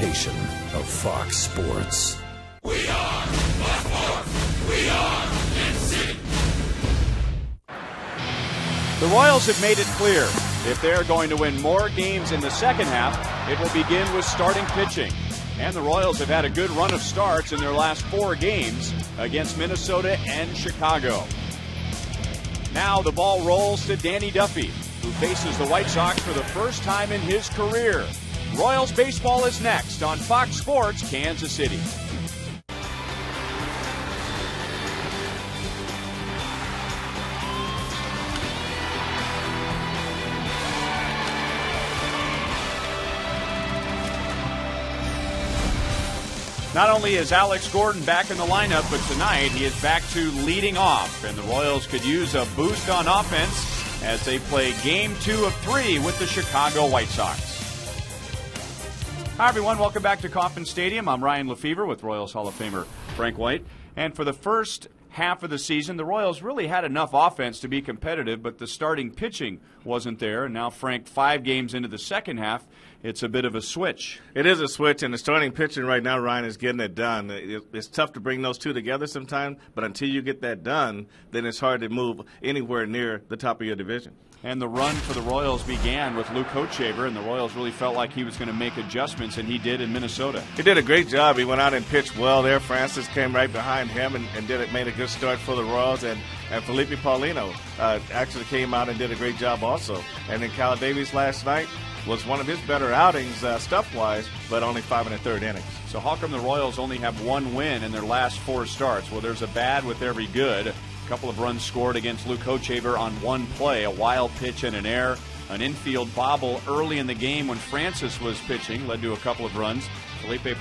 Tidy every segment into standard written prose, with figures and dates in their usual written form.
presentation of Fox Sports. We are Fox Sports. We are NC. The Royals have made it clear if they're going to win more games in the second half, it will begin with starting pitching. And the Royals have had a good run of starts in their last 4 games against Minnesota and Chicago. Now the ball rolls to Danny Duffy, who faces the White Sox for the first time in his career. Royals baseball is next on Fox Sports Kansas City. Not only is Alex Gordon back in the lineup, but tonight he is back to leading off, and the Royals could use a boost on offense as they play Game 2 of 3 with the Chicago White Sox. Hi, everyone. Welcome back to Kauffman Stadium. I'm Ryan Lefevre with Royals Hall of Famer Frank White. And for the first half of the season, the Royals really had enough offense to be competitive, but the starting pitching wasn't there. And now, Frank, 5 games into the second half, it's a bit of a switch. It is a switch, and the starting pitching right now, Ryan, is getting it done. It's tough to bring those two together sometimes, but until you get that done, then it's hard to move anywhere near the top of your division. And the run for the Royals began with Luke Hochevar, and the Royals really felt like he was going to make adjustments, and he did in Minnesota. He did a great job. He went out and pitched well there. Francis came right behind him and made a good start for the Royals. And Felipe Paulino actually came out and did a great job also. And then Kyle Davies last night was one of his better outings stuff-wise, but only 5 1/3 innings. So how come the Royals only have 1 win in their last 4 starts? Well, there's a bad with every good. A couple of runs scored against Luke Hochevar on 1 play, a wild pitch and an error. An infield bobble early in the game when Francis was pitching led to a couple of runs. Felipe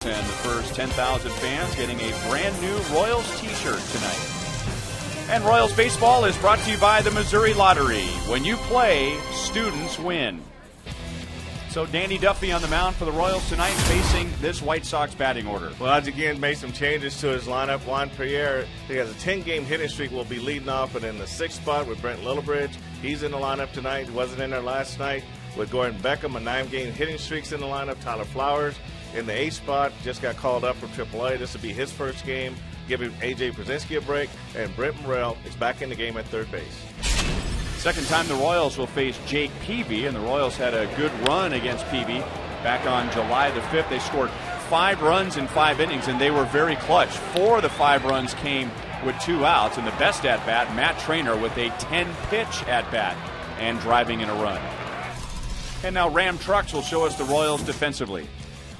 And the first 10,000 fans getting a brand new Royals t-shirt tonight. And Royals baseball is brought to you by the Missouri Lottery. When you play, students win. So Danny Duffy on the mound for the Royals tonight, facing this White Sox batting order. Well, Odds again made some changes to his lineup. Juan Pierre, he has a 10-game hitting streak, will be leading off, but in the 6th spot with Brent Lillibridge. He's in the lineup tonight. He wasn't in there last night. With Gordon Beckham, a 9-game hitting streak's in the lineup. Tyler Flowers in the 8th spot, just got called up from AAA. This will be his first game, giving A.J. Brzezinski a break. And Brent Morrell is back in the game at third base. Second time the Royals will face Jake Peavy, and the Royals had a good run against Peavy back on July the 5th. They scored 5 runs in 5 innings, and they were very clutch. 4 of the 5 runs came with 2 outs, and the best at-bat, Matt Trainer, with a 10-pitch at-bat and driving in a run. And now Ram Trucks will show us the Royals defensively.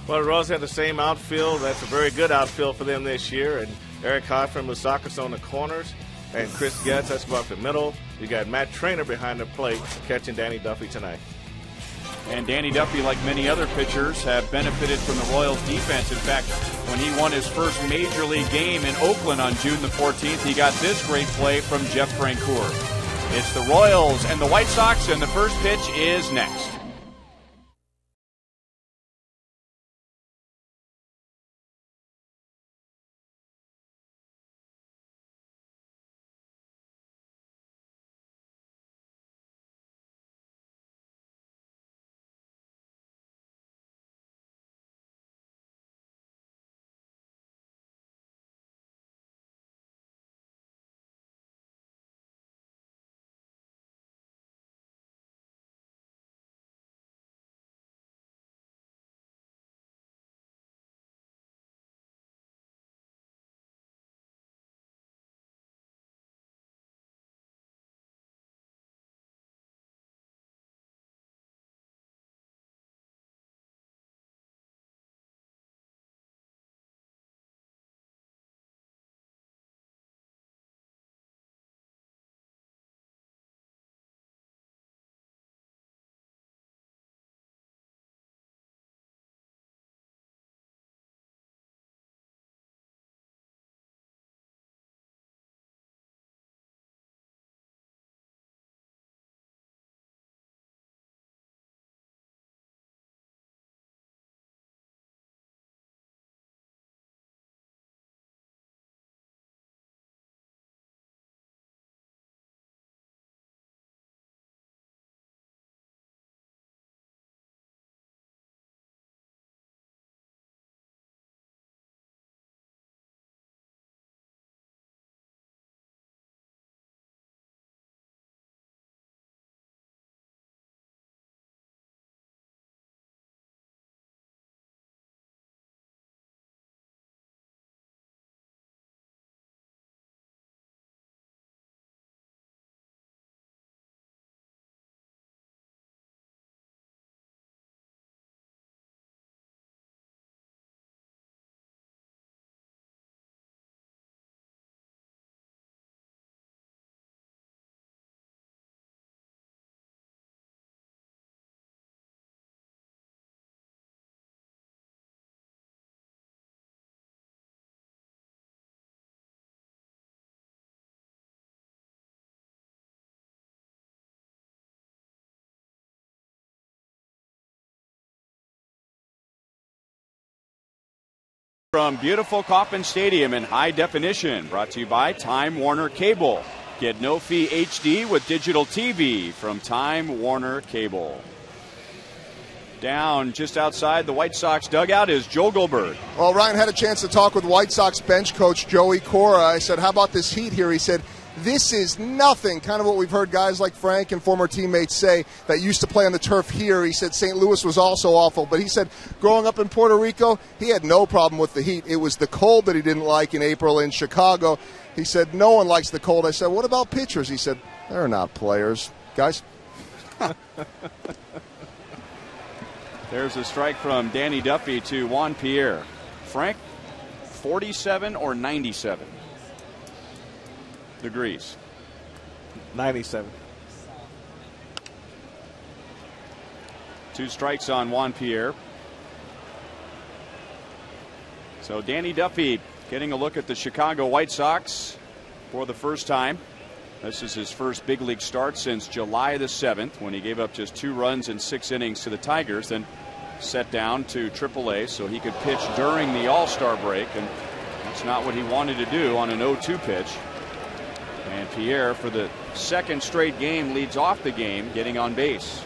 Well, the Royals have the same outfield. That's a very good outfield for them this year. And Eric Hoffer and Moustakas on the corners. And Chris Getz, that's about the middle. You got Matt Trainer behind the plate catching Danny Duffy tonight. And Danny Duffy, like many other pitchers, have benefited from the Royals' defense. In fact, when he won his first Major League game in Oakland on June the 14th, he got this great play from Jeff Francoeur. It's the Royals and the White Sox, and the first pitch is next. From beautiful Kauffman Stadium in high definition, brought to you by Time Warner Cable. Get no-fee HD with digital TV from Time Warner Cable. Down just outside the White Sox dugout is Joe Goldberg. Well, Ryan had a chance to talk with White Sox bench coach Joey Cora. I said, how about this heat here? He said, this is nothing. Kind of what we've heard guys like Frank and former teammates say that used to play on the turf here. He said St. Louis was also awful. But he said growing up in Puerto Rico, he had no problem with the heat. It was the cold that he didn't like in April in Chicago. He said no one likes the cold. I said, what about pitchers? He said, they're not players. Guys? There's a strike from Danny Duffy to Juan Pierre. Frank, 47 or 97 degrees? 97. 2 strikes on Juan Pierre. So Danny Duffy getting a look at the Chicago White Sox for the first time. This is his first big league start since July the 7th, when he gave up just 2 runs in 6 innings to the Tigers, then set down to AAA so he could pitch during the All-Star break, and that's not what he wanted to do on an 0-2 pitch. And Pierre, for the second straight game, leads off the game, getting on base.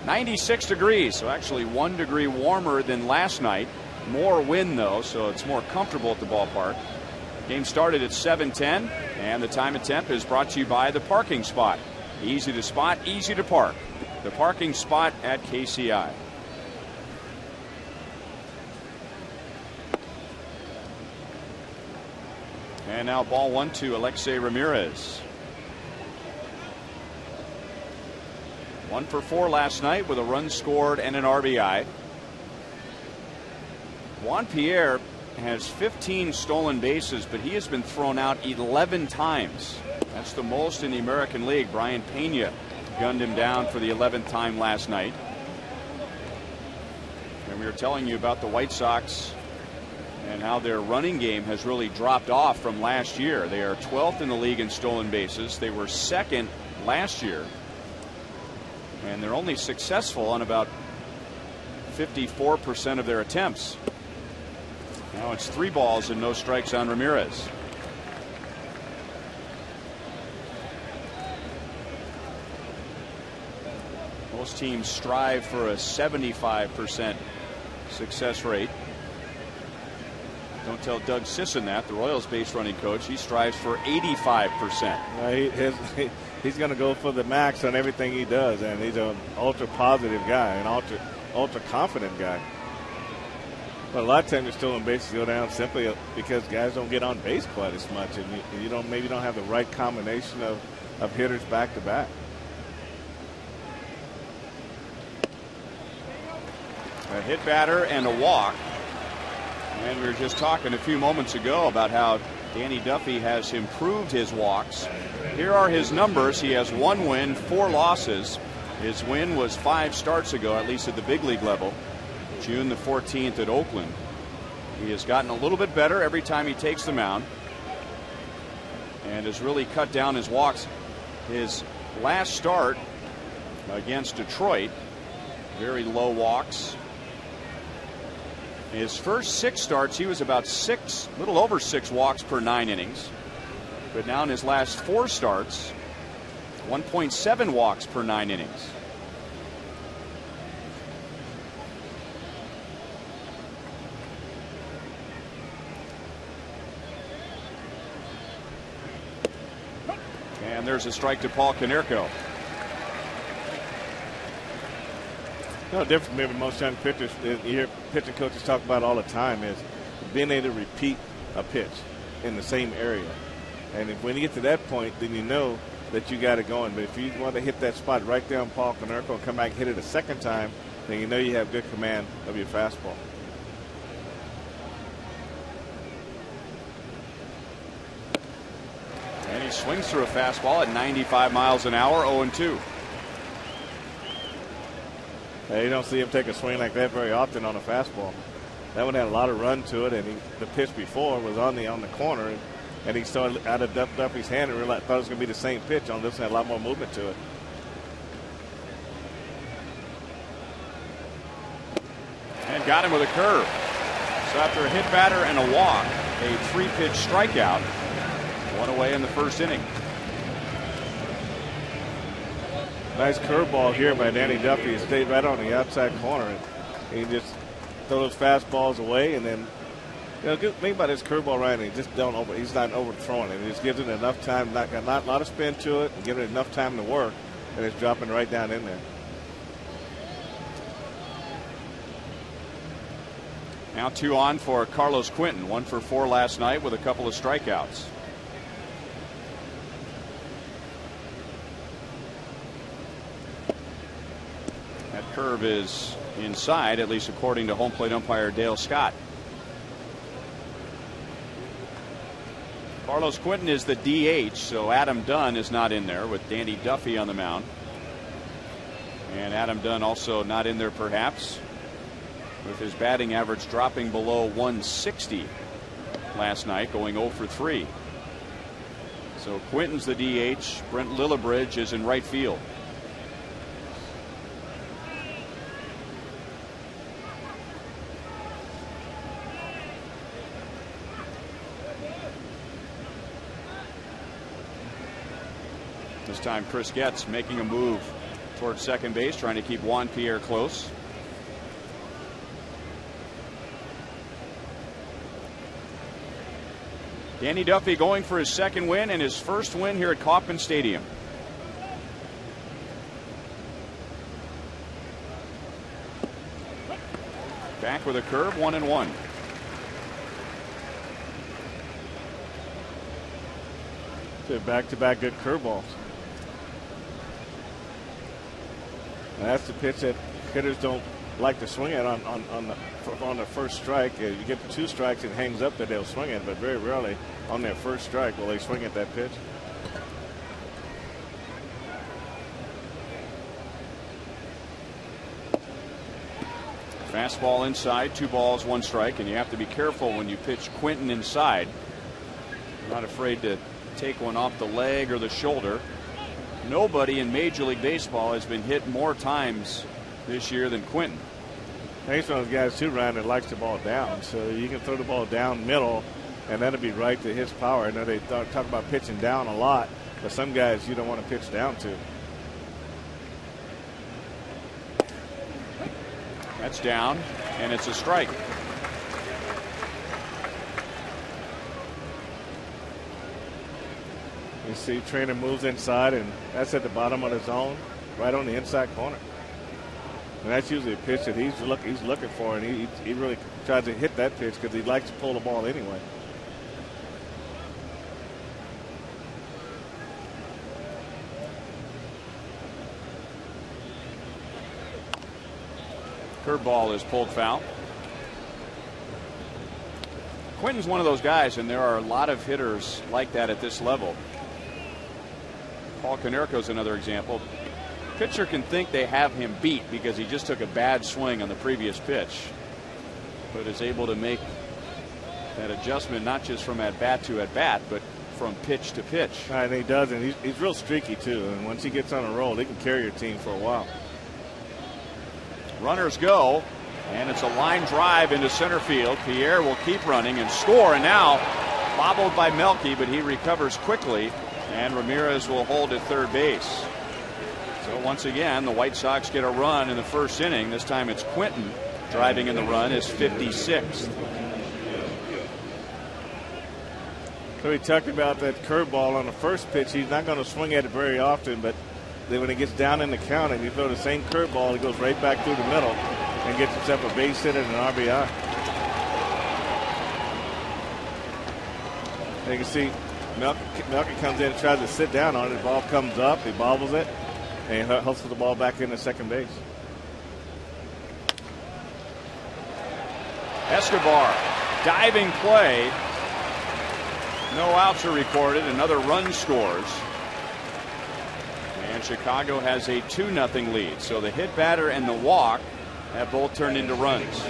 .96 degrees, so actually 1 degree warmer than last night. More wind, though, so it's more comfortable at the ballpark. Game started at 7:10, and the time and temp is brought to you by the parking spot. Easy to spot, easy to park. The parking spot at KCI. And now ball 1 to Alexei Ramirez. 1 for 4 last night with a run scored and an RBI. Juan Pierre has 15 stolen bases, but he has been thrown out 11 times. That's the most in the American League. Brian Pena gunned him down for the 11th time last night. And we were telling you about the White Sox and how their running game has really dropped off from last year. They are 12th in the league in stolen bases. They were 2nd last year. And they're only successful on about 54% of their attempts. Now it's 3 balls and no strikes on Ramirez. Most teams strive for a 75% success rate. Don't tell Doug Sisson that, the Royals base running coach. He strives for 85%. He's going to go for the max on everything he does, and he's an ultra positive guy, an ultra confident guy. But a lot of times your stolen bases go down simply because guys don't get on base quite as much, and you maybe don't have the right combination of hitters back to back. A hit batter and a walk. And we were just talking a few moments ago about how Danny Duffy has improved his walks. Here are his numbers. He has 1 win, 4 losses. His win was 5 starts ago, at least at the big league level, June the 14th at Oakland. He has gotten a little bit better every time he takes the mound and has really cut down his walks. His last start against Detroit, very low walks. His first 6 starts, he was about a little over 6 walks per 9 innings. But now in his last 4 starts, 1.7 walks per 9 innings. And there's a strike to Paul Konerko. No different maybe most young pitchers you hear pitching coaches talk about all the time is being able to repeat a pitch in the same area. And when you get to that point, then you know that you got it going. But if you want to hit that spot right there on Paul Konerko and come back and hit it a second time, then you know you have good command of your fastball. And he swings through a fastball at 95 miles an hour, 0-2. You don't see him take a swing like that very often on a fastball. That one had a lot of run to it, and the pitch before was on the corner, and he saw it out of Duffy's hand and thought it was going to be the same pitch. On this one had a lot more movement to it. And got him with a curve. So after a hit batter and a walk, a 3-pitch strikeout, 1 away in the first inning. Nice curveball here by Danny Duffy. He stayed right on the outside corner, and he just throw those fastballs away. And then, good thing about his curveball right, he just he's not overthrowing it. He just gives it enough time, not a lot of spin to it, and give it enough time to work, and it's dropping right down in there. Now 2 on for Carlos Quentin, 1 for 4 last night with a couple of strikeouts. Curve is inside, at least according to home plate umpire Dale Scott. Carlos Quentin is the DH, so Adam Dunn is not in there with Danny Duffy on the mound. And Adam Dunn also not in there, perhaps, with his batting average dropping below 160 last night, going 0 for 3. So Quinton's the DH. Brent Lillibridge is in right field. This time Chris Getz making a move towards second base, trying to keep Juan Pierre close. Danny Duffy going for his second win and his first win here at Kauffman Stadium. Back with a curve, 1-1. Back-to-back good curveballs. And that's the pitch that hitters don't like to swing at on the first strike. You get 2 strikes, it hangs up that they'll swing it, but very rarely on their first strike will they swing at that pitch. Fastball inside, 2 balls, 1 strike, and you have to be careful when you pitch Quinton inside. Not afraid to take one off the leg or the shoulder. Nobody in Major League Baseball has been hit more times this year than Quinton. He's one of those guys too, Ryan, that likes the ball down. So you can throw the ball down middle, and that'll be right to his power. I know they talk about pitching down a lot, but some guys you don't want to pitch down to. That's down, and it's a strike. You see Trainer moves inside, and that's at the bottom of the zone, right on the inside corner. And that's usually a pitch that he's looking for, and he really tries to hit that pitch because he likes to pull the ball anyway. Curveball is pulled foul. Quinton's one of those guys, and there are a lot of hitters like that at this level. Paul Konerko's another example. Pitcher can think they have him beat because he just took a bad swing on the previous pitch, but is able to make that adjustment not just from at bat to at bat, but from pitch to pitch. And he does, and he's real streaky too. And once he gets on a roll, he can carry your team for a while. Runners go, and it's a line drive into center field. Pierre will keep running and score, and now bobbled by Melky, but he recovers quickly, and Ramirez will hold at third base. So once again, the White Sox get a run in the first inning. This time it's Quinton driving in the run, his 56th. So we talked about that curveball on the first pitch. He's not going to swing at it very often, but then when he gets down in the count and you throw the same curveball, he goes right back through the middle and gets himself a base hit and an RBI. You can see Melky comes in and tries to sit down on it. The ball comes up, he bobbles it, and he hustles the ball back into second base. Escobar, diving play. No outs are recorded. Another run scores. And Chicago has a 2-0 lead. So the hit batter and the walk have both turned into runs.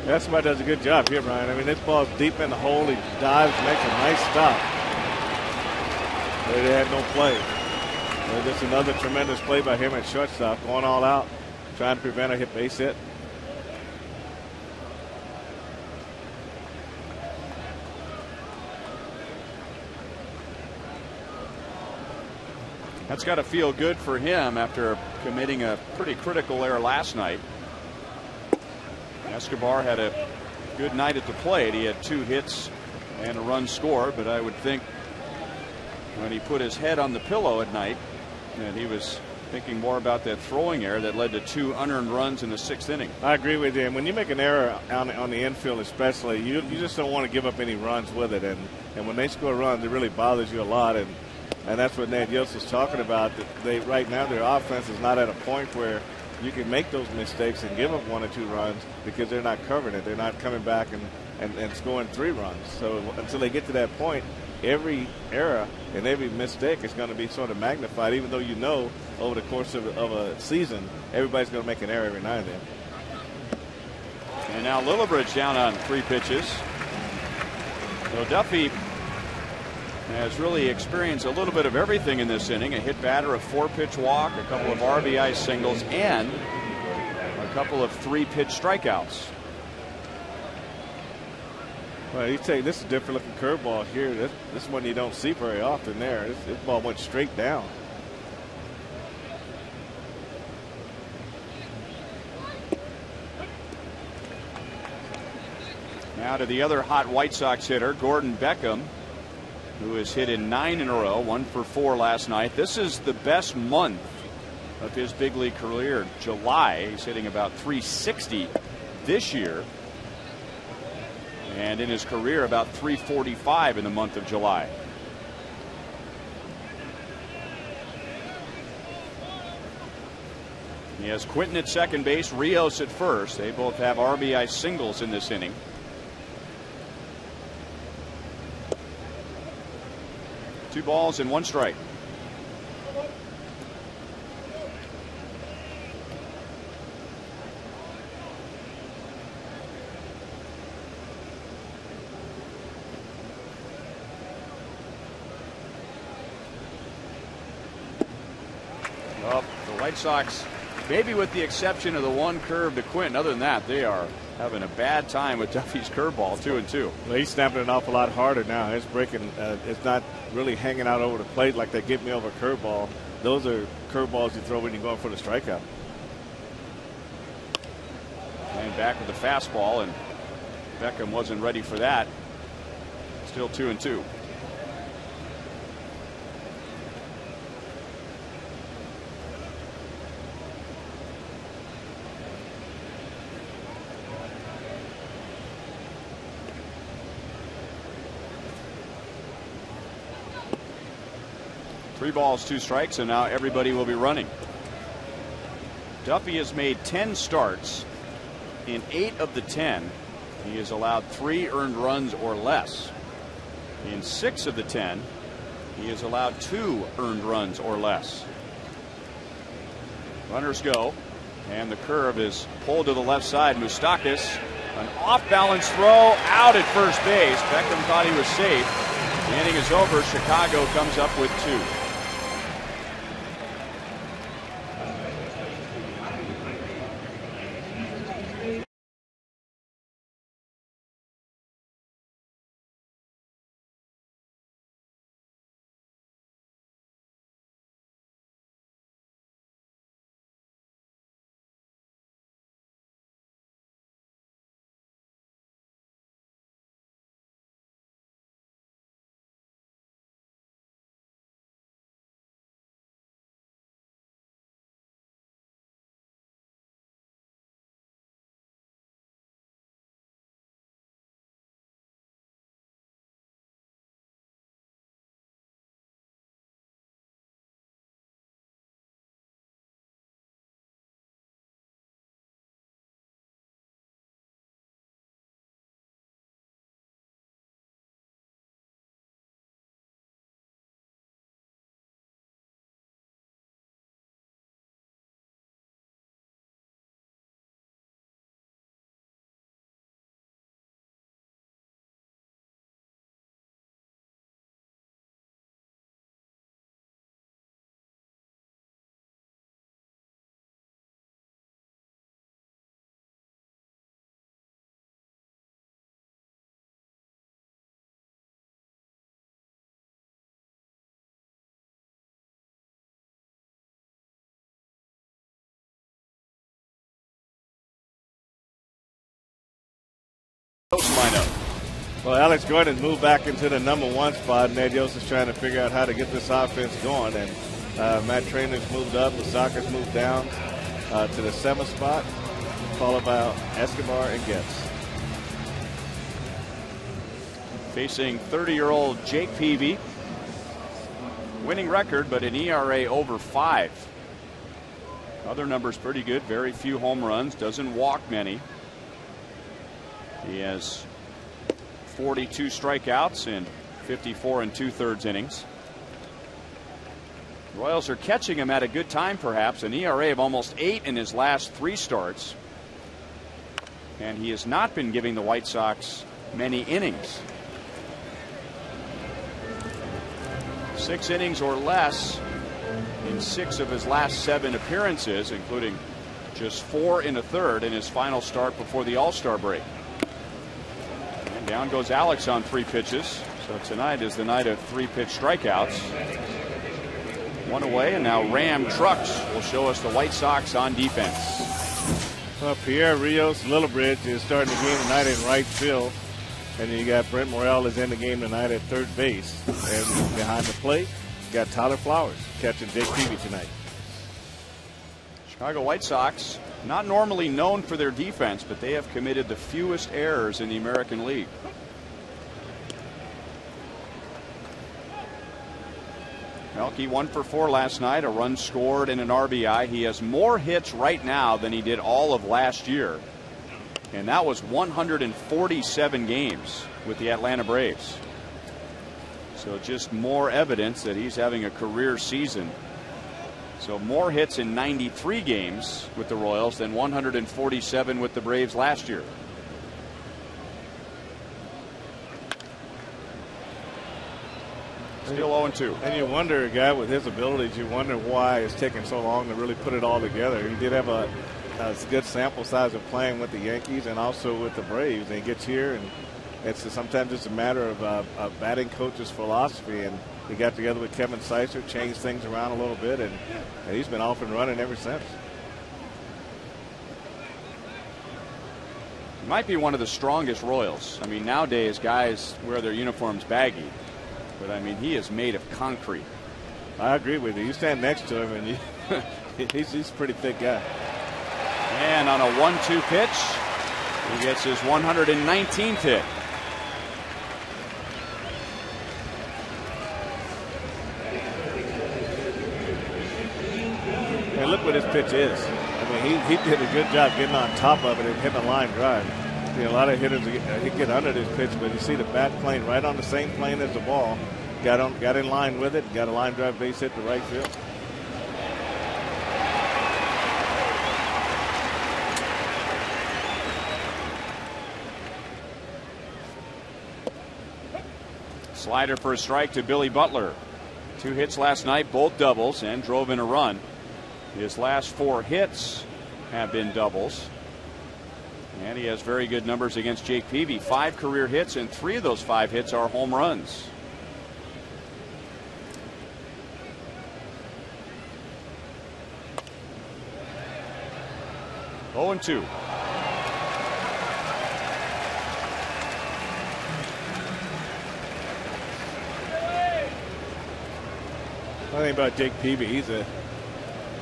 Escobar does a good job here, Brian. I mean, this ball's deep in the hole. He dives, makes a nice stop. They had no play. Just another tremendous play by him at shortstop, going all out, trying to prevent a hit base hit. That's got to feel good for him after committing a pretty critical error last night. Escobar had a good night at the plate. He had 2 hits and a run scored, but I would think when he put his head on the pillow at night that he was thinking more about that throwing error that led to 2 unearned runs in the 6th inning. I agree with you. And when you make an error on the infield especially, you just don't want to give up any runs with it. And when they score runs, it really bothers you a lot. And that's what Ned Yost is talking about. That right now their offense is not at a point where you can make those mistakes and give up 1 or 2 runs because they're not covering it. They're not coming back and scoring 3 runs. So until they get to that point, every error and every mistake is going to be sort of magnified, even though you know over the course of a season, everybody's going to make an error every now and then. And now Lillibridge down on 3 pitches. So Duffy has really experienced a little bit of everything in this inning. A hit batter, a 4-pitch walk, a couple of RBI singles, and a couple of 3-pitch strikeouts. Well, you take this is a different looking curveball here. This one you don't see very often there. This ball went straight down. Now to the other hot White Sox hitter, Gordon Beckham, who has hit in 9 in a row, 1 for 4 last night. This is the best month of his big league career. July, he's hitting about 360 this year. And in his career, about 345 in the month of July. He has Quinton at second base, Rios at first. They both have RBI singles in this inning. Two balls and 1 strike. The White Sox, maybe with the exception of the one curve to Quinton, other than that, they are having a bad time with Duffy's curveball, 2-2. Well, he's snapping it an awful lot harder now. His breaking, it's not really hanging out over the plate like they get me over curveball. Those are curveballs you throw when you're going for the strikeout. And back with the fastball, and Beckham wasn't ready for that. Still 2-2. Three balls, 2 strikes, and now everybody will be running. Duffy has made 10 starts. In 8 of the 10, he has allowed 3 earned runs or less. In 6 of the 10, he has allowed 2 earned runs or less. Runners go, and the curve is pulled to the left side. Moustakas, an off-balance throw out at first base. Beckham thought he was safe. The inning is over. Chicago comes up with 2. Lineup. Well, Alex Gordon moved back into the #1 spot. Ned Yost is trying to figure out how to get this offense going. And Matt Trainer's moved up. Lasaka's moved down to the 7th spot, followed by Escobar and Getz. Facing 30-year-old Jake Peavy. Winning record, but an ERA over 5. Other numbers pretty good. Very few home runs. Doesn't walk many. He has 42 strikeouts and 54 2/3 innings. Royals are catching him at a good time, perhaps. An ERA of almost 8 in his last 3 starts. And he has not been giving the White Sox many innings. 6 innings or less in 6 of his last 7 appearances, including just 4 1/3 in his final start before the All-Star break. And down goes Alex on 3 pitches. So tonight is the night of 3-pitch strikeouts. 1 away, and now Ram Trucks will show us the White Sox on defense. Well, Pierre Rios Lillibridge is starting the game tonight in right field. And you got Brent Morrell is in the game tonight at third base. And behind the plate, you got Tyler Flowers catching Jake Peavy tonight. Chicago White Sox, not normally known for their defense, but they have committed the fewest errors in the American League. Melky 1 for 4 last night, a run scored and an RBI. He has more hits right now than he did all of last year. And that was 147 games with the Atlanta Braves. So just more evidence that he's having a career season. So more hits in 93 games with the Royals than 147 with the Braves last year. Still 0-2. And you wonder, a guy with his abilities, you wonder why it's taking so long to really put it all together. He did have a good sample size of playing with the Yankees and also with the Braves. And he gets here, and sometimes it's a matter of batting coach's philosophy. And he got together with Kevin Seitzer, changed things around a little bit, and he's been off and running ever since. He might be one of the strongest Royals. I mean, nowadays guys wear their uniforms baggy. But, I mean, he is made of concrete. I agree with you. You stand next to him, and he's a pretty thick guy. And on a 1-2 pitch, he gets his 119th hit. And look what his pitch is. I mean, he did a good job getting on top of it and hitting a line drive. You know, a lot of hitters he get under this pitch, but you see the bat plane right on the same plane as the ball. Got in line with it, got a line drive base hit to right field. Slider for a strike to Billy Butler. 2 hits last night, both doubles, and drove in a run. His last 4 hits have been doubles. And he has very good numbers against Jake Peavy. 5 career hits, and 3 of those 5 hits are home runs. Oh, 2. One thing about Jake Peavy, he's a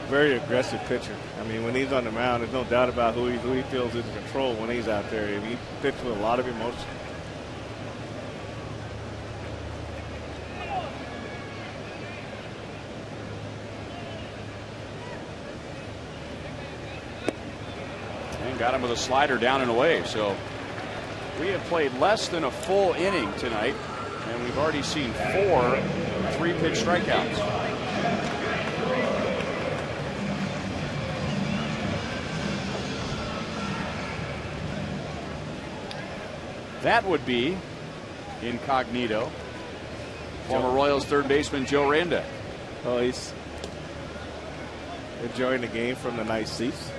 very aggressive pitcher. I mean, when he's on the mound, there's no doubt about who he feels is in control when he's out there. He pitches with a lot of emotion. And got him with a slider down and away. So we have played less than a full inning tonight, and we've already seen 4 3-pitch strikeouts. That would be incognito. Former Royals third baseman Joe Randa. Oh, he's enjoying the game from the nice seats.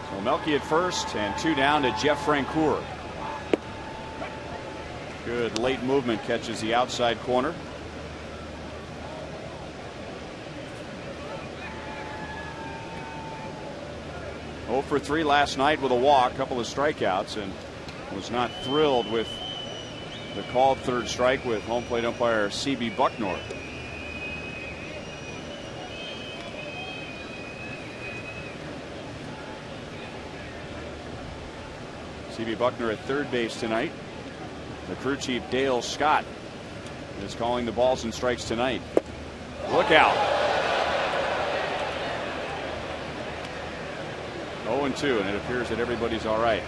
So Melky at first, and 2 down to Jeff Francoeur. Good late movement, catches the outside corner. For 3 last night with a walk, couple of strikeouts, and was not thrilled with the called third strike with home plate umpire C.B. Bucknor. C.B. Bucknor at third base tonight. The crew chief Dale Scott is calling the balls and strikes tonight. Look out. 0-2, and it appears that everybody's all right.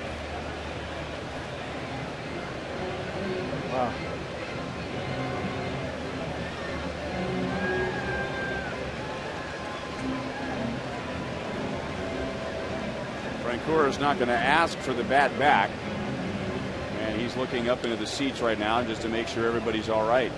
Wow. Francoeur is not going to ask for the bat back, and he's looking up into the seats right now just to make sure everybody's all right.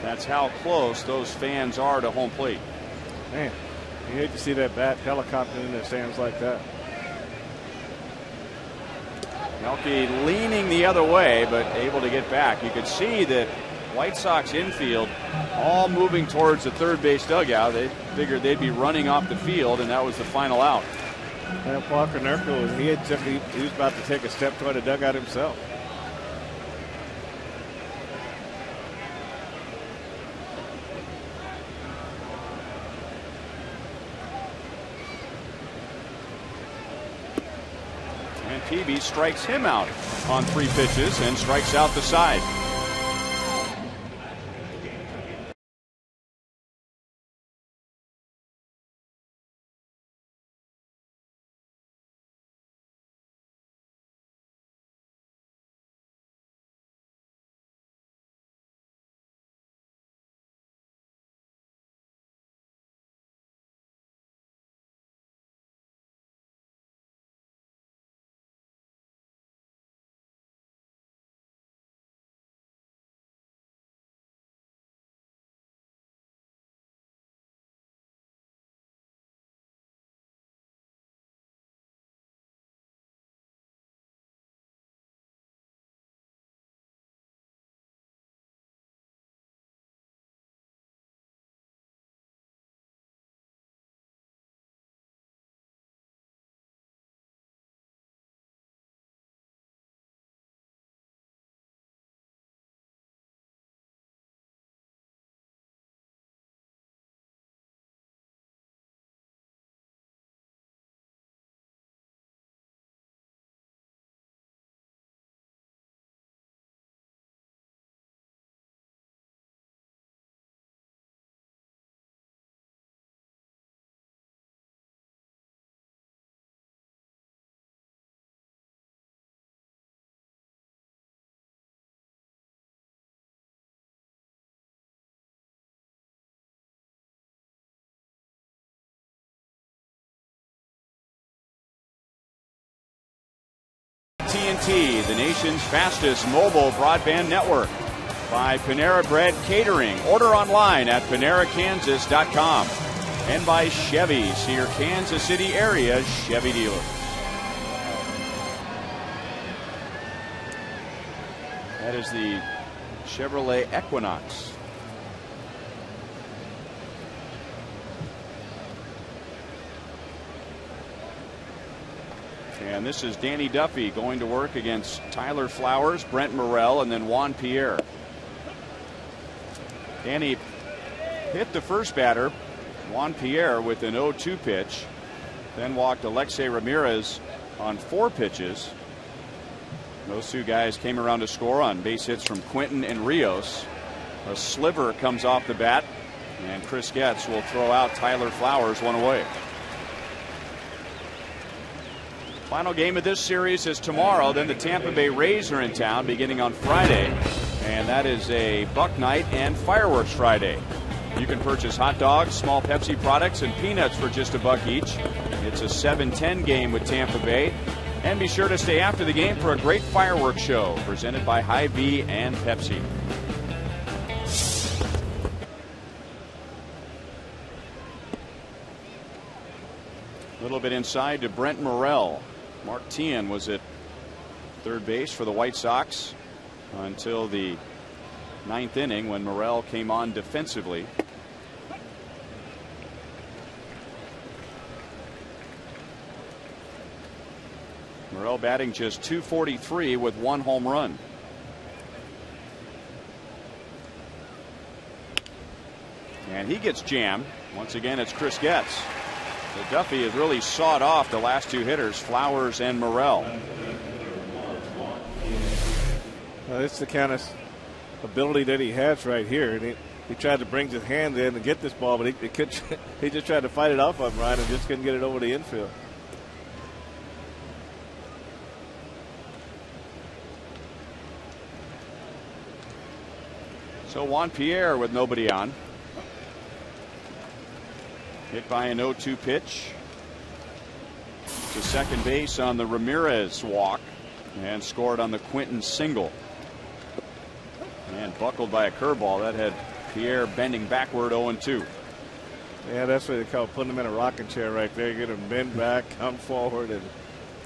That's how close those fans are to home plate. Man, you hate to see that bat helicoptering in the stands like that. Melke leaning the other way, but able to get back. You could see that White Sox infield all moving towards the third base dugout. They figured they'd be running off the field, and that was the final out. And Parker Nerkel, he was about to take a step toward the dugout himself. Peavy strikes him out on 3 pitches and strikes out the side. AT, the nation's fastest mobile broadband network. By Panera Bread Catering. Order online at PaneraKansas.com. And by Chevy. See your Kansas City area Chevy dealer. That is the Chevrolet Equinox. And this is Danny Duffy going to work against Tyler Flowers, Brent Morrell, and then Juan Pierre. Danny hit the first batter, Juan Pierre, with an 0-2 pitch. Then walked Alexei Ramirez on 4 pitches. Those 2 guys came around to score on base hits from Quinton and Rios. A sliver comes off the bat, and Chris Getz will throw out Tyler Flowers 1 away. Final game of this series is tomorrow. Then the Tampa Bay Rays are in town beginning on Friday. And that is a Buck Night and Fireworks Friday. You can purchase hot dogs, small Pepsi products, and peanuts for just $1 each. It's a 7-10 game with Tampa Bay. And be sure to stay after the game for a great fireworks show presented by Hy-Vee and Pepsi. A little bit inside to Brent Morrell. Mark Teahan was at third base for the White Sox until the 9th inning when Morrell came on defensively. Morrell batting just .243 with 1 home run. And he gets jammed. Once again, it's Chris Getz. So Duffy has really sawed off the last two hitters, Flowers and Morrell. It's the kind of ability that he has right here. And he tried to bring his hand in and get this ball, but he just tried to fight it off of Ryan and just couldn't get it over the infield. So Juan Pierre with nobody on. Hit by an 0-2 pitch to second base on the Ramirez walk and scored on the Quinton single. And buckled by a curveball that had Pierre bending backward 0-2. Yeah, that's what they call putting him in a rocking chair right there. You get him bend back, come forward,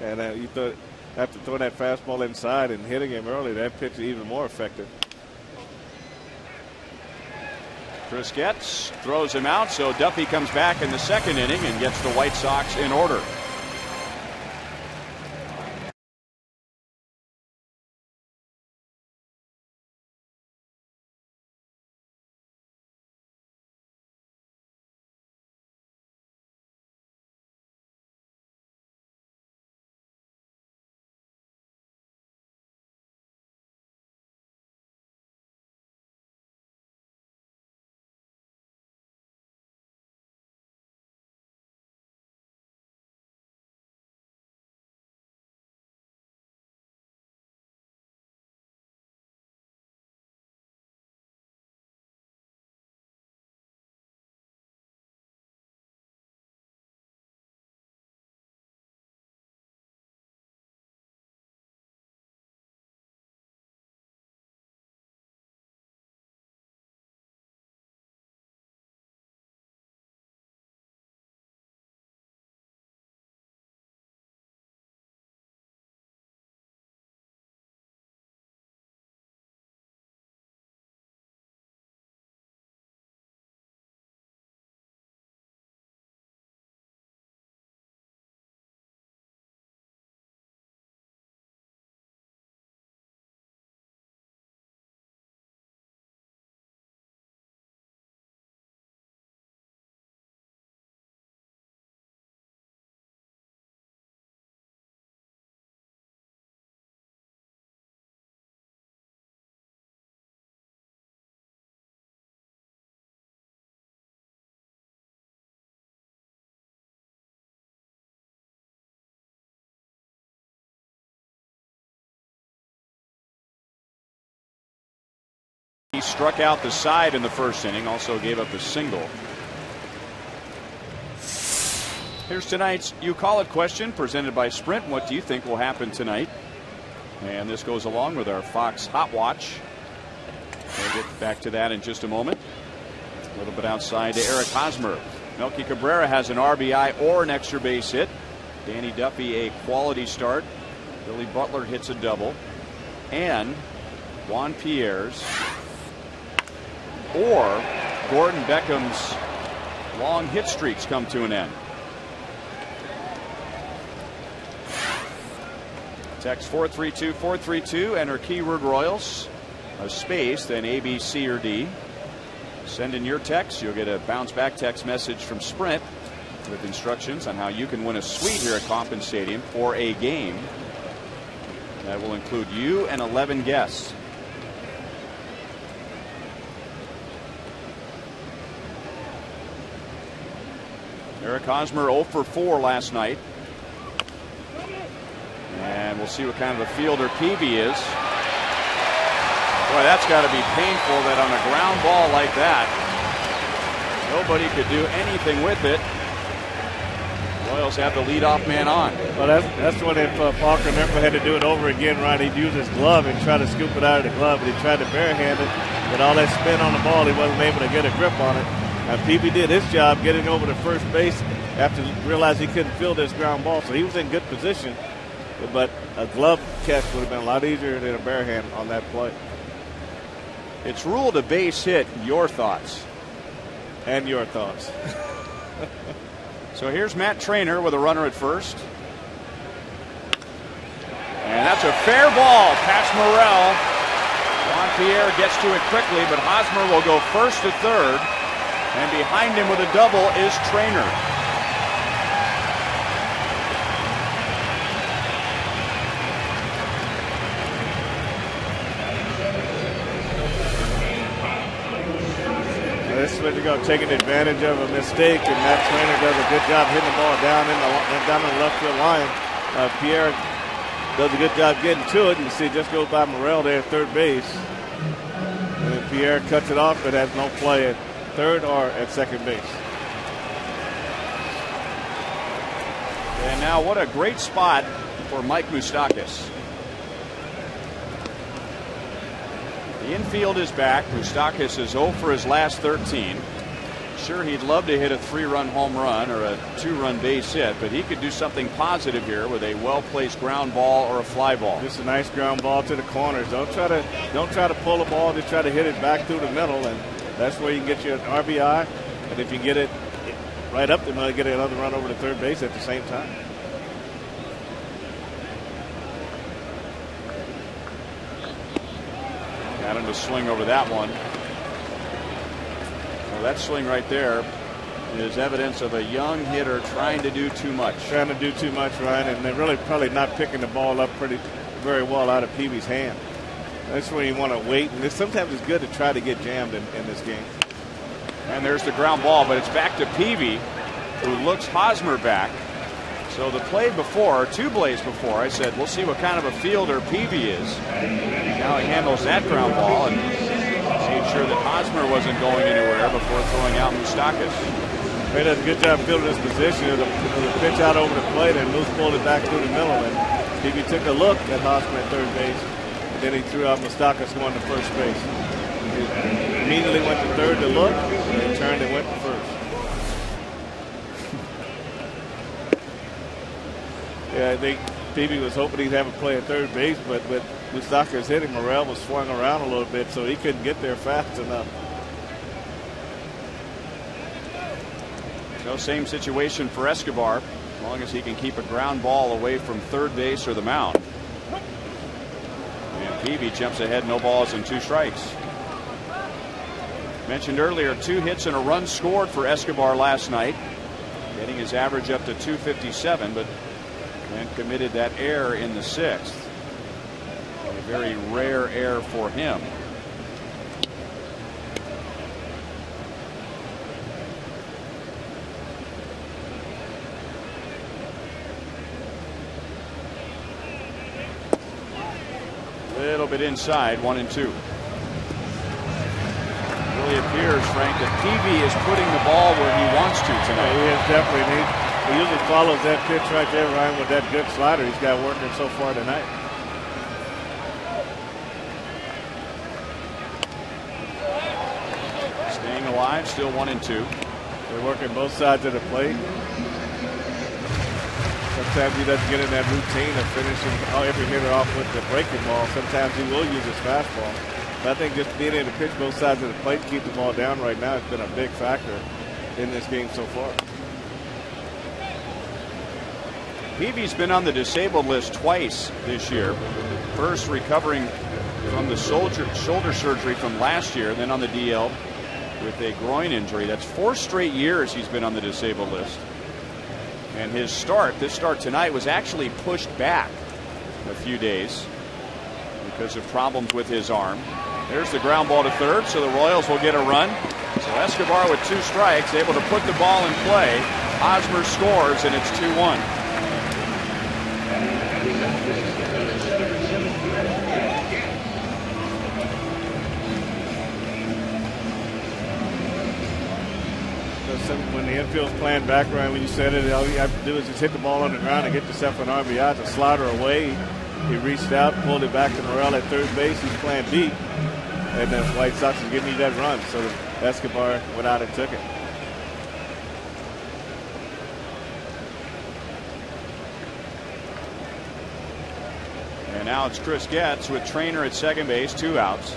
and you thought after throwing that fastball inside and hitting him early, that pitch is even more effective. Chris Getz throws him out, so Duffy comes back in the second inning and gets the White Sox in order. He struck out the side in the first inning, also gave up a single. Here's tonight's You Call It question presented by Sprint. What do you think will happen tonight? And this goes along with our Fox Hot Watch. We'll get back to that in just a moment. A little bit outside to Eric Hosmer. Melky Cabrera has an RBI or an extra base hit. Danny Duffy a quality start. Billy Butler hits a double. And Juan Pierre's or Gordon Beckham's long hit streaks come to an end. Text 432-432, enter keyword Royals, a space, then A, B, C, or D. Send in your text. You'll get a bounce back text message from Sprint with instructions on how you can win a suite here at Kauffman Stadium for a game that will include you and 11 guests. Eric Hosmer 0 for 4 last night. And we'll see what kind of a fielder Peavy is. Boy, that's got to be painful that on a ground ball like that, nobody could do anything with it. Royals have the leadoff man on. Well, that's what if Parker never had to do it over again, right? He'd use his glove and try to scoop it out of the glove, but he tried to barehand it. With all that spin on the ball, he wasn't able to get a grip on it. And Peavy did his job getting over to first base after he realized he couldn't field this ground ball. So he was in good position, but a glove catch would have been a lot easier than a barehand on that play. It's ruled a base hit. Your thoughts? And your thoughts. So here's Matt Trainer with a runner at first. And that's a fair ball past Morrell. Juan Pierre gets to it quickly, but Hosmer will go first to third. And behind him with a double is Trainer. That's what you're going, taking advantage of a mistake, and Matt Trainer does a good job hitting the ball down in the left field line. Pierre does a good job getting to it. You see it just goes by Morrell there at third base. And then Pierre cuts it off, but has no play at third or at second base. And now what a great spot for Mike Moustakas. The infield is back. Moustakas is 0 for his last 13. Sure, he'd love to hit a 3-run home run or a 2-run base hit, but he could do something positive here with a well-placed ground ball or a fly ball. Just a nice ground ball to the corners. Don't try to pull the ball. Just try to hit it back through the middle, and that's where you can get you an RBI. And if you get it right up the middle, get another run over to third base at the same time. Got him to swing over that one. Well, that swing right there is evidence of a young hitter trying to do too much. Trying to do too much, Ryan, and they're really probably not picking the ball up very well out of Peavy's hand. That's when you want to wait, and sometimes it's good to try to get jammed in this game. And there's the ground ball, but it's back to Peavy, who looks Hosmer back. So the play before, 2 plays before, I said, we'll see what kind of a fielder Peavy is. Now he handles that ground ball and made sure that Hosmer wasn't going anywhere before throwing out Moustakas. He does a good job fielding his position. The pitch out over the plate, and Moose pulled it back through the middle. And Peavy took a look at Hosmer at third base, and then he threw out Moustakas going to first base. He immediately went to third to look, and he turned and went to first. Yeah, I think Peavy was hoping he'd have a play at third base, but with Moustakas hitting, Morrell was swung around a little bit, so he couldn't get there fast enough. So same situation for Escobar, as long as he can keep a ground ball away from third base or the mound. And Peavy jumps ahead, no balls and 2 strikes. Mentioned earlier, 2 hits and a run scored for Escobar last night, getting his average up to 257, but then committed that error in the 6th. A very rare error for him. Little bit inside, 1-2. Really appears, Frank, that Peavy is putting the ball where he wants to tonight. He is definitely. He usually follows that pitch right there, Ryan, with that good slider he's got working so far tonight. Staying alive, still 1-2. They're working both sides of the plate. Sometimes he doesn't get in that routine of finishing every hitter off with the breaking ball. Sometimes he will use his fastball. But I think just being able to pitch both sides of the plate, keep the ball down right now, has been a big factor in this game so far. Peavy's been on the disabled list twice this year. First recovering from the shoulder surgery from last year, then on the DL with a groin injury. That's 4 straight years he's been on the disabled list. And his this start tonight, was actually pushed back a few days because of problems with his arm. There's the ground ball to third, so the Royals will get a run. So Escobar with 2 strikes, able to put the ball in play. Hosmer scores, and it's 2-1. When the infield's playing back, Ryan, when you said it, all you have to do is just hit the ball on the ground and get yourself an RBI. It's a slider away. He reached out, pulled it back to Morrell at third base. He's playing deep, and the White Sox is giving you that run. So Escobar went out and took it. And now it's Chris Getz with Trainer at second base, 2 outs.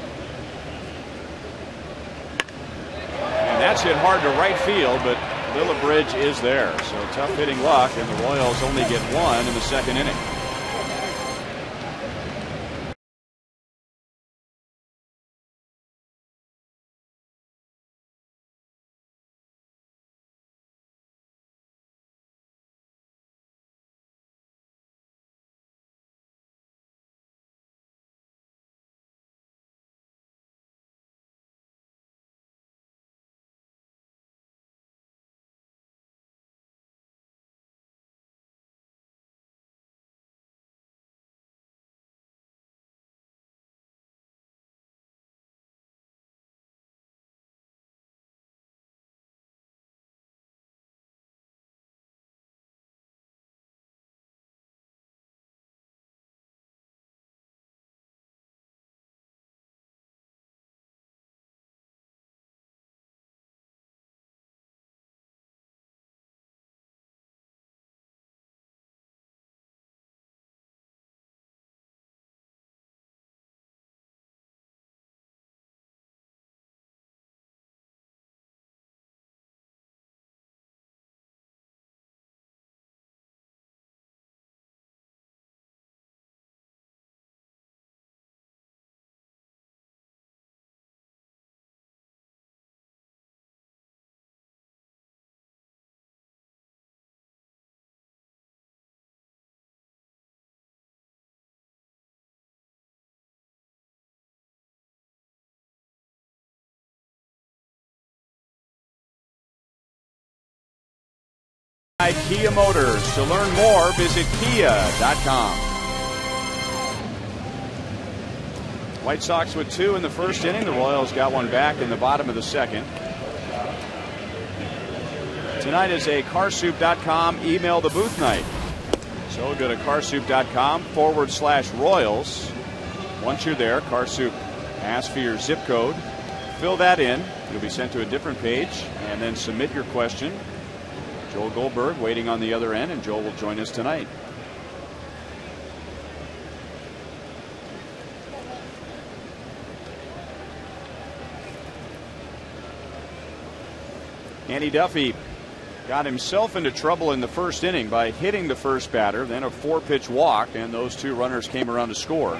And that's hit hard to right field, but Lillibridge is there. So tough hitting luck, and the Royals only get 1 in the 2nd inning. Kia Motors. To learn more, visit kia.com. White Sox with 2 in the first inning. The Royals got one back in the bottom of the second. Tonight is a carsoup.com email the booth night. So go to carsoup.com/Royals. Once you're there, CarSoup asks for your zip code. Fill that in. You'll be sent to a different page, and then submit your question. Joel Goldberg waiting on the other end, and Joel will join us tonight. Andy Duffy got himself into trouble in the first inning by hitting the first batter, then a 4-pitch walk, and those 2 runners came around to score.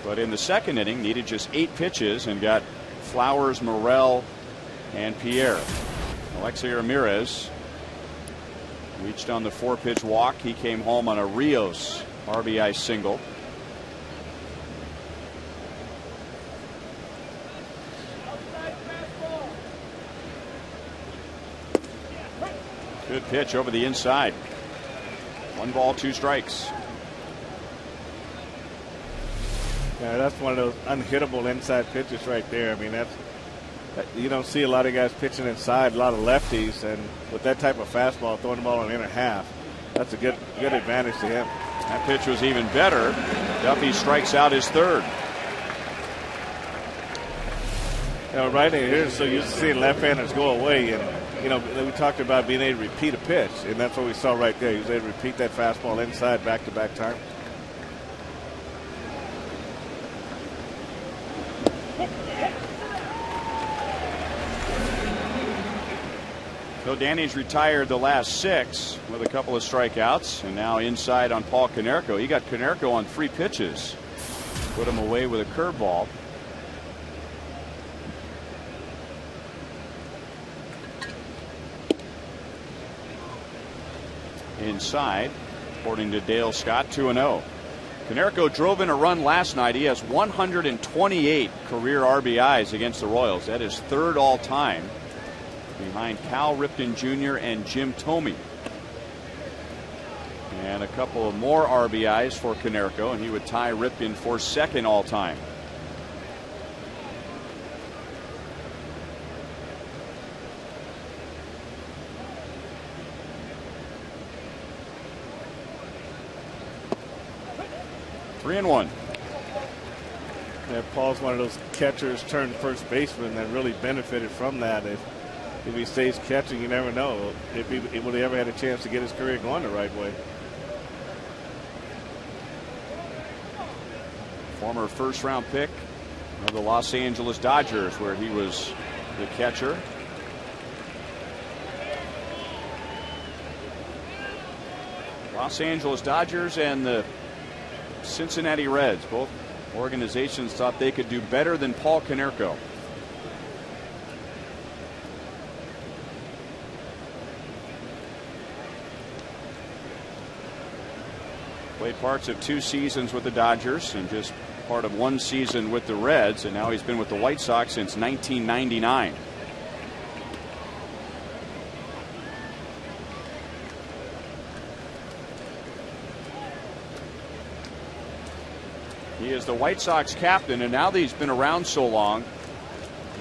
But in the second inning, needed just 8 pitches and got Flowers, Morel, and Pierre. Alexei Ramirez reached on the 4-pitch walk. He came home on a Rios RBI single. Good pitch over the inside. 1 ball, 2 strikes. Yeah, that's one of those unhittable inside pitches right there. I mean, you don't see a lot of guys pitching inside, a lot of lefties, and with that type of fastball, throwing the ball in the inner half, that's a good advantage to him. That pitch was even better. Duffy strikes out his 3rd. You know, right here, so used to seeing left-handers go away, and you know, we talked about being able to repeat a pitch, and that's what we saw right there. He was able to repeat that fastball inside back-to-back time. So Danny's retired the last 6 with a couple of strikeouts, and now inside on Paul Konerko. He got Konerko on 3 pitches. Put him away with a curveball. Inside, according to Dale Scott, 2-0. Konerko drove in a run last night. He has 128 career RBIs against the Royals. That is 3rd all time, behind Cal Ripken Jr. and Jim Thome. And a couple of more RBIs for Konerko, and he would tie Ripken for 2nd all time. Three and 1. Yeah, Paul's one of those catchers turned first baseman that really benefited from that. If he stays catching, you never know if he would have ever had a chance to get his career going the right way. Former 1st-round pick of the Los Angeles Dodgers, where he was the catcher. Los Angeles Dodgers and the Cincinnati Reds, both organizations thought they could do better than Paul Konerko. Played parts of 2 seasons with the Dodgers and just part of 1 season with the Reds, and now he's been with the White Sox since 1999. He is the White Sox captain, and now that he's been around so long,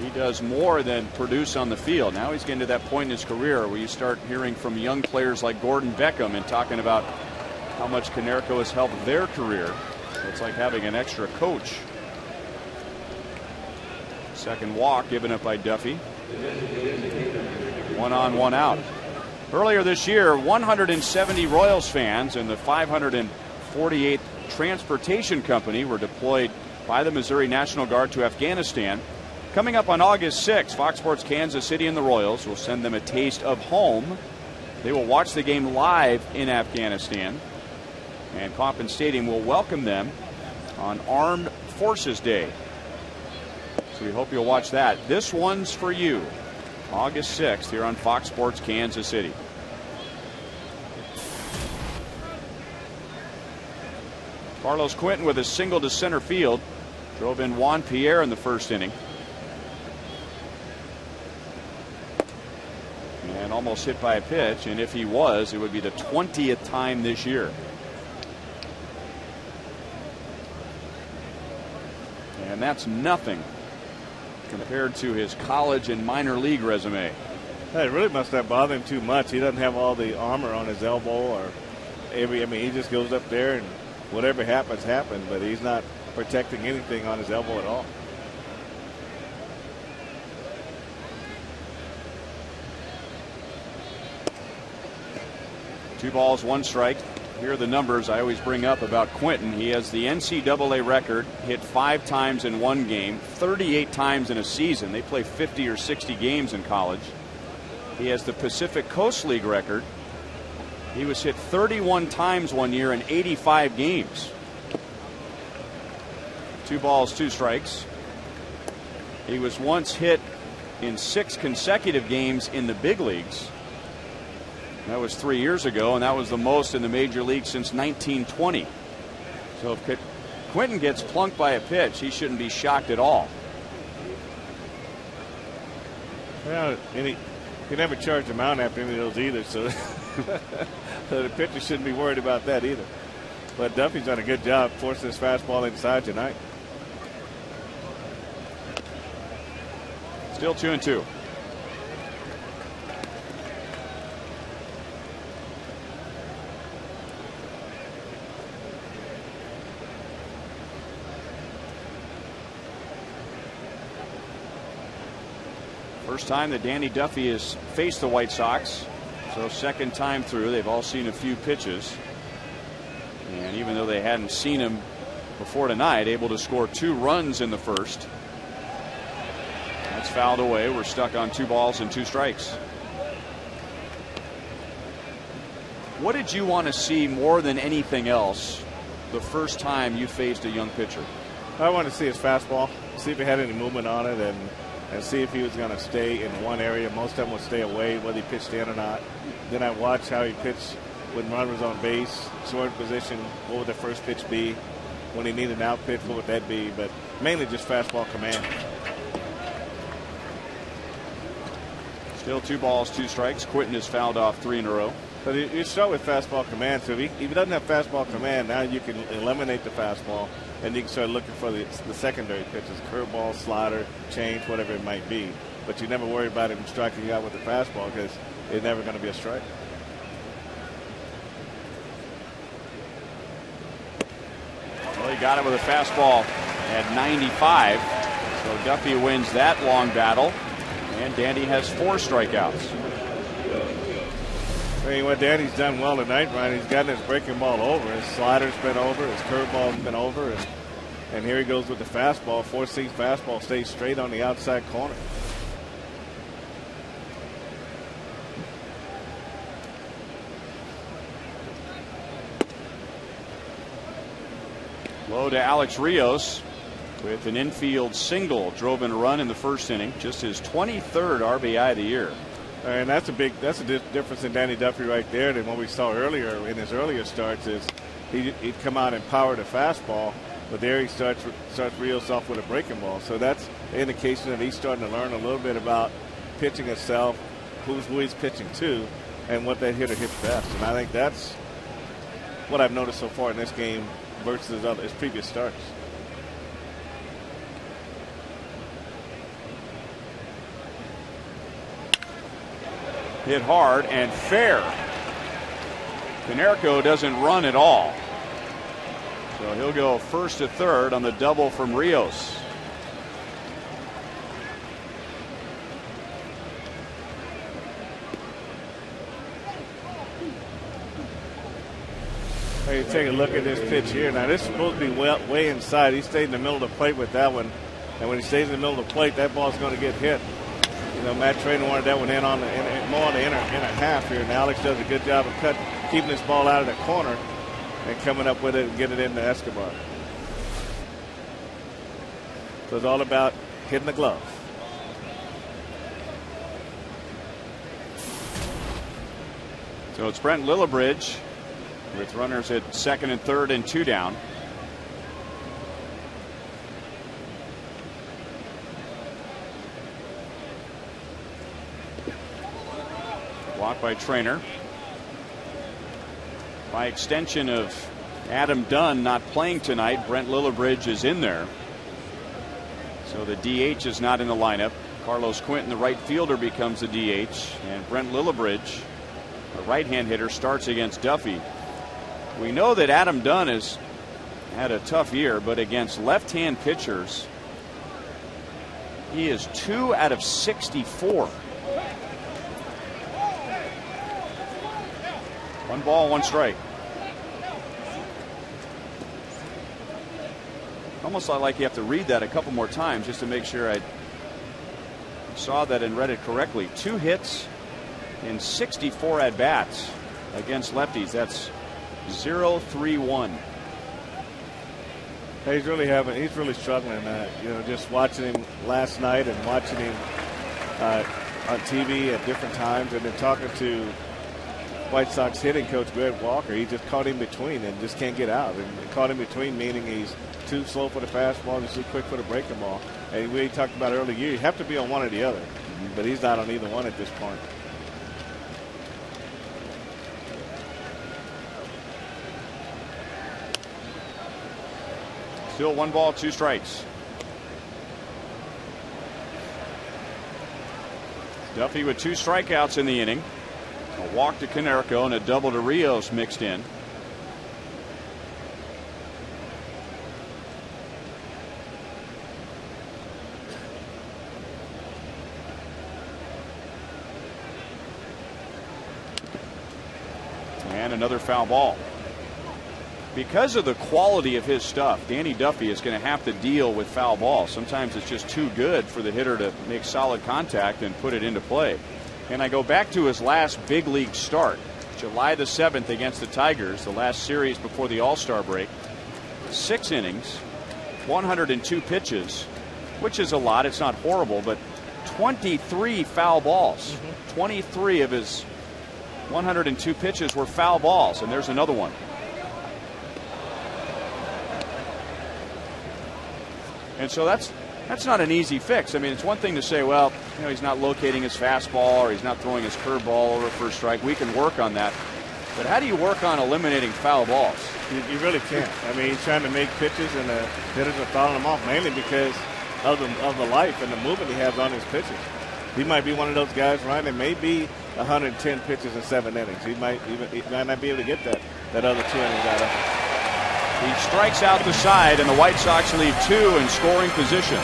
he does more than produce on the field. Now he's getting to that point in his career where you start hearing from young players like Gordon Beckham and talking about how much Konerko has helped their career. So it's like having an extra coach. 2nd walk given up by Duffy. 1 on, 1 out. Earlier this year, 170 Royals fans and the 548th Transportation Company were deployed by the Missouri National Guard to Afghanistan. Coming up on August 6th, Fox Sports Kansas City and the Royals will send them a taste of home. They will watch the game live in Afghanistan, and Kauffman Stadium will welcome them on Armed Forces Day. So we hope you'll watch that. This one's for you, August 6th here on Fox Sports Kansas City. Carlos Quentin with a single to center field drove in Juan Pierre in the 1st inning. and almost hit by a pitch, and if he was, it would be the 20th time this year. And that's nothing compared to his college and minor league resume. It really must not bother him too much. He doesn't have all the armor on his elbow or he just goes up there and whatever happens, happens, but he's not protecting anything on his elbow at all. Two balls, one strike. Here are the numbers I always bring up about Quentin. He has the NCAA record, hit 5 times in one game, 38 times in a season. They play 50 or 60 games in college. He has the Pacific Coast League record. He was hit 31 times one year in 85 games. 2 balls, 2 strikes. He was once hit in 6 consecutive games in the big leagues. That was 3 years ago, and that was the most in the major league since 1920. So if Quentin gets plunked by a pitch, he shouldn't be shocked at all. Well, he never charged him out after any of those either, so the pitcher shouldn't be worried about that either. But Duffy's done a good job forcing his fastball inside tonight. Still 2-2. First time that Danny Duffy has faced the White Sox. So second time through, they've all seen a few pitches. And even though they hadn't seen him before tonight, able to score 2 runs in the first. That's fouled away. We're stuck on 2 balls and 2 strikes. What did you want to see more than anything else the first time you faced a young pitcher? I wanted to see his fastball, see if he had any movement on it, and see if he was going to stay in one area. Most of them would stay away, whether he pitched in or not. Then I watched how he pitched when runners on base, scoring position. What would the first pitch be? When he needed an out pitch, what would that be? But mainly just fastball command. Still 2 balls, 2 strikes. Quentin has fouled off 3 in a row. But you start with fastball command. So if he doesn't have fastball command, now you can eliminate the fastball. And you can start looking for the secondary pitches, curveball, slider, change, whatever it might be. But you never worry about him striking you out with the fastball because it's never going to be a strike. Well, he got it with a fastball at 95. So Duffy wins that long battle. And Danny has 4 strikeouts. I mean, what Danny's done well tonight, Ryan, he's gotten his breaking ball over. His slider's been over. His curveball's been over. And here he goes with the fastball. 4-seam fastball stays straight on the outside corner. Low to Alex Rios with an infield single. Drove in a run in the first inning. Just his 23rd RBI of the year. And that's a difference in Danny Duffy right there than what we saw earlier in his earlier starts. Is he'd come out and power the fastball, but there he starts Rios off with a breaking ball. So that's an indication that he's starting to learn a little bit about pitching itself, who he's pitching to, and what that hitter hits best. And I think that's what I've noticed so far in this game versus his previous starts. Hit hard and fair. Canerco doesn't run at all. So he'll go first to third on the double from Rios. Hey, take a look at this pitch here. Now, this is supposed to be way inside. He stayed in the middle of the plate with that one. And when he stays in the middle of the plate, that ball's going to get hit. You know, Matt Traynor wanted that one in on more on the inner half here. And Alex does a good job of keeping this ball out of the corner and coming up with it and getting it into Escobar. So it's all about hitting the glove. So it's Brent Lillibridge with runners at second and third and 2 down. Blocked by Trainer. By extension of Adam Dunn not playing tonight, Brent Lillibridge is in there. So the DH is not in the lineup. Carlos Quinton, the right fielder, becomes the DH. And Brent Lillibridge, a right-hand hitter, starts against Duffy. We know that Adam Dunn has had a tough year, but against left-hand pitchers, he is 2 out of 64. 1 ball, 1 strike. Almost like you have to read that a couple more times just to make sure I saw that and read it correctly. 2 hits in 64 at-bats against lefties. That's 0-3-1. He's really struggling. Just watching him last night and watching him on TV at different times, and then talking to White Sox hitting coach Greg Walker. He just caught him between and just can't get out. And caught him between meaning he's too slow for the fastball and too quick for the breaking ball. And we talked about earlier, you have to be on one or the other, but he's not on either one at this point. Still 1 ball, 2 strikes. Duffy with 2 strikeouts in the inning. A walk to Konerko and a double to Rios mixed in. And another foul ball. Because of the quality of his stuff, Danny Duffy is going to have to deal with foul balls. Sometimes it's just too good for the hitter to make solid contact and put it into play. And I go back to his last big league start, July the 7th against the Tigers, the last series before the All-Star break. 6 innings, 102 pitches, which is a lot. It's not horrible, but 23 foul balls. 23 of his 102 pitches were foul balls, and there's another one. And so that's not an easy fix. I mean, it's one thing to say, well, he's not locating his fastball or he's not throwing his curveball over first strike. We can work on that. But how do you work on eliminating foul balls? You really can't. I mean, he's trying to make pitches and the hitters are fouling them off mainly because of the life and the movement he has on his pitches. He might be one of those guys, Ryan, that may be 110 pitches in 7 innings. He might not be able to get that other 2 innings out of him. He strikes out the side, and the White Sox lead 2 in scoring position.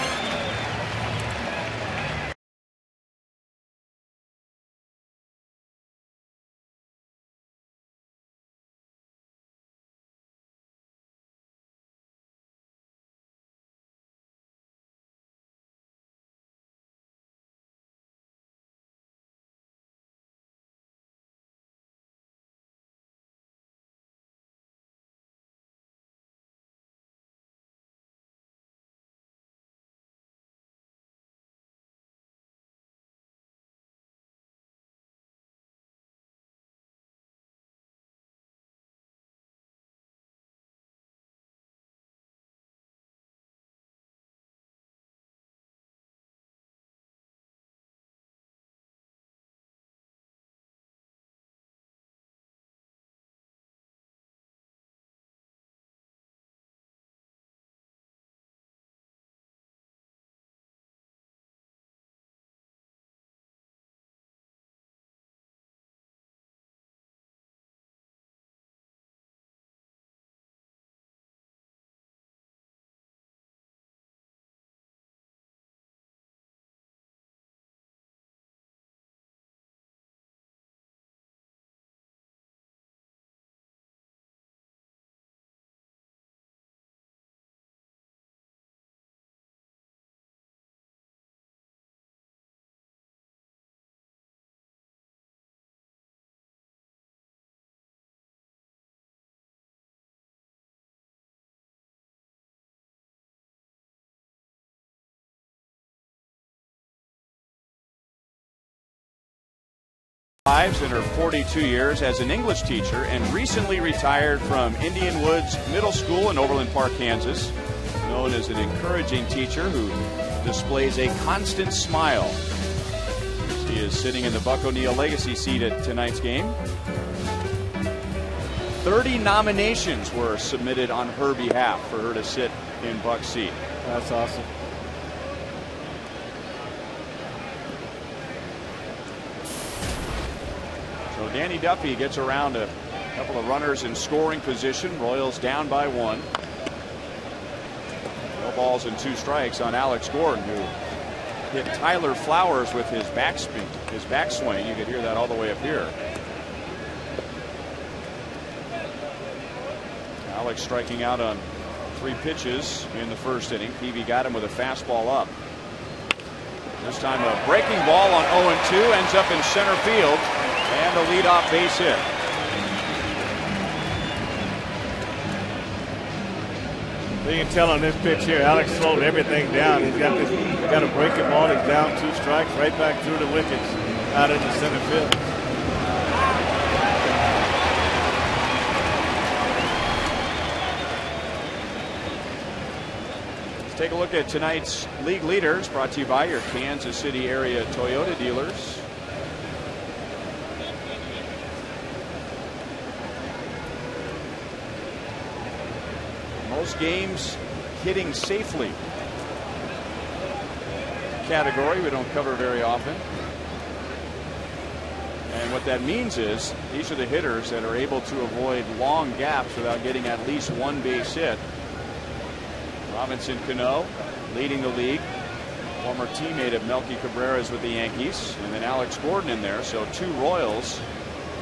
In her 42 years as an English teacher and recently retired from Indian Woods Middle School in Overland Park, Kansas. Known as an encouraging teacher who displays a constant smile. She is sitting in the Buck O'Neil Legacy seat at tonight's game. 30 nominations were submitted on her behalf for her to sit in Buck's seat. That's awesome. So Danny Duffy gets around a couple of runners in scoring position. Royals down by 1. No balls and 2 strikes on Alex Gordon, who hit Tyler Flowers with his backspin, his backswing. You could hear that all the way up here. Alex striking out on 3 pitches in the first inning. Peavy got him with a fastball up. This time a breaking ball on 0-2 ends up in center field, and a leadoff base hit. You can tell on this pitch here, Alex slowed everything down. He's got a breaking ball. He's down 2 strikes, right back through the wickets, out into center field. Let's take a look at tonight's league leaders, brought to you by your Kansas City area Toyota dealers. Most games hitting safely category we don't cover very often. And what that means is these are the hitters that are able to avoid long gaps without getting at least 1 base hit. Robinson Cano leading the league, former teammate of Melky Cabrera's with the Yankees, and then Alex Gordon in there. So 2 Royals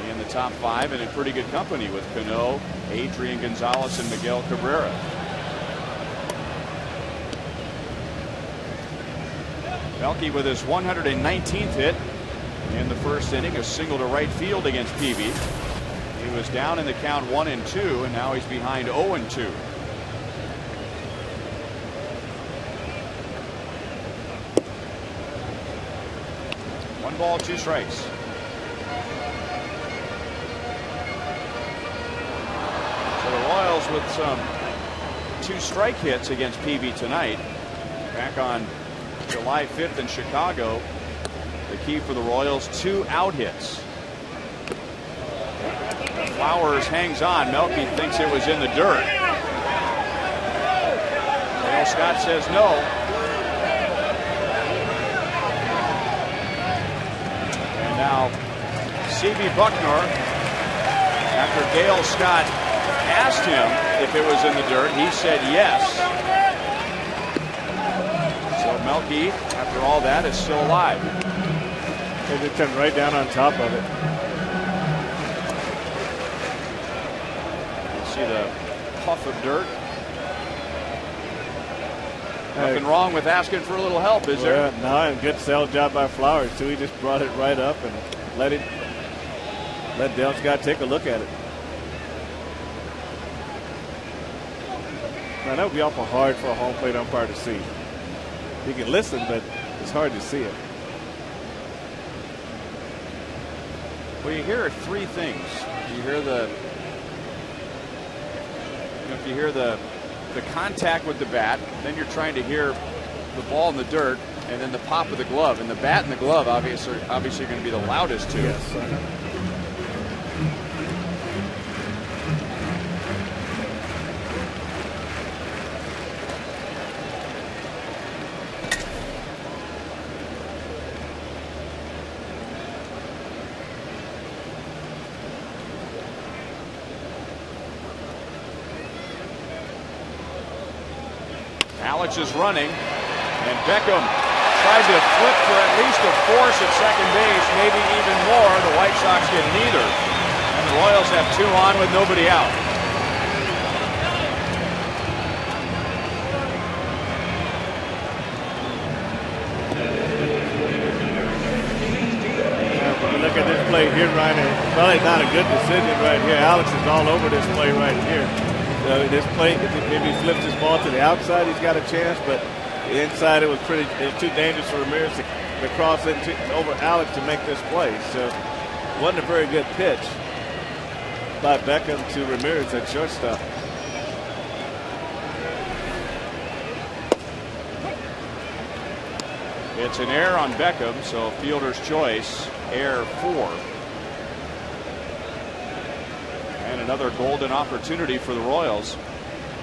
in the top 5 and in pretty good company with Cano, Adrian Gonzalez, and Miguel Cabrera. Melky with his 119th hit in the first inning, a single to right field against Peavy. He was down in the count 1-2, and now he's behind 0-2. One ball, 2 strikes. So the Royals with some 2-strike hits against Peavy tonight. Back on July 5th in Chicago, the key for the Royals, 2 out hits. Flowers hangs on. Melky thinks it was in the dirt. Dale Scott says no. And now C.B. Bucknor, after Dale Scott asked him if it was in the dirt, he said yes. So Melky, after all that, is still alive. They just come right down on top of it. You see the puff of dirt. Nothing wrong with asking for a little help, is there? No, and good sell job by Flowers too. He just brought it right up and let Dale Scott take a look at it. Now that would be awful hard for a home plate umpire to see. You can listen, but it's hard to see it. Well, you hear 3 things. You hear if you hear the contact with the bat, then you're trying to hear the ball in the dirt, and then the pop of the glove. And the bat and the glove obviously are going to be the loudest two. Yes. Alex is running, and Beckham tried to flip for at least a force at second base, maybe even more. The White Sox get neither, and the Royals have 2 on with nobody out. Look at this play here, Ryan. It's probably not a good decision right here. Alex is all over this play right here. This play, if he flips his ball to the outside, he's got a chance, but the inside, it was too dangerous for Ramirez to cross it over Alex to make this play. So it wasn't a very good pitch by Beckham to Ramirez at shortstop. It's an error on Beckham, so fielder's choice, error 4. And another golden opportunity for the Royals.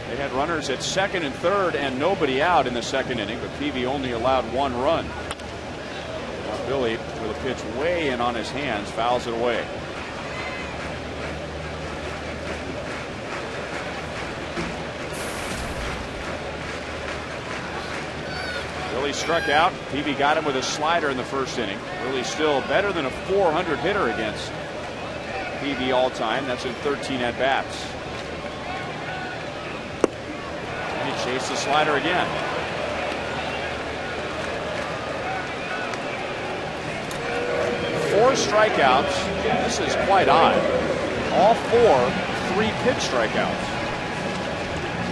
They had runners at second and third and nobody out in the second inning, but Peavy only allowed 1 run. Now Billy, with a pitch way in on his hands, fouls it away. Billy struck out. Peavy got him with a slider in the first inning. Billy still better than a 400 hitter against Peavy all time. That's in 13 at bats. And he chased the slider again. Four strikeouts. This is quite odd. All 4 3-pitch strikeouts.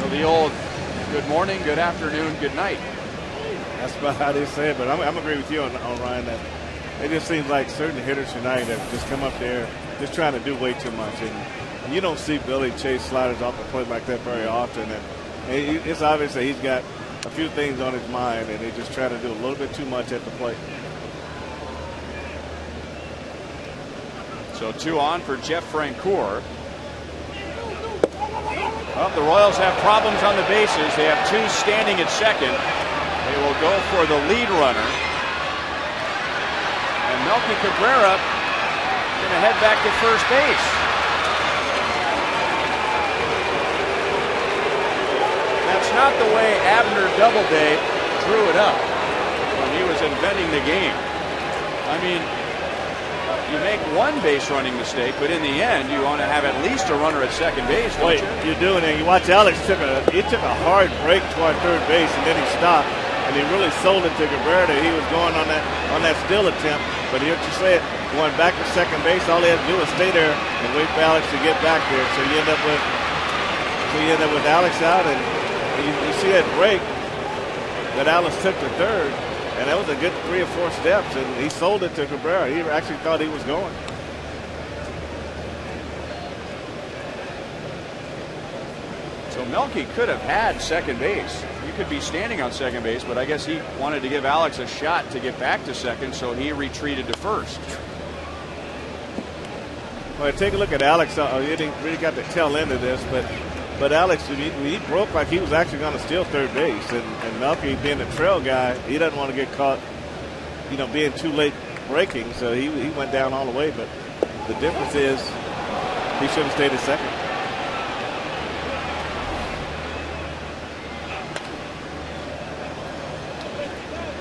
So the old good morning, good afternoon, good night. That's about how they say it, but I'm agree with you on Ryan that it just seems like certain hitters tonight have just come up there just trying to do way too much, and you don't see Billy chase sliders off the plate like that very often, and it's obvious that he's got a few things on his mind, and they just try to do a little bit too much at the plate. So 2 on for Jeff Francoeur. Well, the Royals have problems on the bases. They have 2 standing at second. They will go for the lead runner. And Melky Cabrera going to head back to first base. That's not the way Abner Doubleday drew it up when he was inventing the game. I mean, you make 1 base running mistake, but in the end, you want to have at least a runner at second base. Don't you're doing it. You watch Alex took a hard break toward third base, and then he stopped. And he really sold it to Cabrera that he was going on that steal attempt. But here you say it, going back to second base, all he had to do was stay there and wait for Alex to get back there. So you end up with Alex out, and you see that break that Alex took to third, and that was a good 3 or 4 steps, and he sold it to Cabrera. He actually thought he was going. So Melky could have had second base. He could be standing on second base, but I guess he wanted to give Alex a shot to get back to second, so he retreated to first. Well, take a look at Alex. He didn't really got the tail end of this, but Alex, he broke like he was actually going to steal third base, and Melky, being the trail guy, he doesn't want to get caught, being too late breaking, so he went down all the way. But the difference is he should have stayed at second.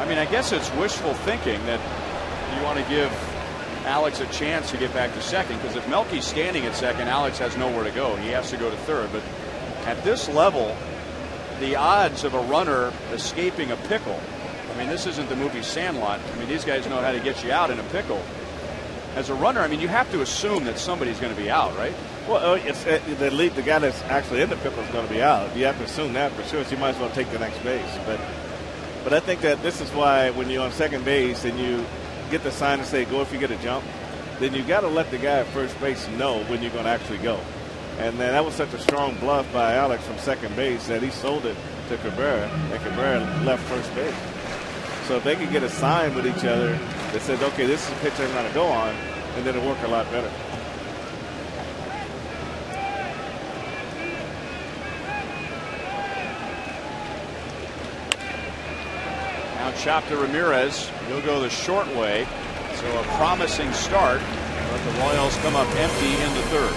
I mean, I guess it's wishful thinking that you want to give Alex a chance to get back to second, because if Melky's standing at second, Alex has nowhere to go. He has to go to third. But at this level, the odds of a runner escaping a pickle, I mean, this isn't the movie Sandlot. I mean, these guys know how to get you out in a pickle. As a runner, I mean, you have to assume that somebody's going to be out, right? Well, it's the guy that's actually in the pickle is going to be out. You have to assume that for sure, so you might as well take the next base. But I think that this is why when you're on second base and you get the sign to say go if you get a jump, then you got to let the guy at first base know when you're going to actually go. And then that was such a strong bluff by Alex from second base that he sold it to Cabrera, and Cabrera left first base. So if they could get a sign with each other that says, okay, this is a pitch I'm going to go on, and then it'll work a lot better. Now chop to Ramirez. He'll go the short way. So a promising start, but the Royals come up empty in the third.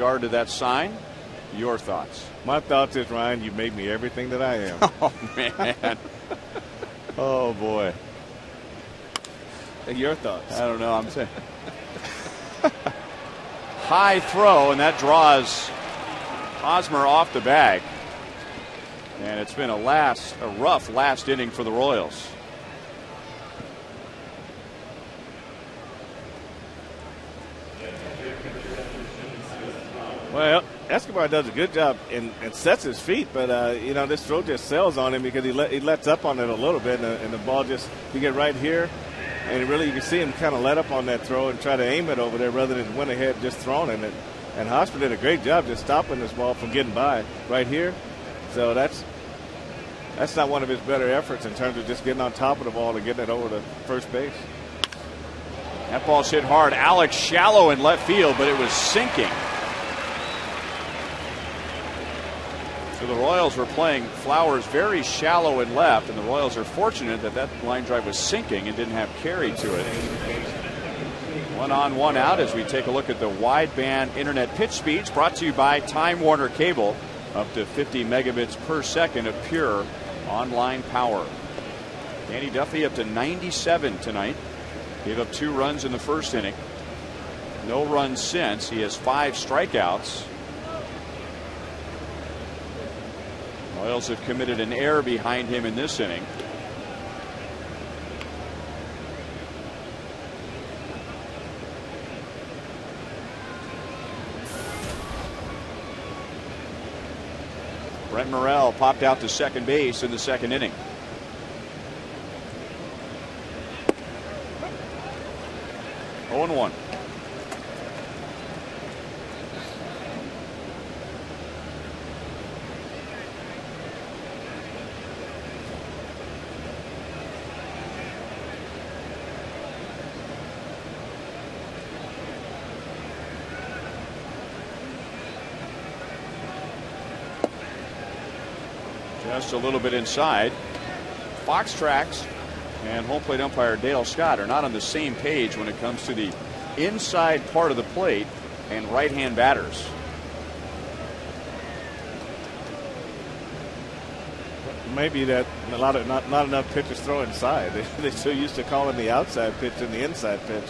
regard to that sign. Your thoughts? My thoughts is, Ryan, you made me everything that I am. Oh, man. Oh, boy. Your thoughts? I don't know. I'm saying high throw, and that draws Hosmer off the bag. And it's been a rough last inning for the Royals. Well, Escobar does a good job and sets his feet, but you know, this throw just sells on him because he lets up on it a little bit, and the ball just, you get right here, and really you can see him kind of let up on that throw and try to aim it over there rather than went ahead just throwing it. And Hosmer did a great job just stopping this ball from getting by right here. So that's not one of his better efforts in terms of just getting on top of the ball and getting it over to first base. That ball's hit hard. Alex shallow in left field, but it was sinking. So the Royals were playing Flowers very shallow in left, and the Royals are fortunate that line drive was sinking and didn't have carry to it. 1 on, 1 out as we take a look at the wideband internet pitch speeds brought to you by Time Warner Cable. Up to 50 megabits per second of pure online power. Danny Duffy up to 97 tonight. Gave up 2 runs in the first inning. No runs since. He has 5 strikeouts. Royals have committed an error behind him in this inning. Brent Morrell popped out to second base in the second inning. Oh and 1. Just a little bit inside. Fox Tracks and home plate umpire Dale Scott are not on the same page when it comes to the inside part of the plate and right-hand batters. Maybe that not enough pitchers throw inside. They're so used to calling the outside pitch and the inside pitch.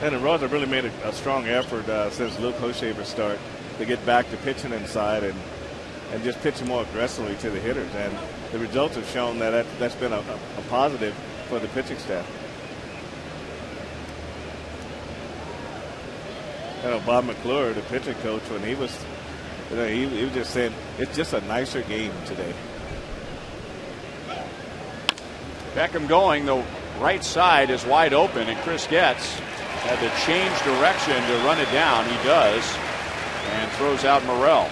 And the Royals have really made a strong effort since Luke Hochevar's start to get back to pitching inside and just pitching more aggressively to the hitters. And the results have shown that's been a positive for the pitching staff. You know, Bob McClure, the pitching coach, when he was just saying it's just a nicer game today. Beckham going, the right side is wide open, and Chris Getz had to change direction to run it down. He does, and throws out Morrell.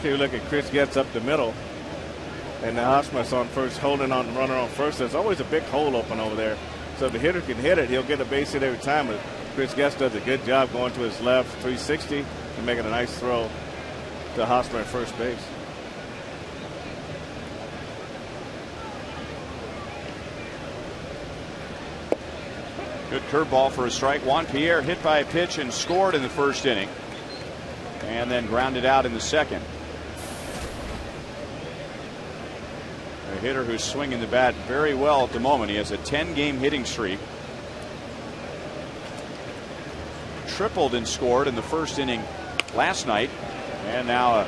Okay, look at Chris Getz up the middle, and the Hosmer's on first, holding on the runner on first. There's always a big hole open over there, so if the hitter can hit it, he'll get a base hit every time. But Chris Getz does a good job going to his left, 360, and making a nice throw to Hosmer at first base. Good curveball for a strike. Juan Pierre hit by a pitch and scored in the first inning, and then grounded out in the second. A hitter who's swinging the bat very well at the moment. He has a 10-game hitting streak. Tripled and scored in the first inning last night, and now a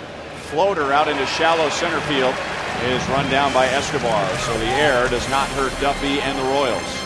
floater out into shallow center field is run down by Escobar. So the error does not hurt Duffy and the Royals.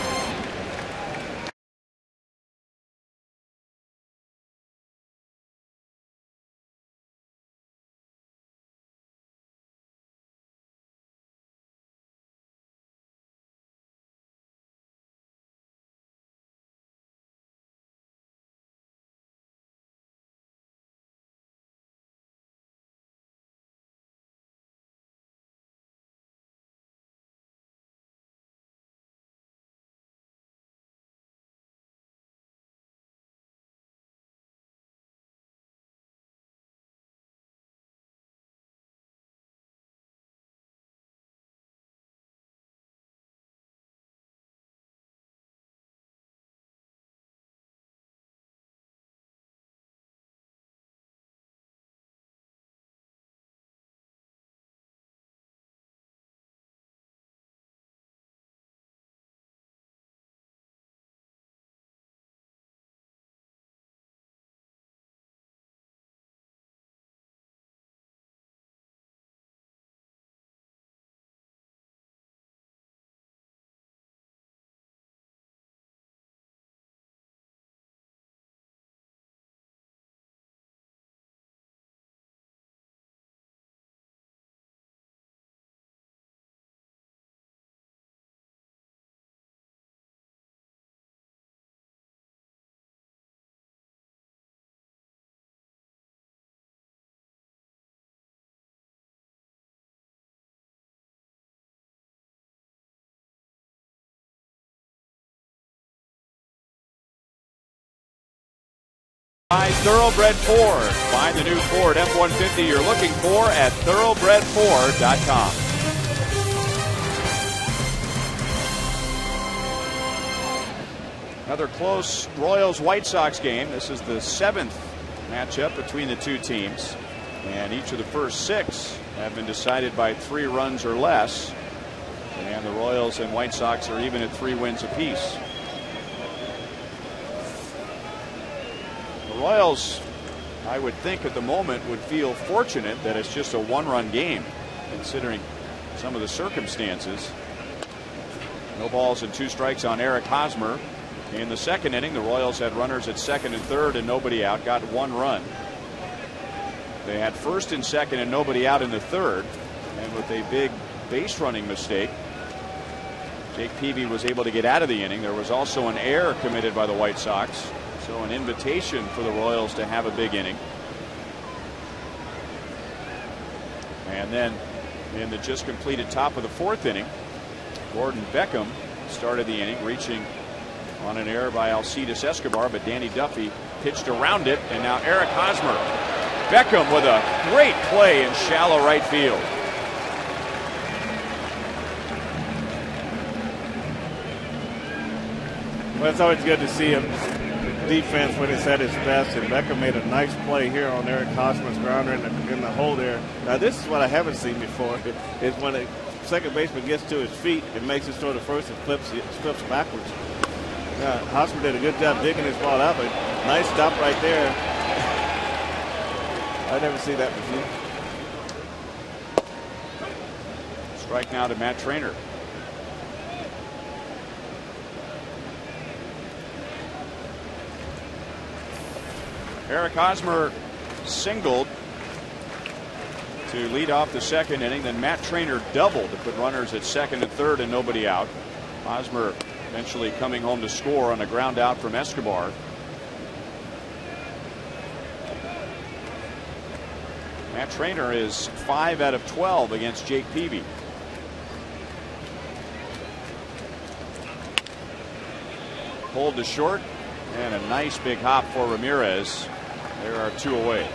By Thoroughbred Ford. Find the new Ford F-150 you're looking for at thoroughbredford.com. Another close Royals-White Sox game. This is the 7th matchup between the two teams. And each of the first 6 have been decided by 3 runs or less. And the Royals and White Sox are even at 3 wins apiece. The Royals, I would think at the moment, would feel fortunate that it's just a 1-run game, considering some of the circumstances. No balls and 2 strikes on Eric Hosmer. In the 2nd inning, the Royals had runners at 2nd and 3rd and nobody out, got 1 run. They had 1st and 2nd and nobody out in the 3rd, and with a big base running mistake, Jake Peavy was able to get out of the inning. There was also an error committed by the White Sox. So an invitation for the Royals to have a big inning. And then in the just completed top of the 4th inning, Gordon Beckham started the inning, reaching on an error by Alcides Escobar, but Danny Duffy pitched around it, and now Eric Hosmer. Beckham with a great play in shallow right field. Well, it's always good to see him. Defense when it's at its best, and Beckham made a nice play here on Eric Hosmer's grounder in the hole there. Now this is what I haven't seen before, is when a second baseman gets to his feet and makes his throw to first and flips backwards. Hosmer did a good job digging his ball out, but nice stop right there. I never see that before. Strike now to Matt Trainer. Eric Hosmer singled to lead off the 2nd inning. Then Matt Trainer doubled to put runners at 2nd and 3rd and nobody out. Hosmer eventually coming home to score on a ground out from Escobar. Matt Trainer is 5 out of 12 against Jake Peavy. Pulled to short, and a nice big hop for Ramirez. There are 2 away.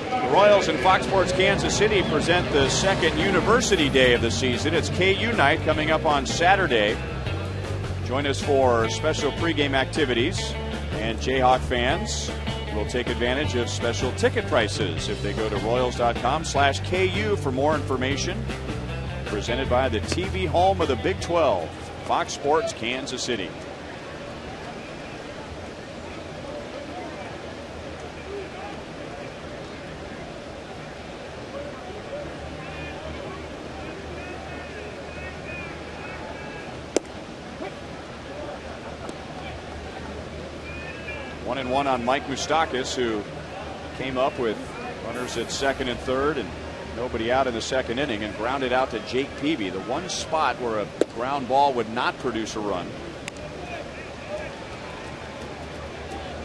The Royals and Fox Sports Kansas City present the 2nd University Day of the season. It's KU night coming up on Saturday. Join us for special pregame activities, and Jayhawk fans will take advantage of special ticket prices if they go to Royals.com/KU for more information. Presented by the TV home of the Big 12, Fox Sports Kansas City. One and one on Mike Moustakas, who came up with runners at 2nd and 3rd and nobody out in the 2nd inning, and grounded out to Jake Peavy, the one spot where a ground ball would not produce a run.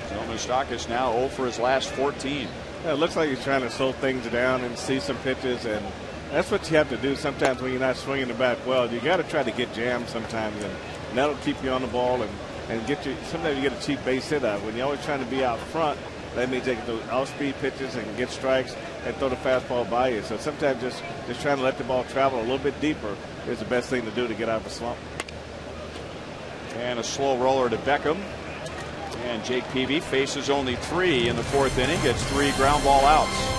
So Moustakas now 0 for his last 14. Yeah, it looks like he's trying to slow things down and see some pitches, and that's what you have to do sometimes when you're not swinging the bat well. You got to try to get jammed sometimes, and that'll keep you on the ball and get you. Sometimes you get a cheap base hit out. When you're always trying to be out front, that means they can throw off-speed pitches and get strikes and throw the fastball by you. So sometimes just trying to let the ball travel a little bit deeper is the best thing to do to get out of a slump. And a slow roller to Beckham. And Jake Peavy faces only 3 in the 4th inning, gets 3 ground ball outs.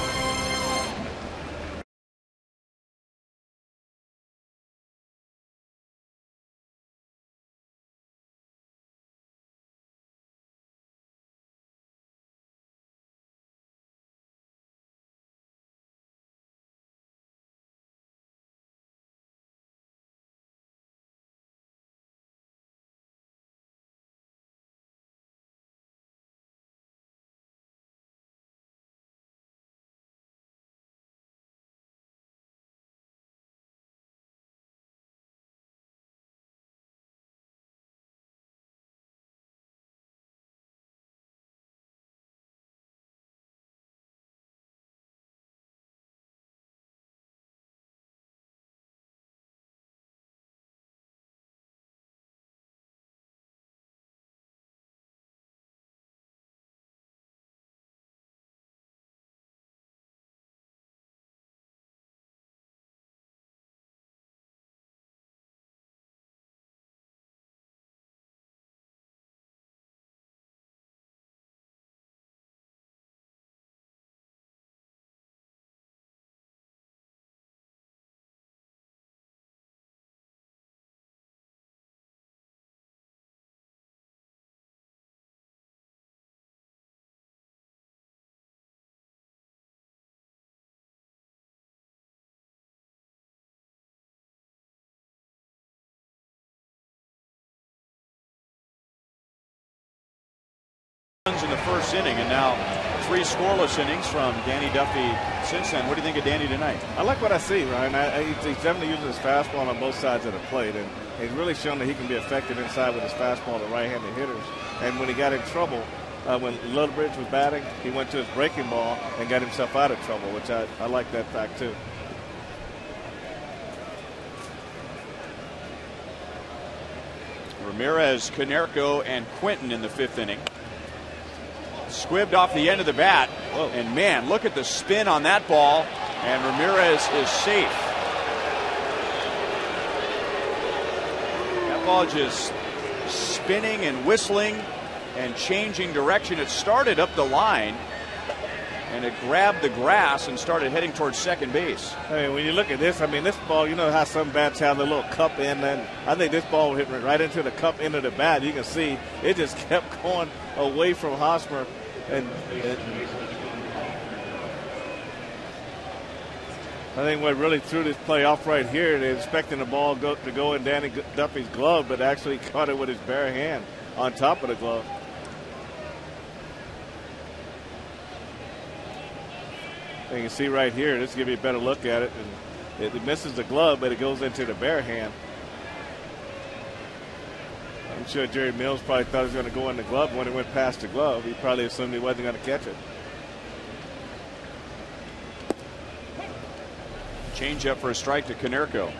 in the first inning, and now 3 scoreless innings from Danny Duffy since then. What do you think of Danny tonight? I like what I see, Ryan. He's definitely using his fastball on both sides of the plate, and he's really shown that he can be effective inside with his fastball to right-handed hitters. And when he got in trouble, when Littlebridge was batting, he went to his breaking ball and got himself out of trouble, which I like that fact too. Ramirez, Konerko, and Quinton in the 5th inning. Squibbed off the end of the bat. Whoa. And man, look at the spin on that ball. And Ramirez is safe. That ball just spinning and whistling and changing direction. It started up the line and it grabbed the grass and started heading towards second base. I mean, when you look at this, this ball, you know how some bats have the little cup end, and I think this ball hit right into the cup end of the bat. You can see it just kept going away from Hosmer. And I think what really threw this play off right here, they're expecting the ball to go in Danny Duffy's glove, but actually caught it with his bare hand on top of the glove. You can see right here, this will give you a better look at it. And it misses the glove, but it goes into the bare hand. I'm sure Jerry Mills probably thought it was going to go in the glove. When it went past the glove, he probably assumed he wasn't going to catch it. Change up for a strike to Konerko.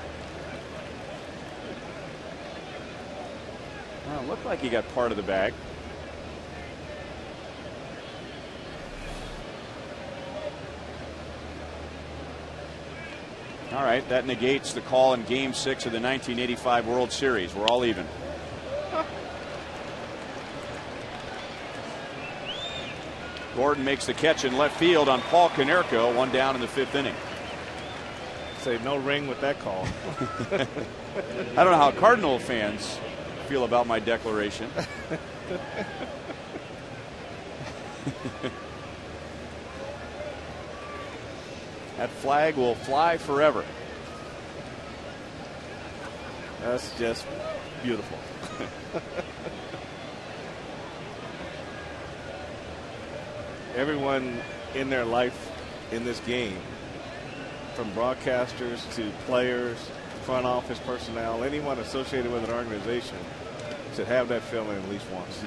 Well, it looked like he got part of the bag. All right, that negates the call in Game 6 of the 1985 World Series. We're all even. Gordon makes the catch in left field on Paul Konerko, 1 down in the 5th inning. Say no ring with that call. I don't know how Cardinal fans feel about my declaration. That flag will fly forever. That's just beautiful. Everyone in their life in this game, from broadcasters to players, front office personnel, anyone associated with an organization, should have that feeling at least once.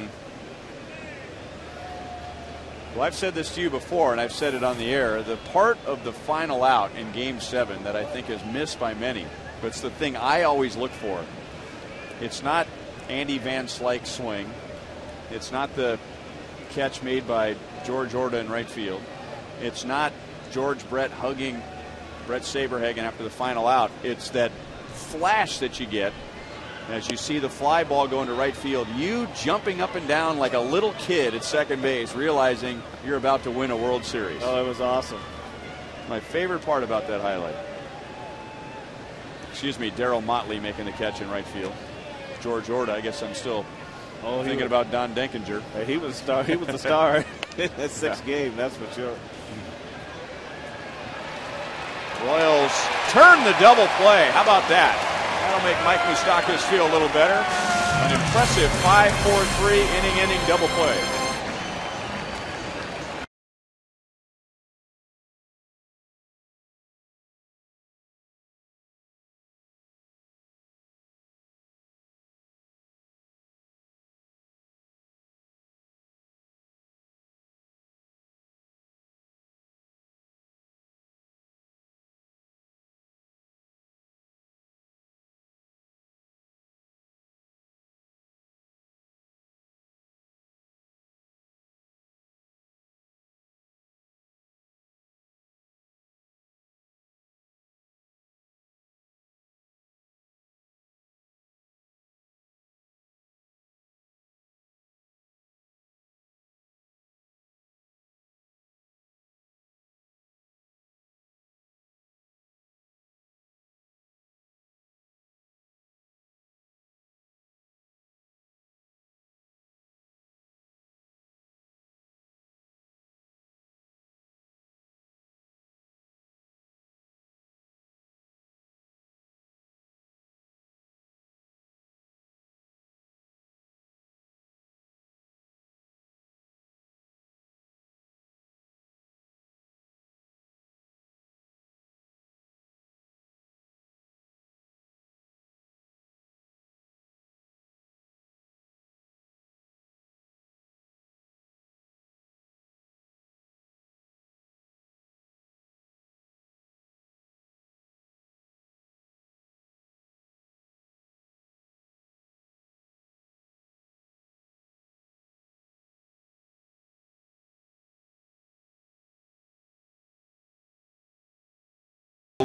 Well, I've said this to you before, and I've said it on the air. The part of the final out in Game 7 that I think is missed by many, but it's the thing I always look for. It's not Andy Van Slyke's swing. It's not the catch made by George Orta in right field. It's not George Brett hugging Brett Saberhagen after the final out. It's that flash that you get as you see the fly ball go into right field, you jumping up and down like a little kid at second base, realizing you're about to win a World Series. Oh, it was awesome. My favorite part about that highlight. Excuse me, Darryl Motley making the catch in right field. George Orta, I guess I'm still thinking about Don Denkinger. He was a star. He was the star in that 6th game, that's for sure. Royals turn the double play. How about that? That'll make Mike Moustakas feel a little better. An impressive 5-4-3 inning double play.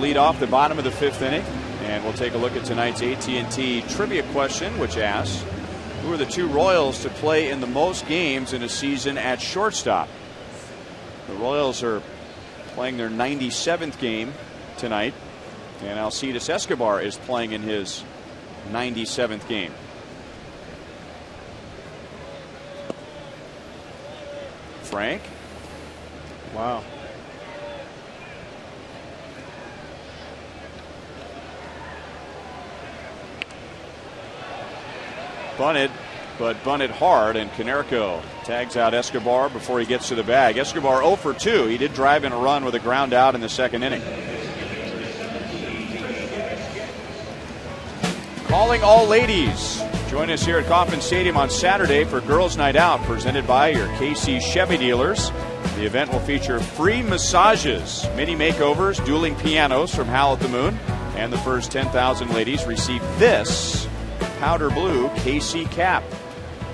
lead off the bottom of the 5th inning. And we'll take a look at tonight's AT&T trivia question, which asks, who are the 2 Royals to play in the most games in a season at shortstop? The Royals are playing their 97th game tonight, and Alcides Escobar is playing in his 97th game. Frank? Wow. Bunted, but bunted hard, and Konerko tags out Escobar before he gets to the bag. Escobar 0 for 2. He did drive in a run with a ground out in the 2nd inning. Calling all ladies. Join us here at Kauffman Stadium on Saturday for Girls Night Out, presented by your KC Chevy dealers. The event will feature free massages, mini makeovers, dueling pianos from Howl at the Moon, and the first 10,000 ladies receive this powder blue KC cap,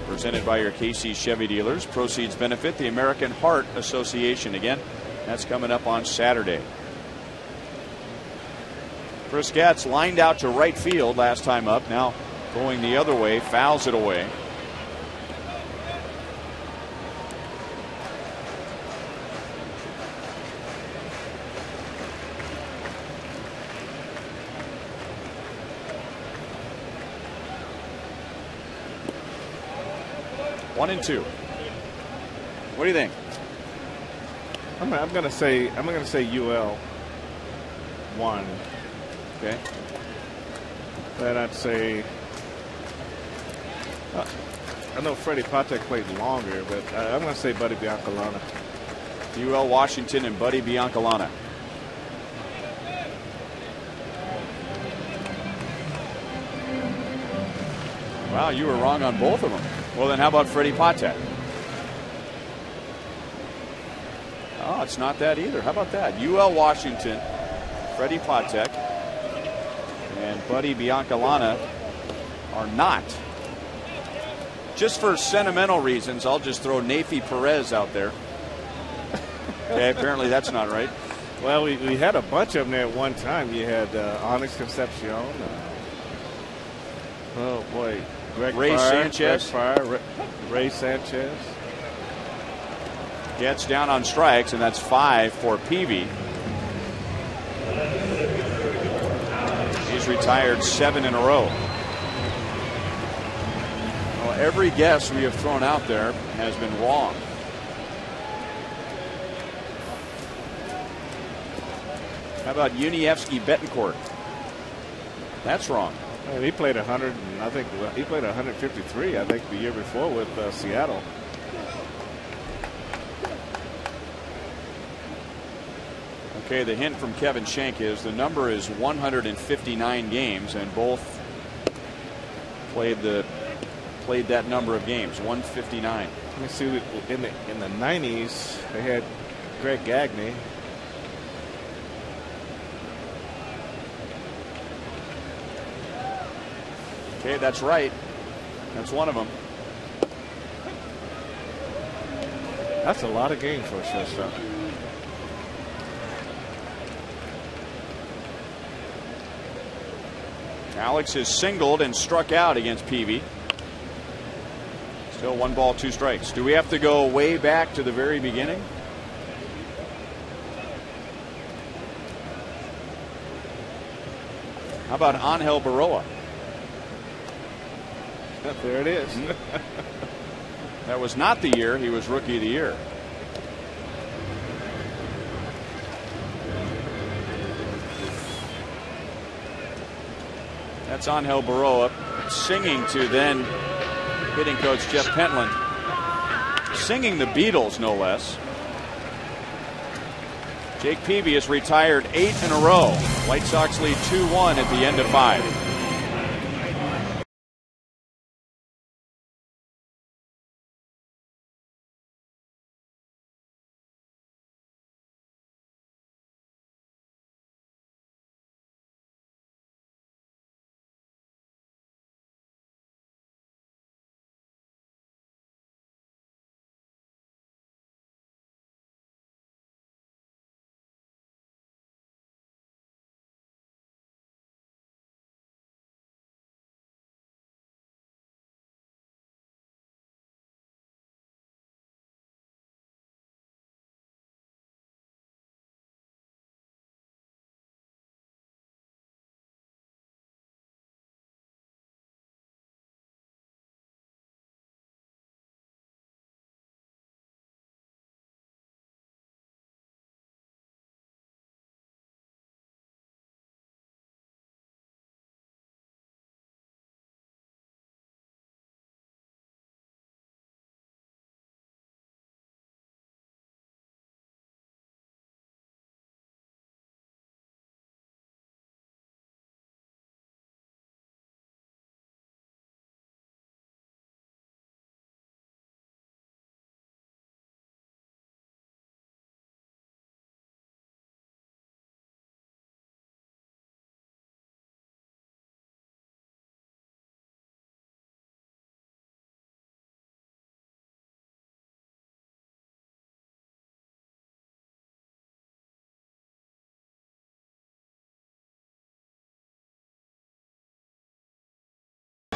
presented by your KC Chevy dealers. Proceeds benefit the American Heart Association. Again, that's coming up on Saturday. Chris Getz lined out to right field last time up, now going the other way, fouls it away. One and 2. What do you think? I'm gonna say UL 1. Okay. Then I'd say I know Freddie Patek played longer, but I'm gonna say Buddy Biancalana. UL Washington and Buddy Biancalana. Wow, you were wrong on both of them. Well, then how about Freddie Patek? Oh, it's not that either. How about that? UL Washington, Freddie Patek, and Buddy Biancalana are not. Just for sentimental reasons, I'll just throw Nafi Perez out there. Okay, apparently that's not right. Well, we had a bunch of them there at one time. You had Onyx Concepcion. Oh, boy. Ray Sanchez. Ray Sanchez. Gets down on strikes, and that's 5 for Peavy. He's retired 7 in a row. Well, every guess we have thrown out there has been wrong. How about Unievsky Betancourt? That's wrong. And he played 100, and I think he played 153. I think the year before with Seattle. Okay, the hint from Kevin Schenk is the number is 159 games, and both played that number of games, 159. Let me see. In the 90s, they had Greg Gagne. Okay, that's right. That's one of them. That's a lot of games for a shortstop. Alex has singled and struck out against Peavy. Still 1 ball, 2 strikes. Do we have to go way back to the very beginning? How about Angel Baroa? There it is. That was not the year he was Rookie of the Year. That's Angel Baroa singing to then hitting coach Jeff Pentland. Singing the Beatles, no less. Jake Peavy is retired 8 in a row. White Sox lead 2-1 at the end of 5.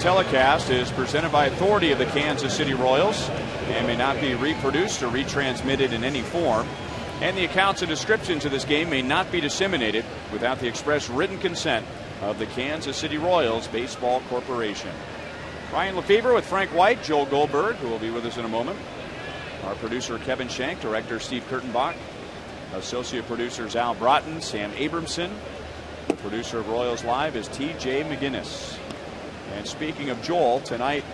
Telecast is presented by authority of the Kansas City Royals and may not be reproduced or retransmitted in any form. And the accounts and descriptions of this game may not be disseminated without the express written consent of the Kansas City Royals Baseball Corporation. Ryan Lefebvre with Frank White, Joel Goldberg, who will be with us in a moment. Our producer Kevin Shank, director Steve Kurtenbach, associate producers Al Broughton, Sam Abramson. The producer of Royals Live is T.J. McGinnis. And speaking of Joel, tonight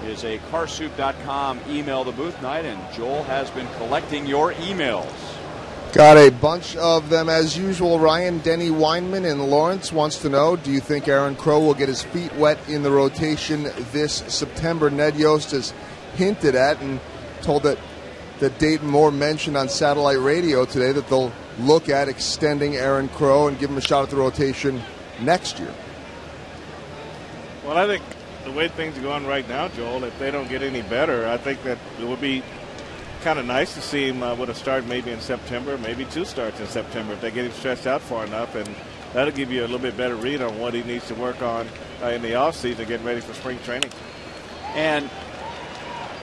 is a carsoup.com email the booth night, and Joel has been collecting your emails. Got a bunch of them as usual. Ryan, Denny Weinman in Lawrence wants to know, do you think Aaron Crow will get his feet wet in the rotation this September? Ned Yost has hinted at and told that Dayton Moore mentioned on satellite radio today that they'll look at extending Aaron Crow and give him a shot at the rotation next year. Well, I think the way things are going right now, Joel, if they don't get any better, I think that it would be kind of nice to see him with a start maybe in September, maybe 2 starts in September if they get him stretched out far enough, and that'll give you a little bit better read on what he needs to work on in the offseason, getting ready for spring training. And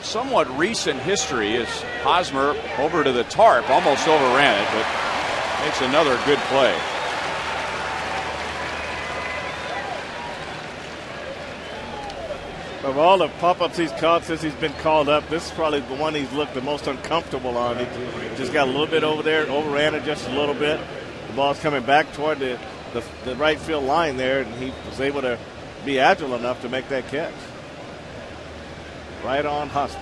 somewhat recent history is Hosmer over to the tarp, almost overran it, but makes another good play. Of all the pop-ups he's caught since he's been called up, this is probably the one he's looked the most uncomfortable on. He just got a little bit over there, overran it just a little bit. The ball's coming back toward the right field line there, and he was able to be agile enough to make that catch. Right on Hosmer.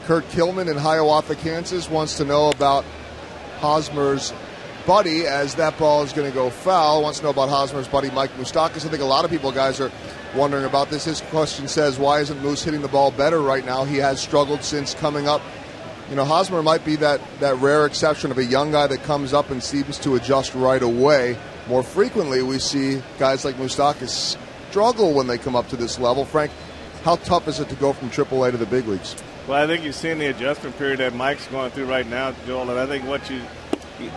Kurt Kilman in Hiawatha, Kansas wants to know about Hosmer's buddy, as that ball is going to go foul. Wants to know about Hosmer's buddy Mike Moustakas. I think a lot of people, guys, are wondering about this. His question says, why isn't Moose hitting the ball better right now? He has struggled since coming up. You know, Hosmer might be that rare exception of a young guy that comes up and seems to adjust right away. More frequently, we see guys like Moustakas struggle when they come up to this level. Frank, how tough is it to go from AAA to the big leagues? Well, I think you're seeing the adjustment period that Mike's going through right now, Joel, and I think what you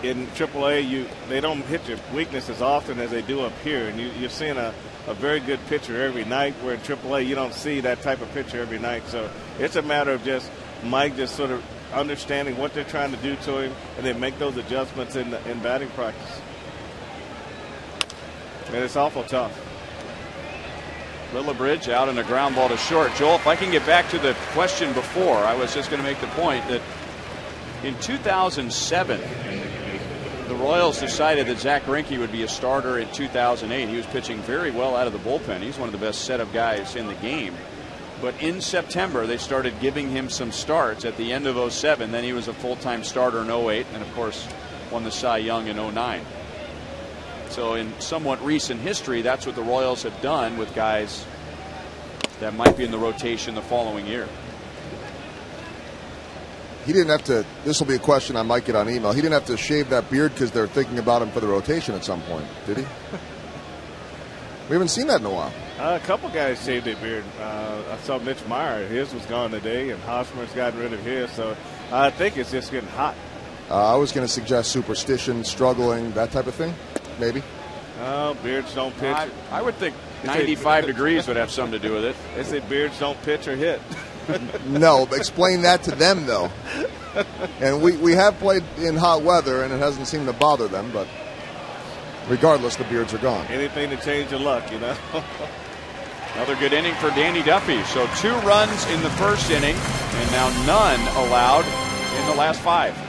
in AAA, they don't hit your weakness as often as they do up here, and you're seeing a very good pitcher every night, where in AAA you don't see that type of pitcher every night. So it's a matter of just Mike just sort of understanding what they're trying to do to him, and then make those adjustments in batting practice. And it's awful tough. Lillibridge out on a ground ball to short. Joel, if I can get back to the question before, I was just going to make the point that in 2007, the Royals decided that Zach Greinke would be a starter in 2008. He was pitching very well out of the bullpen. He's one of the best setup guys in the game. But in September, they started giving him some starts at the end of 07. Then he was a full-time starter in 08, and of course won the Cy Young in 09. So in somewhat recent history, that's what the Royals have done with guys that might be in the rotation the following year. He didn't have to, this will be a question I might get on email, he didn't have to shave that beard because they're thinking about him for the rotation at some point, did he? We haven't seen that in a while. A couple guys shaved their beard. I saw Mitch Meyer. His was gone today, and Hosmer's gotten rid of his. So I think it's just getting hot. I was going to suggest superstition, struggling, that type of thing, maybe. Oh, beards don't pitch. I would think 95 degrees would have something to do with it. They say beards don't pitch or hit. No, explain that to them, though. And we have played in hot weather, and it hasn't seemed to bother them, but regardless, the beards are gone. Anything to change your luck, you know. Another good inning for Danny Duffy. So 2 runs in the first inning, and now none allowed in the last 5.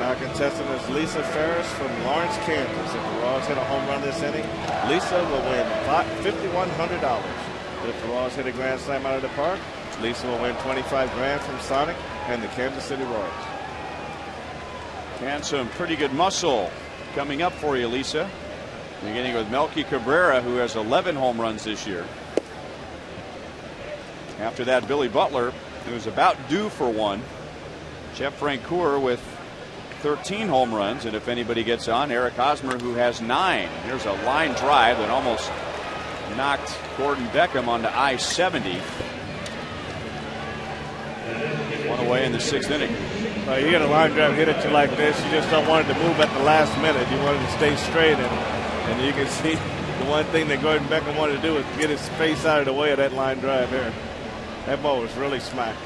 Our contestant is Lisa Ferris from Lawrence, Kansas. If the Royals hit a home run this inning, Lisa will win $5,100. If the Royals hit a grand slam out of the park, Lisa will win $25,000 from Sonic and the Kansas City Royals. And some pretty good muscle coming up for you, Lisa. Beginning with Melky Cabrera, who has 11 home runs this year. After that, Billy Butler, who was about due for one. Jeff Francoeur with 13 home runs, and if anybody gets on, Eric Hosmer, who has 9. Here's a line drive that almost knocked Gordon Beckham onto I-70. One away in the 6th inning. You get a line drive hit at you like this, you just don't want it to move at the last minute. You want it to stay straight, and you can see the one thing that Gordon Beckham wanted to do was get his face out of the way of that line drive there. That ball was really smacked.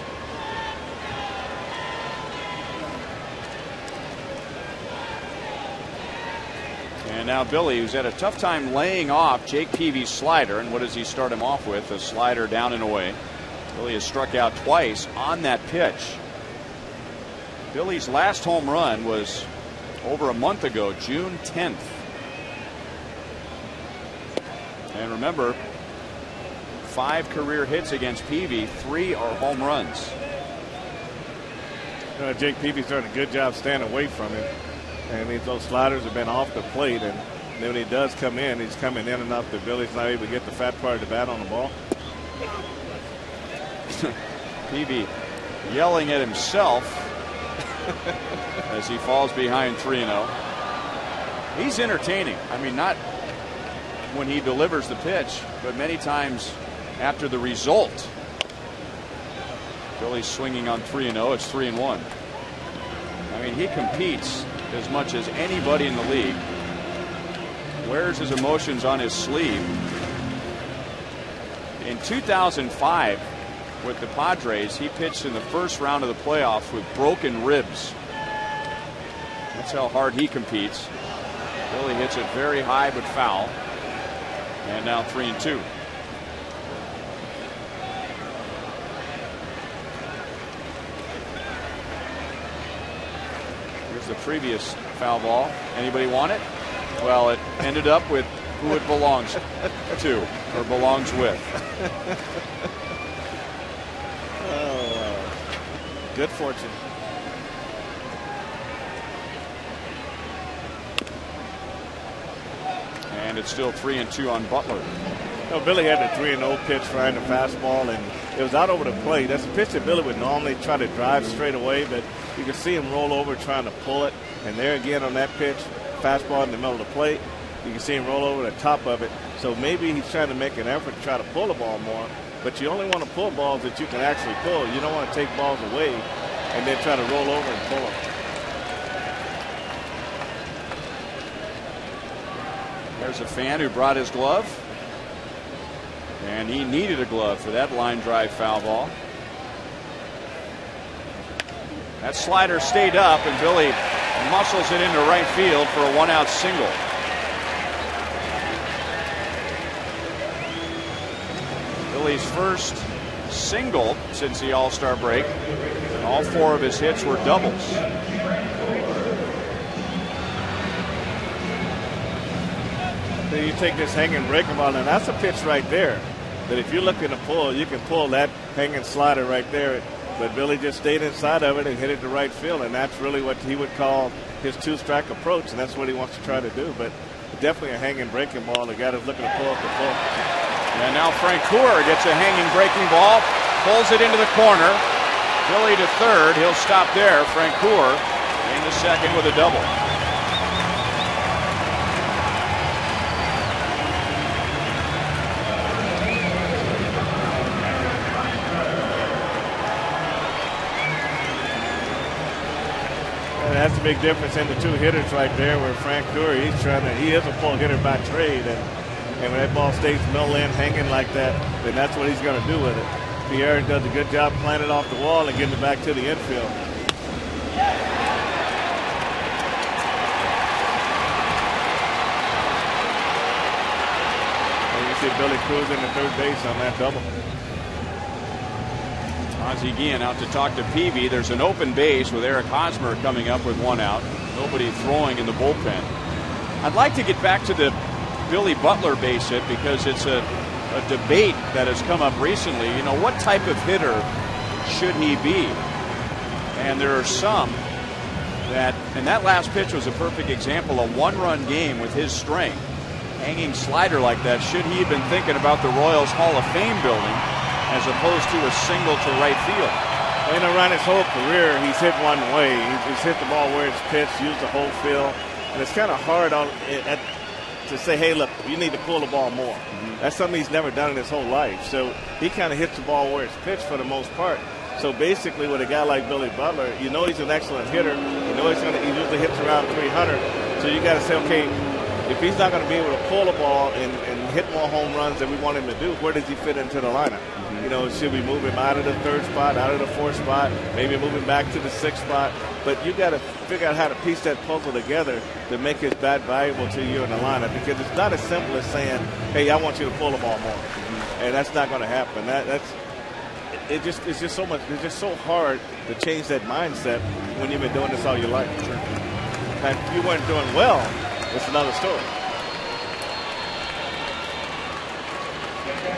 And now Billy, who's had a tough time laying off Jake Peavy's slider. And what does he start him off with? A slider down and away. Billy has struck out twice on that pitch. Billy's last home run was over a month ago, June 10th. And remember, 5 career hits against Peavy, 3 are home runs. Jake Peavy's done a good job staying away from him. And those sliders have been off the plate. And then when he does come in, he's coming in enough that Billy's not able to get the fat part of the bat on the ball. Peavy yelling at himself as he falls behind 3-0. He's entertaining. I mean, not when he delivers the pitch, but many times after the result. Billy's swinging on 3-0. It's 3-1. I mean, he competes as much as anybody in the league. Wears his emotions on his sleeve. In 2005, with the Padres, he pitched in the first round of the playoffs with broken ribs. That's how hard he competes. Billy hits it very high but foul. And now 3-2. Here's the previous foul ball. Anybody want it? Well, it ended up with who it belongs to or belongs with. Good fortune. And it's still 3-2 on Butler. Billy had the 3-0 pitch trying the fastball, and it was out over the plate. That's a pitch that Billy would normally try to drive straight away, but you can see him roll over trying to pull it. And there again on that pitch, fastball in the middle of the plate, you can see him roll over the top of it. So maybe he's trying to make an effort to try to pull the ball more. But you only want to pull balls that you can actually pull. You don't want to take balls away and then try to roll over and pull them. There's a fan who brought his glove. And he needed a glove for that line drive foul ball. That slider stayed up, and Billy muscles it into right field for a 1-out single. Billy's first single since the All-Star break. All 4 of his hits were doubles. Then you take this hanging breaking ball, and that's a pitch right there. That if you're looking to pull, you can pull that hanging slider right there. But Billy just stayed inside of it and hit it to right field, and that's really what he would call his 2-strike approach, and that's what he wants to try to do. But definitely a hanging breaking ball. The guy that's looking to pull up the full. And now Francoeur gets a hanging breaking ball, pulls it into the corner. Billy to third. He'll stop there. Francoeur in the second with a double. And that's a big difference in the 2 hitters right there. Where Francoeur, he is a pull hitter by trade, and when that ball stays middle in hanging like that, then that's what he's going to do with it. Pierre does a good job playing it off the wall and getting it back to the infield. And you see Billy cruising to third base on that double. Ozzie Guillen out to talk to Peavy. There's an open base with Eric Hosmer coming up with 1 out. Nobody throwing in the bullpen. I'd like to get back to the Billy Butler base hit because it's a debate that has come up recently. You know, what type of hitter should he be? And there are some that, and that last pitch was a perfect example, a 1-run game with his strength. Hanging slider like that, should he have been thinking about the Royals Hall of Fame building as opposed to a single to right field? Well, around his whole career, he's hit one way. He's hit the ball where it's pitched, used the whole field. And it's kind of hard to say, hey, look, you need to pull the ball more. That's something he's never done in his whole life. So he kind of hits the ball where it's pitched for the most part. So basically with a guy like Billy Butler, you know he's an excellent hitter. You know he usually hits around 300. So you got to say, okay, if he's not going to be able to pull the ball and hit more home runs than we want him to do, where does he fit into the lineup? You know, should we move him out of the 3rd spot, out of the 4th spot, maybe move him back to the 6th spot? But you got to figure out how to piece that puzzle together to make his bat valuable to you in the lineup, because it's not as simple as saying, hey, I want you to pull the ball more. And that's not going to happen. It's just so hard to change that mindset when you've been doing this all your life. And if you weren't doing well, it's another story.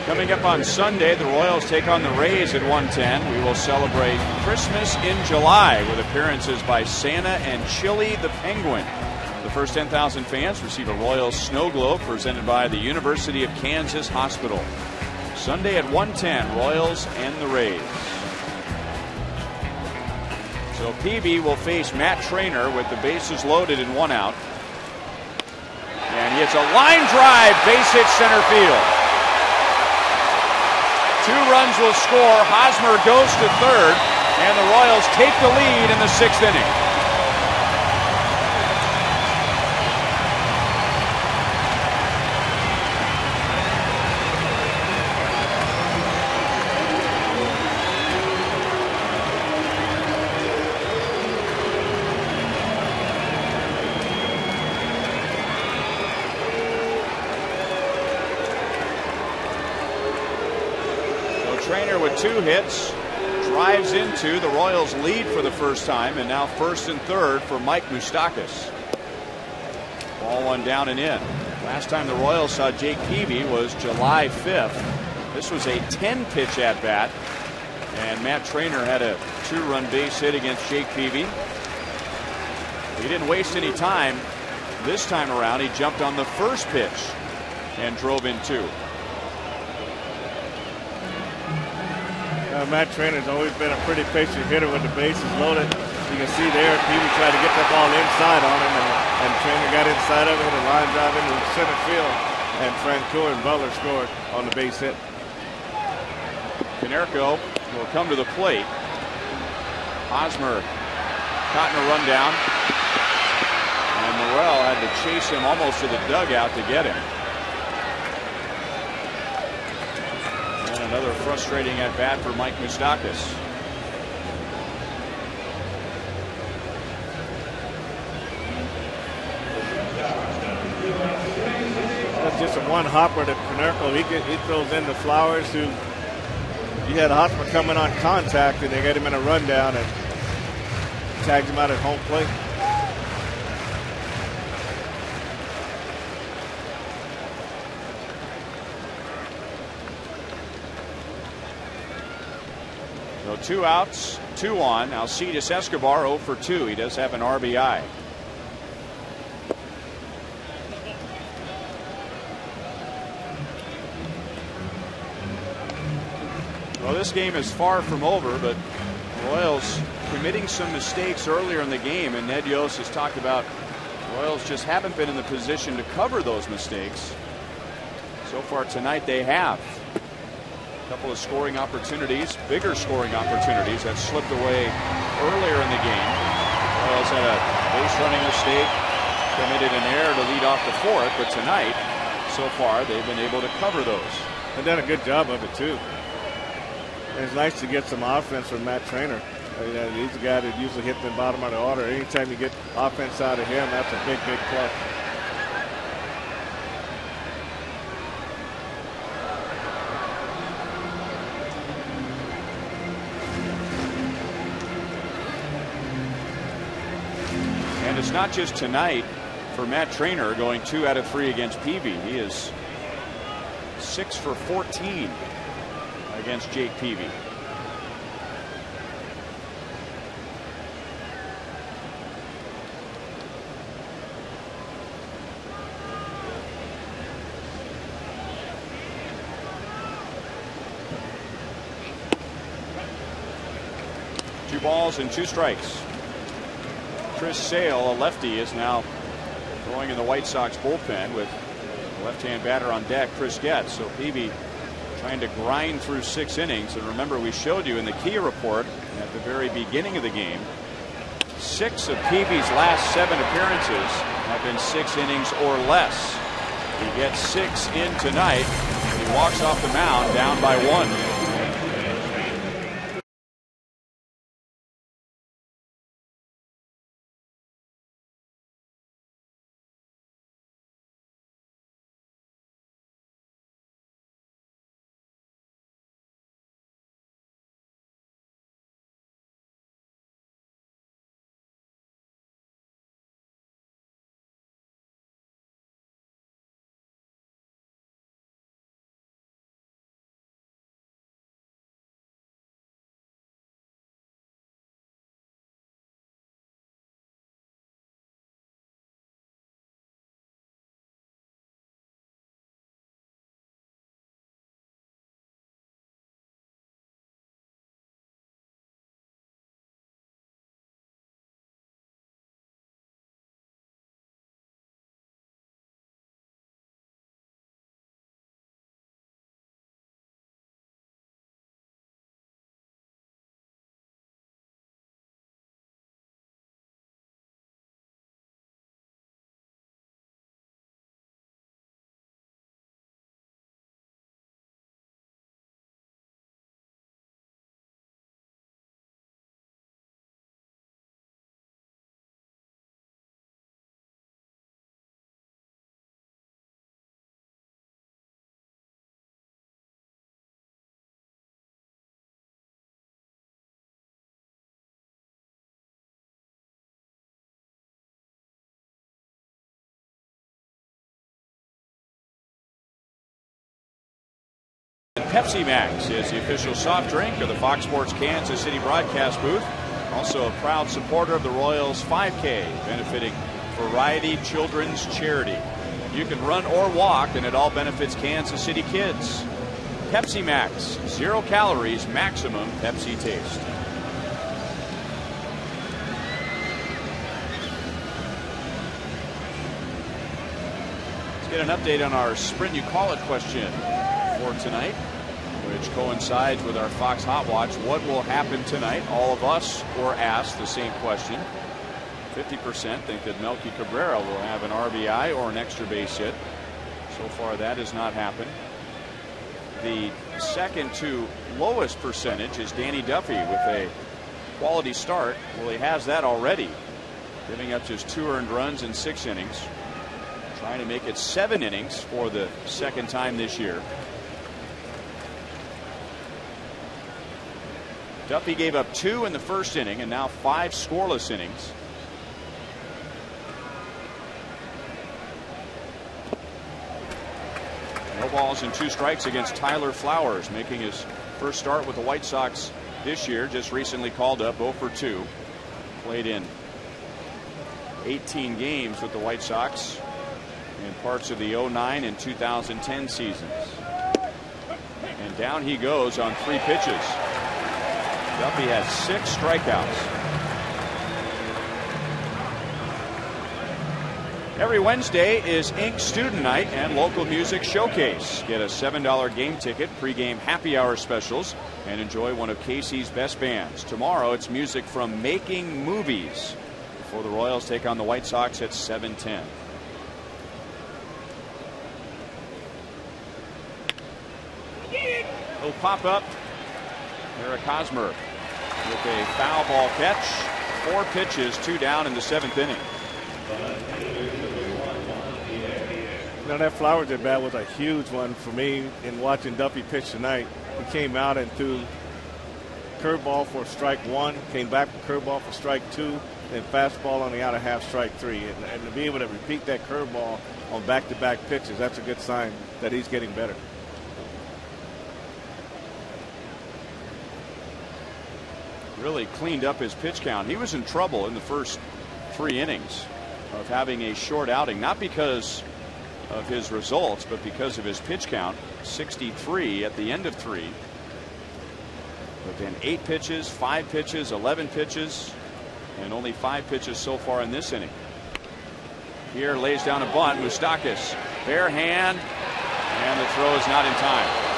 Coming up on Sunday, the Royals take on the Rays at 1:10. We will celebrate Christmas in July with appearances by Santa and Chili the Penguin. The first 10,000 fans receive a Royals snow globe presented by the University of Kansas Hospital. Sunday at 1:10, Royals and the Rays. So Peavy will face Matt Trainer with the bases loaded and 1 out. And he hits a line drive, base hit center field. 2 runs will score. Hosmer goes to 3rd, and the Royals take the lead in the 6th inning. Trainer with 2 hits drives into the Royals lead for the first time, and now 1st and 3rd for Mike Moustakas. Ball 1 down and in. Last time the Royals saw Jake Peavy was July 5th. This was a 10-pitch at bat, and Matt Trainer had a 2-run base hit against Jake Peavy. He didn't waste any time this time around. He jumped on the first pitch and drove in 2. Matt Trainer's always been a pretty patient hitter with the bases loaded. You can see there, Peavy tried to get that ball inside on him, and Trainer got inside of it, hit a line drive into center field, and Francoeur and Butler scored on the base hit. Canerco will come to the plate. Hosmer caught in a rundown, and Morel had to chase him almost to the dugout to get him. Another frustrating at bat for Mike Moustakas. That's just a one hopper to Canerco. He throws in the Flowers, who you had Hosmer coming on contact, and they get him in a rundown and tagged him out at home plate. So 2 outs, 2 on. Alcides Escobar 0 for 2. He does have an RBI. Well, this game is far from over, but Royals committing some mistakes earlier in the game, and Ned Yost has talked about Royals just haven't been in the position to cover those mistakes. So far tonight they have. Couple of scoring opportunities, bigger scoring opportunities that slipped away earlier in the game. Royals had a base running mistake, committed an error to lead off the 4th, but tonight, so far, they've been able to cover those. They've done a good job of it, too. And it's nice to get some offense from Matt Trainer. He's a guy that usually hits the bottom of the order. Anytime you get offense out of him, that's a big, big plus. And it's not just tonight for Matt Trainer going 2 out of 3 against Peavy. He is 6 for 14 against Jake Peavy. Two balls and 2 strikes. Chris Sale, a lefty, is now throwing in the White Sox bullpen with left-hand batter on deck, Chris Getz. So Peavy trying to grind through 6 innings. And remember, we showed you in the Kia report at the very beginning of the game, 6 of Peavy's last 7 appearances have been 6 innings or less. He gets 6 in tonight. And he walks off the mound down by 1. Pepsi Max is the official soft drink of the Fox Sports Kansas City broadcast booth. Also a proud supporter of the Royals 5K, benefiting Variety Children's Charity. You can run or walk, and it all benefits Kansas City kids. Pepsi Max, 0 calories, maximum Pepsi taste. Let's get an update on our Sprint You Call It question for tonight, which coincides with our Fox Hot Watch. What will happen tonight? All of us were asked the same question. 50% think that Melky Cabrera will have an RBI or an extra base hit. So far that has not happened. The second to lowest percentage is Danny Duffy with a quality start. Well, he has that already, giving up just 2 earned runs in 6 innings. Trying to make it 7 innings for the second time this year. Duffy gave up 2 in the first inning and now 5 scoreless innings. No balls and 2 strikes against Tyler Flowers, making his first start with the White Sox this year. Just recently called up, 0 for 2. Played in 18 games with the White Sox in parts of the 09 and 2010 seasons. And down he goes on 3 pitches. Duffy has 6 strikeouts. Every Wednesday is Ink Student Night and Local Music Showcase. Get a $7 game ticket, pregame happy hour specials, and enjoy one of KC's best bands. Tomorrow it's music from Making Movies before the Royals take on the White Sox at 7:10. He'll pop up. Eric Hosmer with a foul ball catch. 4 pitches, 2 down in the 7th inning. You know, that Flowers at bat was a huge one for me in watching Duffy pitch tonight. He came out and threw curveball for strike 1, came back with curveball for strike 2, and fastball on the outer half, strike 3. And to be able to repeat that curveball on back-to-back pitches, that's a good sign that he's getting better. Really cleaned up his pitch count. He was in trouble in the first 3 innings of having a short outing, not because of his results, but because of his pitch count. 63 at the end of 3. But then 8 pitches, 5 pitches, 11 pitches, and only 5 pitches so far in this inning. Here lays down a bunt. Moustakas, bare hand, and the throw is not in time.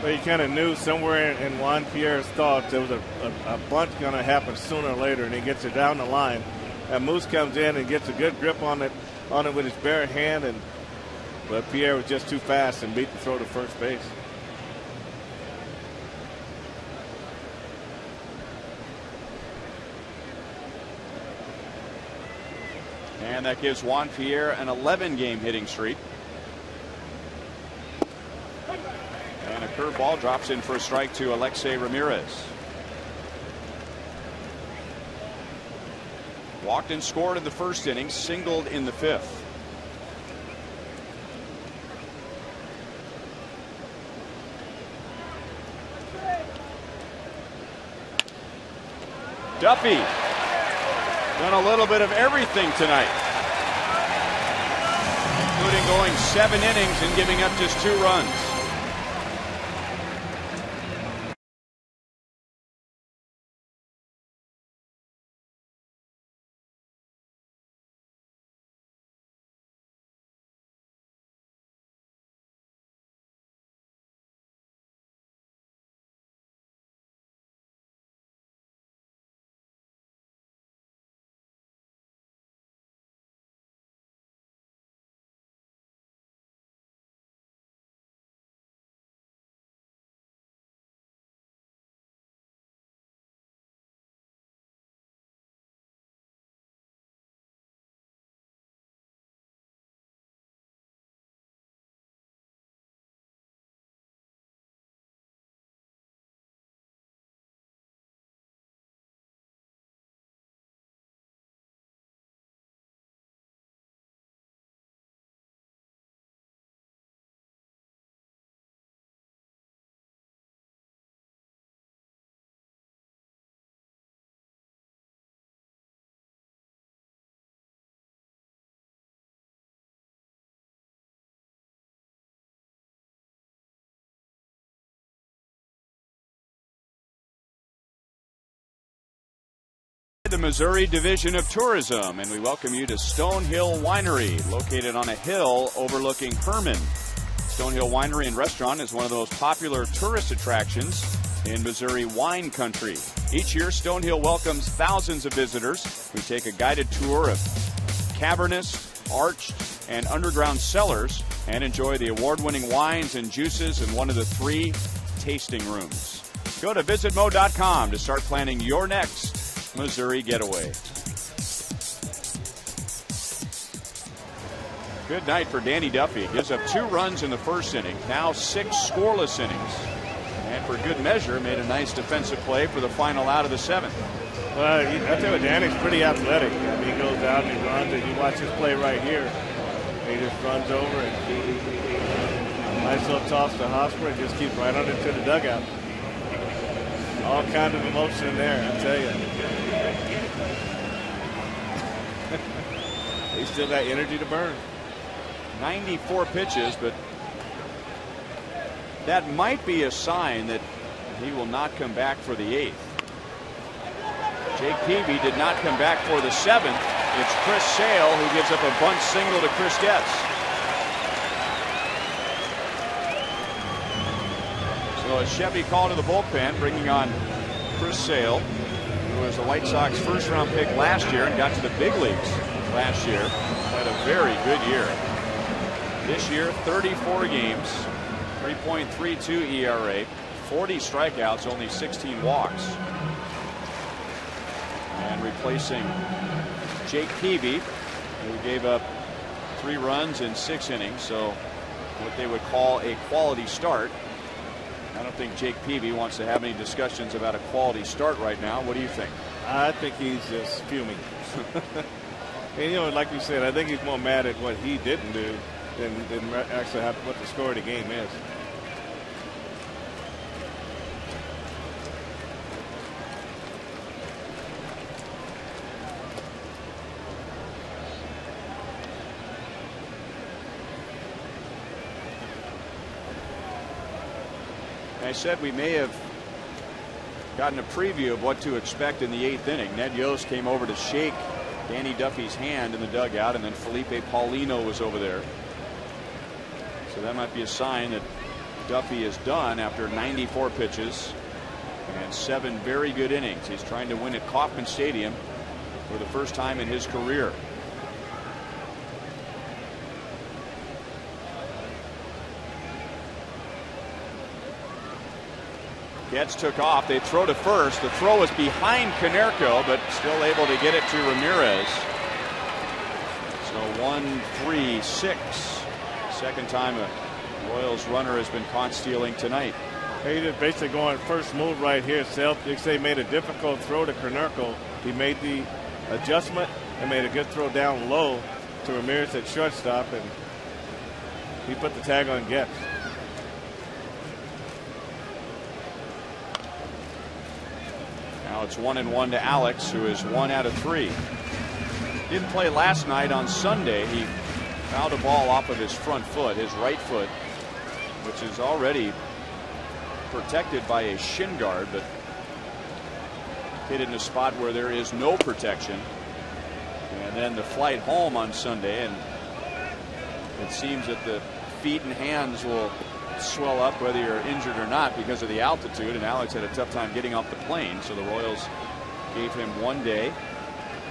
But you kind of knew somewhere in Juan Pierre's thoughts there was a bunt going to happen sooner or later, and he gets it down the line. And Moose comes in and gets a good grip on it with his bare hand, but Pierre was just too fast and beat the throw to first base. And that gives Juan Pierre an 11-game hitting streak. And a curveball drops in for a strike to Alexei Ramirez. Walked and scored in the first inning, singled in the 5th. Duffy done a little bit of everything tonight, including going 7 innings and giving up just 2 runs. The Missouri Division of Tourism, and we welcome you to Stonehill Winery, located on a hill overlooking Herman. Stonehill Winery and Restaurant is one of the most popular tourist attractions in Missouri wine country. Each year, Stonehill welcomes thousands of visitors. We take a guided tour of cavernous, arched, and underground cellars and enjoy the award-winning wines and juices in one of the 3 tasting rooms. Go to visitmo.com to start planning your next Missouri getaway. Good night for Danny Duffy. Gives up 2 runs in the first inning, now 6 scoreless innings. And for good measure, made a nice defensive play for the final out of the 7th. Well, I tell you, Danny's pretty athletic. I mean, he goes out and he runs, and you watch this play right here. He just runs over and nice little toss to Hosmer and just keeps right on into the dugout. All kind of emotion in there, I tell you. He's still got energy to burn. 94 pitches, but that might be a sign that he will not come back for the 8th. Jake Peavy did not come back for the 7th. It's Chris Sale who gives up a bunt single to Chris Getz. So a Chevy call to the bullpen, bringing on Chris Sale, who was the White Sox first-round pick last year and got to the big leagues last year. Had a very good year. This year, 34 games, 3.32 ERA, 40 strikeouts, only 16 walks. And replacing Jake Peavy, who gave up 3 runs in 6 innings, so what they would call a quality start. I don't think Jake Peavy wants to have any discussions about a quality start right now. What do you think? I think he's just fuming. And, you know, like you said, I think he's more mad at what he didn't do than actually what the score of the game is. I said we may have gotten a preview of what to expect in the 8th inning. Ned Yost came over to shake Danny Duffy's hand in the dugout, and then Felipe Paulino was over there. So that might be a sign that Duffy is done after 94 pitches and 7 very good innings. He's trying to win at Kauffman Stadium for the first time in his career. Getz took off. They throw to first. The throw is behind Konerko, but still able to get it to Ramirez. So 1-3-6. Second time a Royals runner has been caught stealing tonight. He just basically going first move right here. Celtics made a difficult throw to Konerko. He made the adjustment and made a good throw down low to Ramirez at shortstop, and he put the tag on Getz. Now it's 1-1 to Alex, who is 1 out of 3. Didn't play last night. On Sunday, he fouled a ball off of his front foot, his right foot, which is already protected by a shin guard, but hit in a spot where there is no protection. And then the flight home on Sunday, and it seems that the feet and hands will swell up whether you're injured or not because of the altitude, and Alex had a tough time getting off the plane, so the Royals gave him 1 day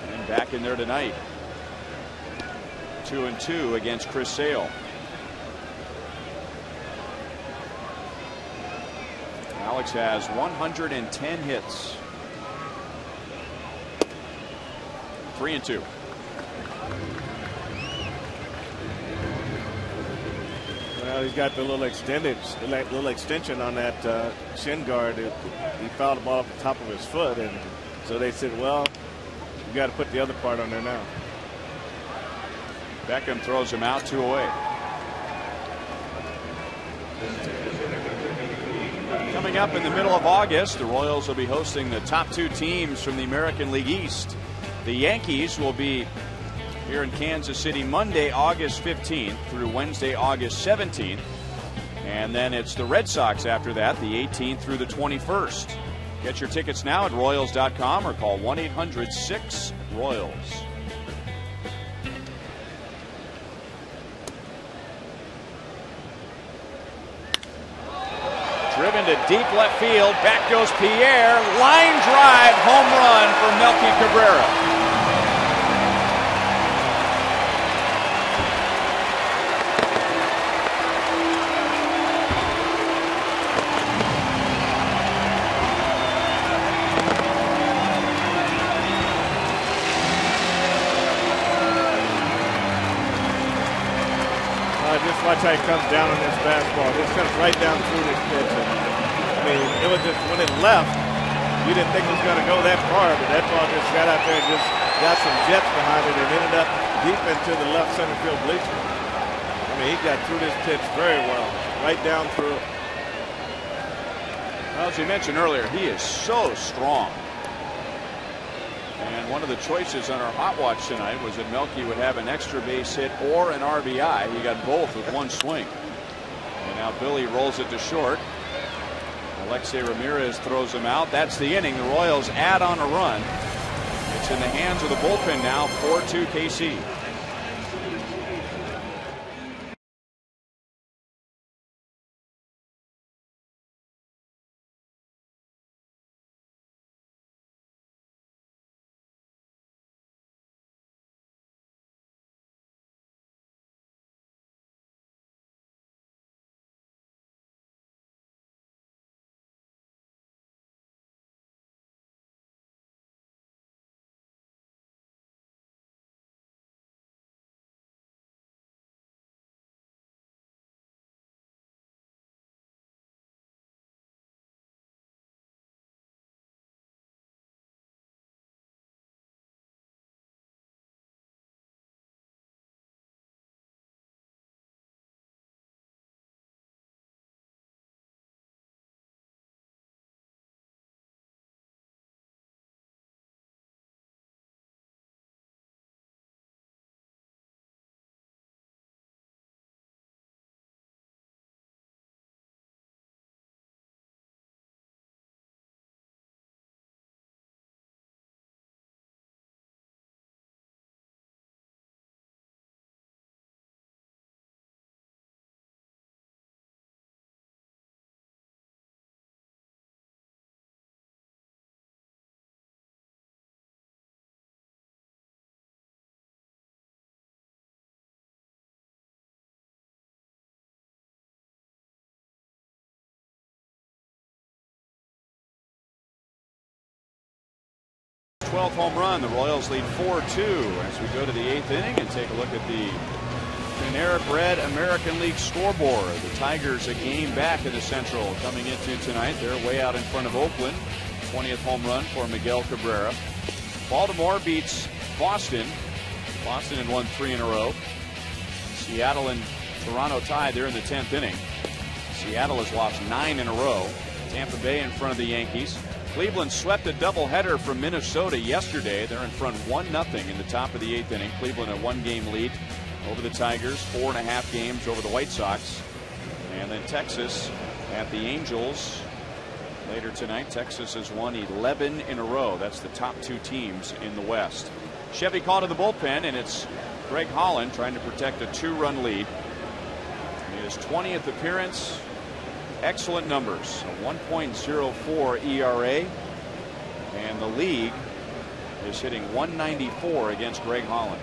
and back in there tonight. 2-2 against Chris Sale. Alex has 110 hits. 3-2. Well, he's got the little extension on that shin guard. He fouled the ball off the top of his foot, and so they said, well, you got to put the other part on there now. Beckham throws him out, 2 away. Coming up in the middle of August, the Royals will be hosting the top 2 teams from the American League East. The Yankees will be here in Kansas City Monday, August 15th through Wednesday, August 17th. And then it's the Red Sox after that, the 18th through the 21st. Get your tickets now at Royals.com or call 1-800-6-ROYALS. Driven to deep left field. Back goes Pierre. Line drive, home run for Melky Cabrera. Just watch how he comes down on this fastball. Just comes right down through this pitch. And, I mean, it was just when it left, you didn't think it was going to go that far, but that ball just got out there and just got some jets behind it and ended up deep into the left center field bleachers. I mean, he got through this pitch very well, right down through. Well, as you mentioned earlier, he is so strong. And one of the choices on our Hot Watch tonight was that Melky would have an extra base hit or an RBI. He got both with one swing. And now Billy rolls it to short. Alexei Ramirez throws him out. That's the inning. The Royals add on a run. It's in the hands of the bullpen now, 4-2 KC. 12th home run. The Royals lead 4-2 as we go to the 8th inning and take a look at the Panera Bread American League scoreboard. The Tigers a game back in the Central coming into tonight. They're way out in front of Oakland. 20th home run for Miguel Cabrera. Baltimore beats Boston. Boston had won 3 in a row. Seattle and Toronto tied. They're in the 10th inning. Seattle has lost 9 in a row. Tampa Bay in front of the Yankees. Cleveland swept a doubleheader from Minnesota yesterday. They're in front 1-0 in the top of the 8th inning. Cleveland a 1-game lead over the Tigers, 4.5 games over the White Sox. And then Texas at the Angels later tonight. Texas has won 11 in a row. That's the top 2 teams in the West. Chevy called to the bullpen, and it's Greg Holland trying to protect a 2-run lead. His 20th appearance. Excellent numbers. A 1.04 ERA. And the league is hitting 194 against Greg Holland.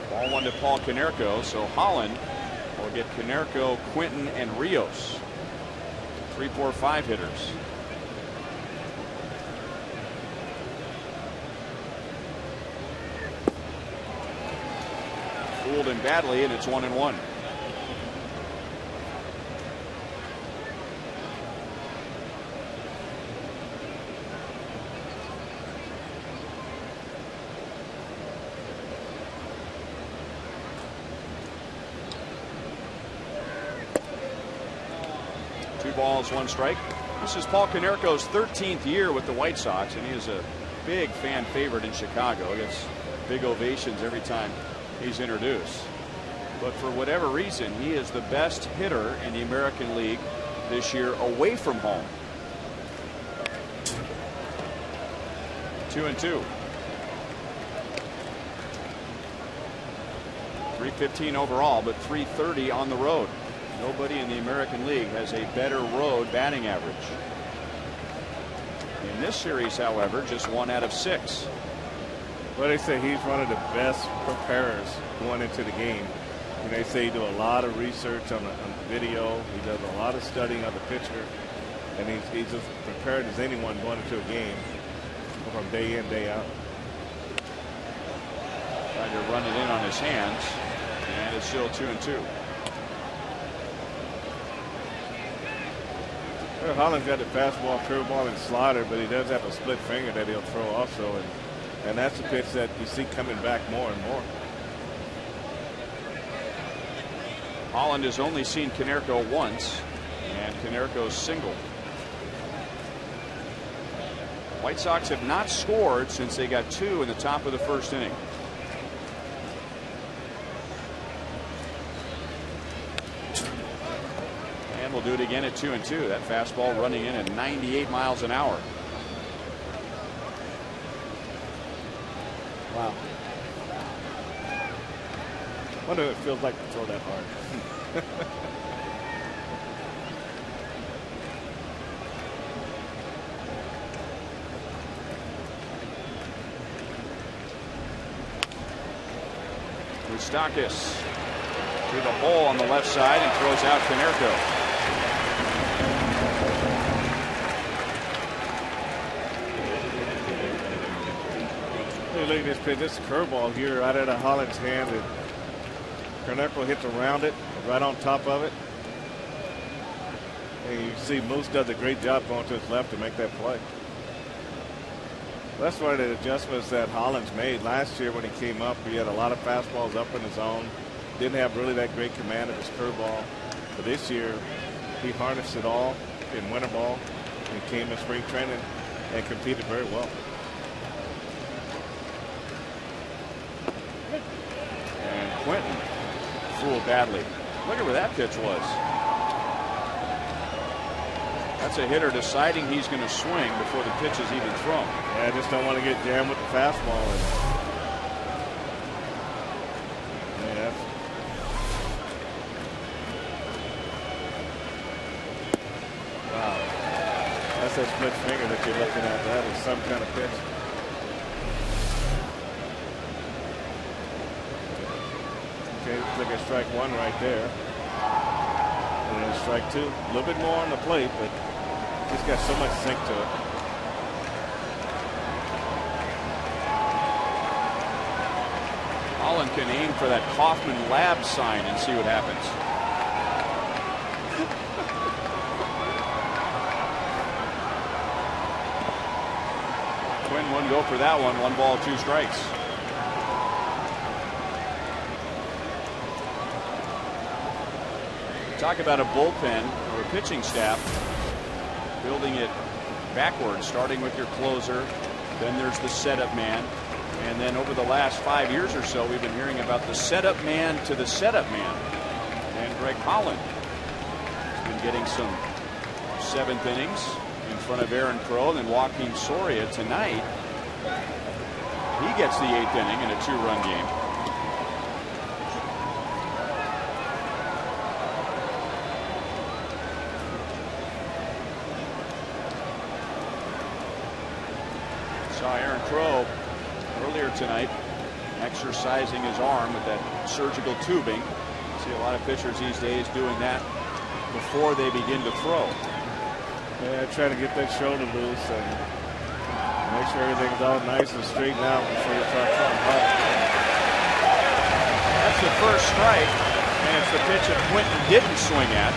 Ball 1 to Paul Konerko. So Holland will get Konerko, Quinton, and Rios. 3, 4, 5 hitters. Fooled him badly, and it's 1-1. Two balls, 1 strike. This is Paul Konerko's 13th year with the White Sox, and he is a big fan favorite in Chicago. He gets big ovations every time he's introduced. But for whatever reason, he is the best hitter in the American League this year away from home. 2-2. 315 overall, but 330 on the road. Nobody in the American League has a better road batting average. In this series, however, just 1 out of 6. Well, they say he's one of the best preparers going into the game. And they say he do a lot of research on the video. He does a lot of studying of the pitcher. And he's as prepared as anyone going into a game from day in, day out. Tried to run it in on his hands. And it's still 2-2. Well, Holland's got the fastball, curveball, and slider, but he does have a split finger that he'll throw also. And that's the pitch that you see coming back more and more. Holland has only seen Konerko once, and Konerko's single. White Sox have not scored since they got 2 in the top of the 1st inning. And we'll do it again at 2-2. That fastball running in at 98 miles an hour. Wow. I wonder if it feels like to throw that hard. Moustakis to the hole on the left side and throws out Konerko. Look at this pitch. This curveball here right out of Holland's hand. And Konerko hits around it, right on top of it. And you see Moose does a great job going to his left to make that play. That's one of the adjustments that Holland's made. Last year when he came up, he had a lot of fastballs up in his zone. Didn't have really that great command of his curveball. But this year, he harnessed it all in winter ball. He came in spring training and competed very well. And Quinton fooled badly. Look at where that pitch was. That's a hitter deciding he's going to swing before the pitch is even thrown. Yeah, I just don't want to get jammed with the fastball. Yeah. Wow. That's that split finger that you're looking at. That is some kind of pitch. Okay, let's look at strike 1 right there. And then strike two. A little bit more on the plate, but he's got so much sink to it. Holland can aim for that Kaufman Lab sign and see what happens. Quinn wouldn't go for that one. 1 ball, 2 strikes. Talk about a bullpen or a pitching staff building it backwards, starting with your closer. Then there's the setup man. And then over the last 5 years or so, we've been hearing about the setup man to the setup man. And Greg Holland has been getting some 7th innings in front of Aaron Crow. And then Joaquin Soria tonight. He gets the 8th inning in a 2-run game. Saw Aaron Crow earlier tonight exercising his arm with that surgical tubing. See a lot of pitchers these days doing that before they begin to throw. Yeah, try to get that shoulder loose and make sure everything's all nice and straightened out before you start throwing hard. That's the first strike, and it's the pitch that Quinton didn't swing at.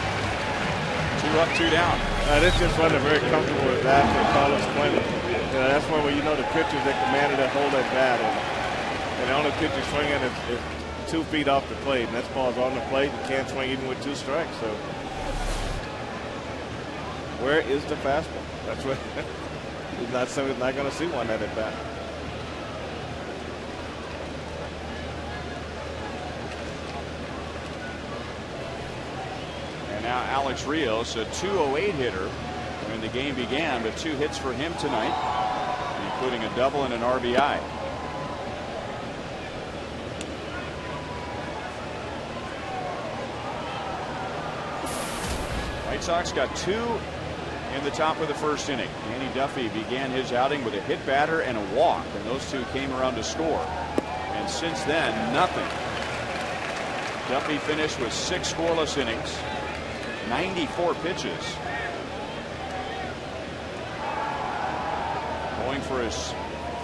2 up, 2 down. This just wasn't very comfortable with that. They call us Quinton. That's one where you know the pitchers that commanded that hold that bat, and the only pitcher swinging is 2 feet off the plate, and that ball's on the plate. You can't swing even with 2 strikes. So where is the fastball? That's what he's not going to see one at bat. And now Alex Rios, a 208 hitter when the game began, but 2 hits for him tonight, including a double and an RBI. White Sox got 2 in the top of the first inning. Danny Duffy began his outing with a hit batter and a walk, and those 2 came around to score. And since then, nothing. Duffy finished with 6 scoreless innings, 94 pitches. Going for his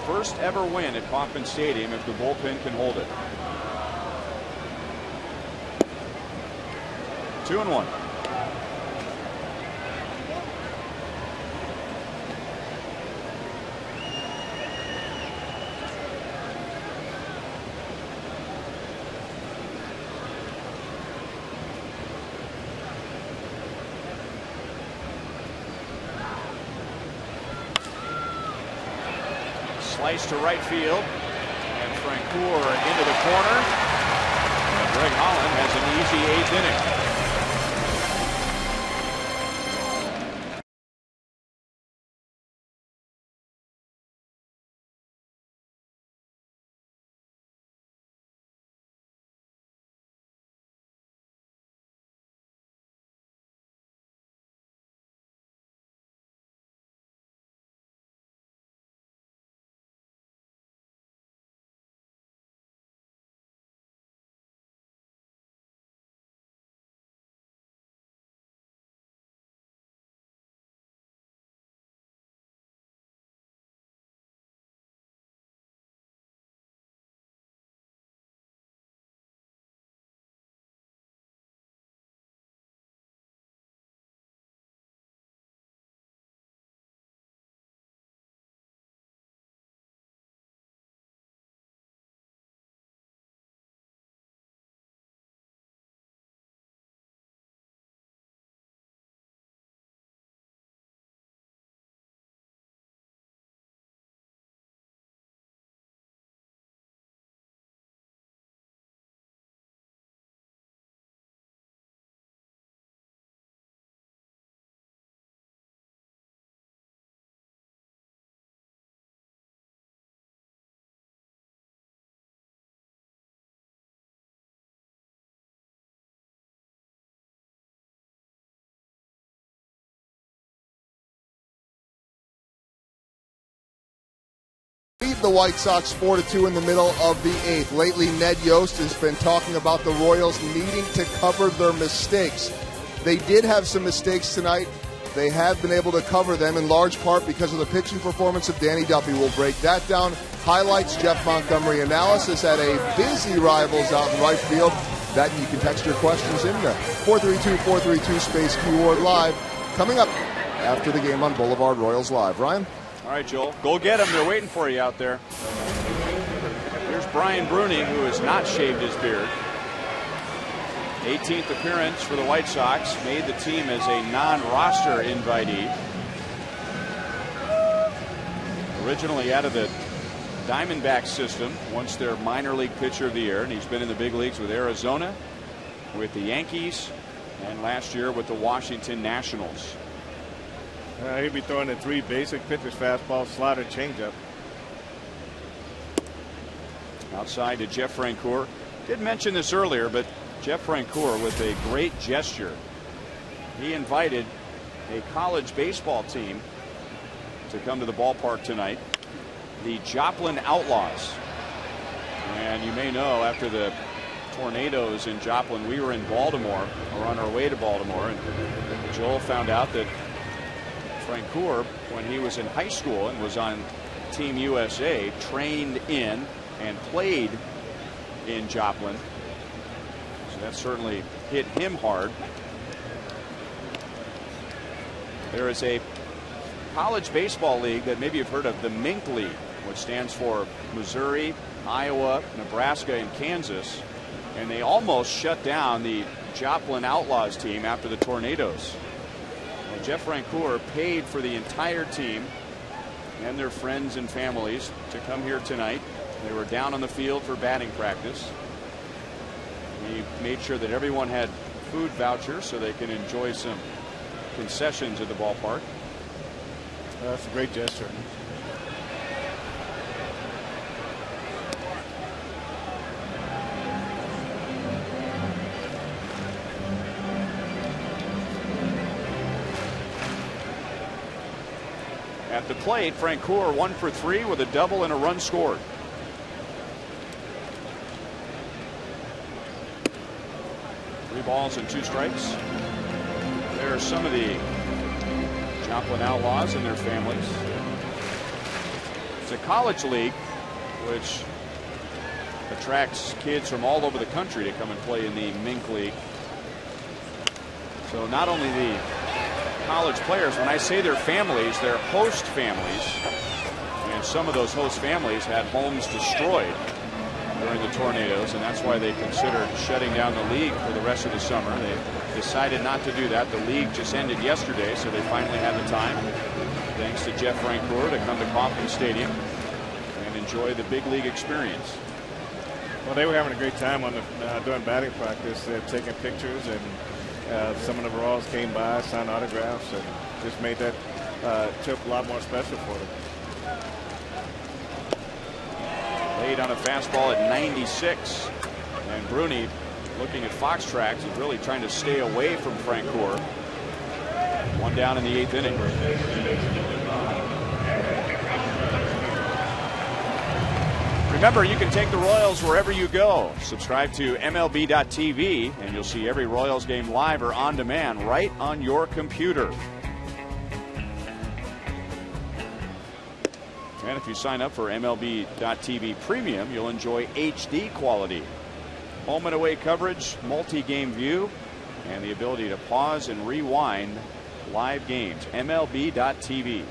first ever win at Kauffman Stadium if the bullpen can hold it. 2-1. Slice to right field, and Francoeur into the corner, and Greg Holland has an easy 8th inning. Lead the White Sox 4-2 in the middle of the 8th. Lately, Ned Yost has been talking about the Royals needing to cover their mistakes. They did have some mistakes tonight. They have been able to cover them in large part because of the pitching performance of Danny Duffy. We'll break that down. Highlights, Jeff Montgomery analysis at a busy Rivals out in right field. That you can text your questions in there. 432-432 space keyword live. Coming up after the game on Boulevard Royals Live. Ryan? All right, Joel. Go get them. They're waiting for you out there. Here's Brian Bruni, who has not shaved his beard. 18th appearance for the White Sox. Made the team as a non-roster invitee. Originally out of the Diamondback system, once their minor league pitcher of the year, and he's been in the big leagues with Arizona, with the Yankees, and last year with the Washington Nationals. He'll be throwing the 3 basic pitches: fastball, slider, changeup. Outside to Jeff Francoeur. Did mention this earlier, but Jeff Francoeur with a great gesture. He invited a college baseball team to come to the ballpark tonight, the Joplin Outlaws. And you may know, after the tornadoes in Joplin, we were in Baltimore, or on our way to Baltimore, and Joel found out that Francoeur, when he was in high school and was on Team USA, trained in and played in Joplin. So that certainly hit him hard. There is a college baseball league that maybe you've heard of, the Mink League, which stands for Missouri, Iowa, Nebraska, and Kansas. And they almost shut down the Joplin Outlaws team after the tornadoes. Well, Jeff Francoeur paid for the entire team and their friends and families to come here tonight. They were down on the field for batting practice. He made sure that everyone had food vouchers so they can enjoy some concessions at the ballpark. That's a great gesture. At the plate, Francoeur 1 for 3 with a double and a run scored. Three balls and 2 strikes. There are some of the Joplin Outlaws and their families. It's a college league which attracts kids from all over the country to come and play in the Mink League. So not only the college players, when I say their families, they're host families, and some of those host families had homes destroyed during the tornadoes, and that's why they considered shutting down the league for the rest of the summer. They decided not to do that. The league just ended yesterday, so they finally had the time, thanks to Jeff Francoeur, to come to Kauffman Stadium and enjoy the big league experience. Well, they were having a great time on the during batting practice. They're taking pictures, and some of the Royals came by, signed autographs, and just made that trip a lot more special for them. Laid on a fastball at 96, and Bruni, looking at Fox Tracks, is really trying to stay away from Francoeur. One down in the 8th inning. Remember, you can take the Royals wherever you go. Subscribe to MLB.tv, and you'll see every Royals game live or on demand right on your computer. And if you sign up for MLB.tv Premium, you'll enjoy HD quality, home and away coverage, multi-game view, and the ability to pause and rewind live games. MLB.tv.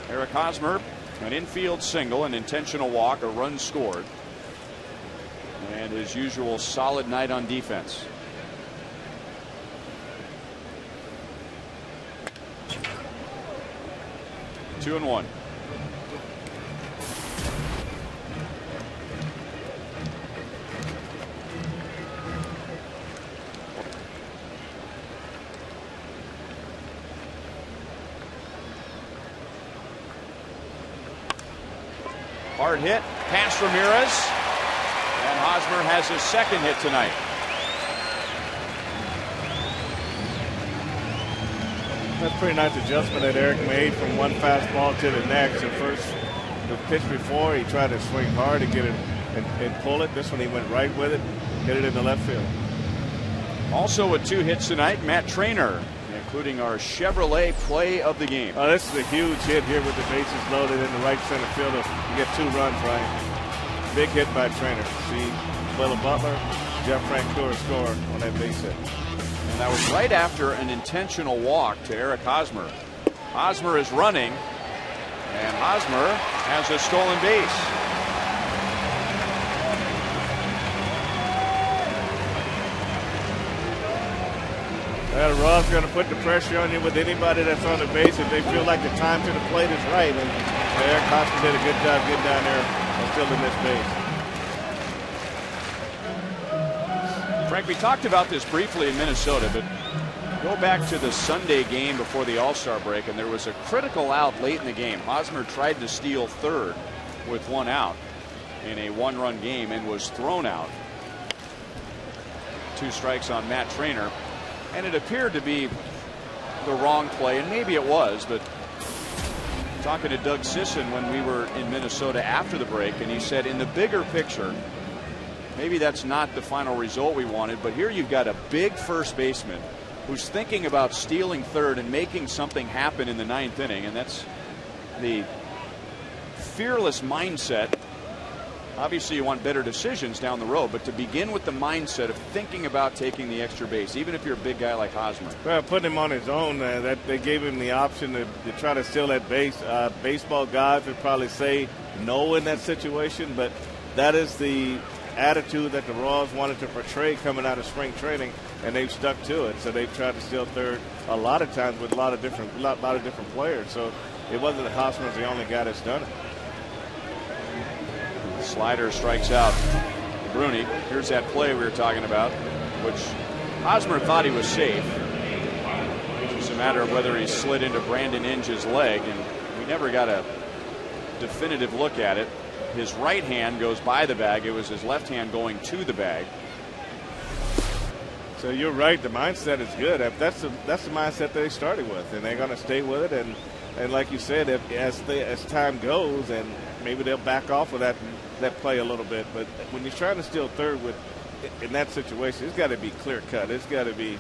Eric Hosmer, an infield single, an intentional walk, a run scored, and his usual solid night on defense. Two and 1. Hard hit past Ramirez, and Hosmer has his second hit tonight. That's a pretty nice adjustment that Eric made from one fastball to the next. At first, the pitch before, he tried to swing hard to get it and pull it. This one he went right with it, hit it in the left field. Also with 2 hits tonight, Matt Trainer, including our Chevrolet play of the game. Oh, this is a huge hit here with the bases loaded in the right center field. You get 2 runs, right? Big hit by Trainer. See, Willa Butler, Jeff Francoeur score on that base hit. And that was right after an intentional walk to Eric Hosmer. Hosmer is running, and Hosmer has a stolen base. Well, the Royals going to put the pressure on you with anybody that's on the base if they feel like the time to the plate is right. And Eric Hosmer did a good job getting down there and stealing this base. Frank, we talked about this briefly in Minnesota, but go back to the Sunday game before the All-Star break, and there was a critical out late in the game. Hosmer tried to steal third with 1 out in a 1-run game and was thrown out. 2 strikes on Matt Trainer, and it appeared to be the wrong play, and maybe it was, but talking to Doug Sisson when we were in Minnesota after the break, and he said in the bigger picture, maybe that's not the final result we wanted, but here you've got a big first baseman who's thinking about stealing third and making something happen in the 9th inning, and that's the fearless mindset. Obviously, you want better decisions down the road, but to begin with the mindset of thinking about taking the extra base, even if you're a big guy like Hosmer. Well, putting him on his own, that they gave him the option to try to steal that base. Baseball guys would probably say no in that situation, but that is the attitude that the Royals wanted to portray coming out of spring training, and they've stuck to it. So they've tried to steal third a lot of times with a lot of different players. So it wasn't that Hosmer's the only guy that's done it. Slider strikes out Bruni. Here's that play we were talking about, which Hosmer thought he was safe. It's just a matter of whether he slid into Brandon Inge's leg, and we never got a definitive look at it. His right hand goes by the bag. It was his left hand going to the bag. So you're right. The mindset is good. That's the mindset that they started with, and they're going to stay with it. And like you said, as time goes, and maybe they'll back off of that play a little bit. But when you're trying to steal third in that situation, it's got to be clear cut. It's got to be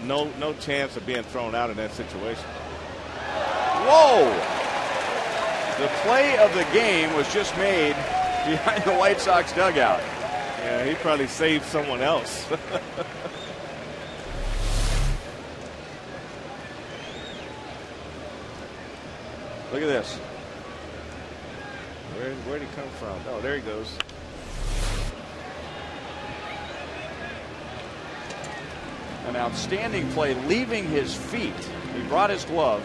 no chance of being thrown out in that situation. Whoa! The play of the game was just made behind the White Sox dugout. Yeah, he probably saved someone else. Look at this. Where'd he come from? Oh, there he goes. An outstanding play, leaving his feet. He brought his glove.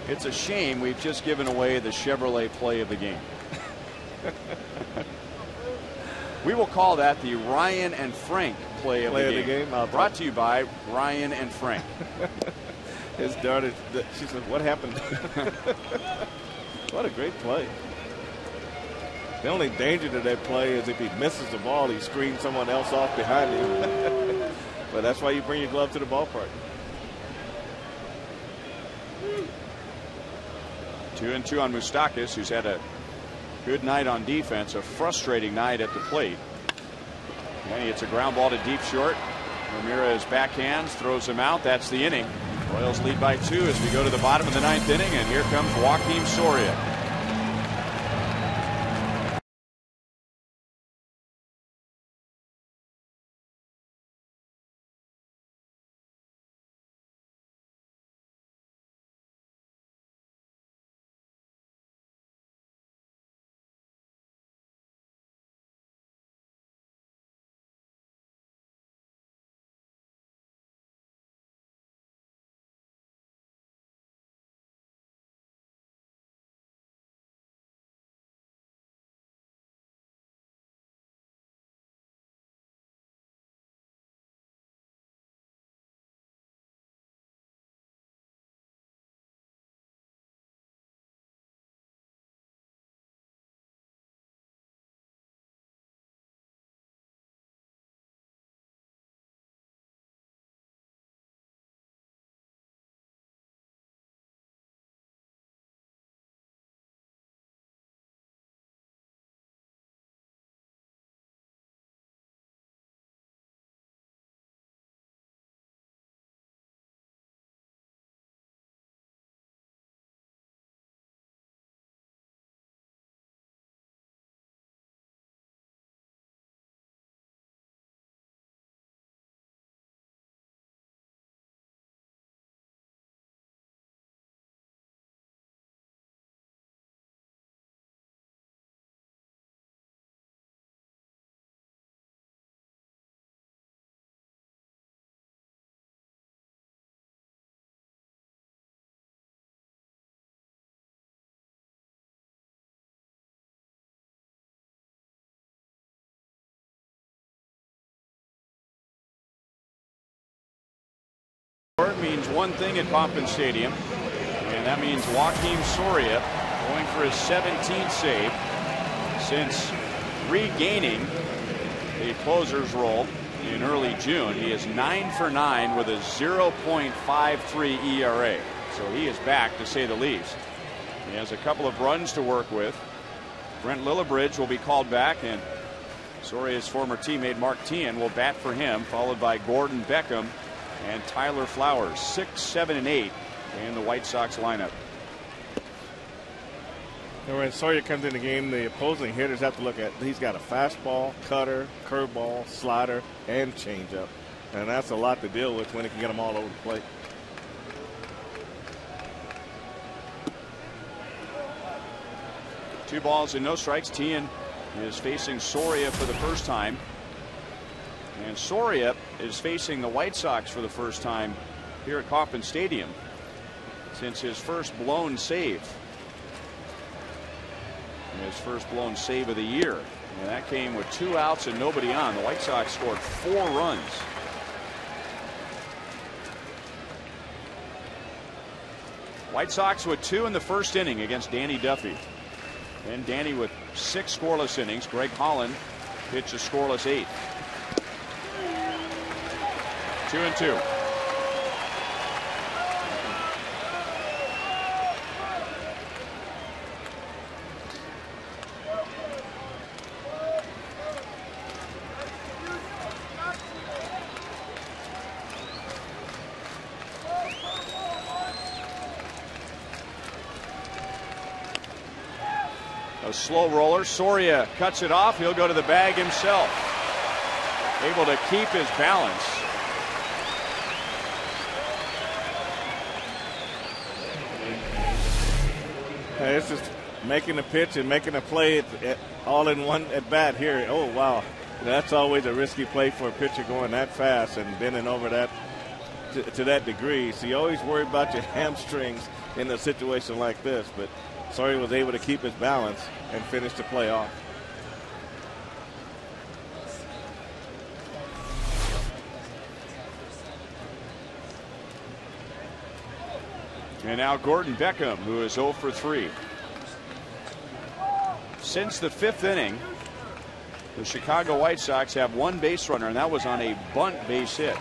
It's a shame we've just given away the Chevrolet play of the game. We will call that the Ryan and Frank play of the game. Brought to you by Ryan and Frank. His daughter, she said, "What happened?" What a great play. The only danger to that play is if he misses the ball, he screens someone else off behind him. But that's why you bring your glove to the ballpark. 2-2 on Moustakas, who's had a good night on defense, a frustrating night at the plate. And he hits a ground ball to deep short. Ramirez backhands, throws him out. That's the inning. Royals lead by 2 as we go to the bottom of the 9th inning, and here comes Joakim Soria. means one thing at Kauffman Stadium, and that means Joakim Soria going for his 17th save since regaining the closer's role in early June. He is 9 for 9 with a 0.53 ERA. So he is back, to say the least. He has a couple of runs to work with. Brent Lillibridge will be called back, and Soria's former teammate Mark Teahan will bat for him, followed by Gordon Beckham and Tyler Flowers. 6, 7, and 8 in the White Sox lineup. And when Soria comes in the game, the opposing hitters have to look at, he's got a fastball, cutter, curveball, slider, and changeup. And that's a lot to deal with when he can get them all over the plate. Two balls and no strikes. Teahan is facing Soria for the first time. And Soria is facing the White Sox for the first time here at Kauffman Stadium since his first blown save. His first blown save of the year. And that came with 2 outs and nobody on. The White Sox scored 4 runs. White Sox with 2 in the first inning against Danny Duffy. And Danny with 6 scoreless innings. Greg Holland pitched a scoreless 8. 2-2. A slow roller. Soria cuts it off. He'll go to the bag himself. Able to keep his balance. It's just making a pitch and making a play all in one at bat here. Oh, wow. That's always a risky play for a pitcher going that fast and bending over that to that degree. So you always worry about your hamstrings in a situation like this. But Soria was able to keep his balance and finish the play off. And now Gordon Beckham, who is 0 for 3. Since the 5th inning, the Chicago White Sox have 1 base runner, and that was on a bunt base hit.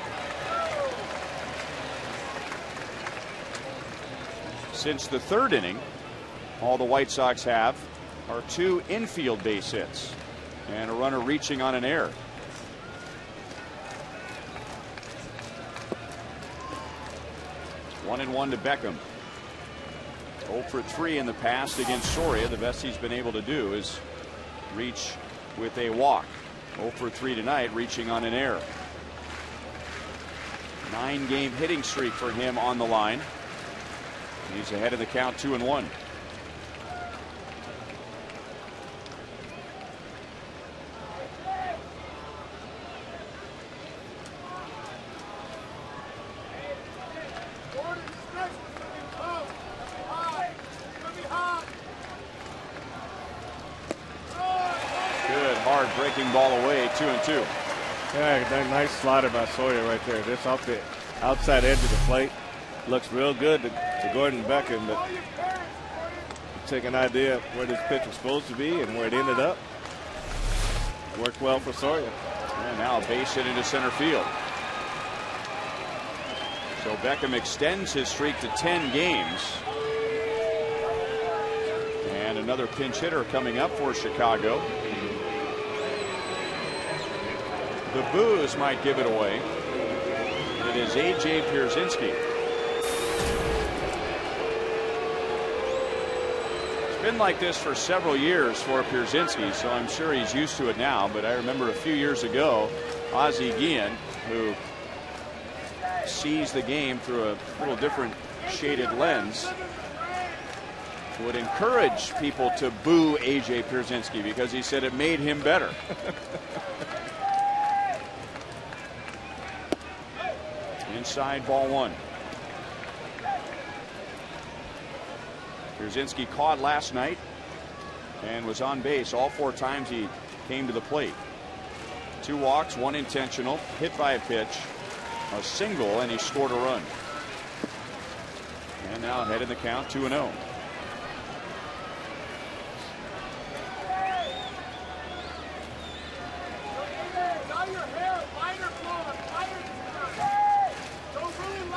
Since the 3rd inning, all the White Sox have are 2 infield base hits and a runner reaching on an error. One and one to Beckham. 0 for 3 in the past against Soria. The best he's been able to do is reach with a walk. 0 for 3 tonight, reaching on an error. 9-game hitting streak for him on the line. He's ahead of the count, 2-1. Breaking ball away, 2-2. Yeah, nice slider by Soria right there. Just off the outside edge of the plate. Looks real good to Gordon Beckham, but take an idea of where this pitch was supposed to be and where it ended up. Worked well for Soria. And now a base hit into center field. So Beckham extends his streak to 10 games. And another pinch hitter coming up for Chicago. The boos might give it away. It is A.J. Pierzynski. It's been like this for several years for Pierzynski, so I'm sure he's used to it now. But I remember a few years ago, Ozzie Guillen, who sees the game through a little different shaded lens, would encourage people to boo A.J. Pierzynski because he said it made him better. Inside, ball 1. Pierzynski caught last night and was on base all 4 times he came to the plate. 2 walks, 1 intentional, hit by a pitch, a single, and he scored a run. And now ahead in the count, 2-0.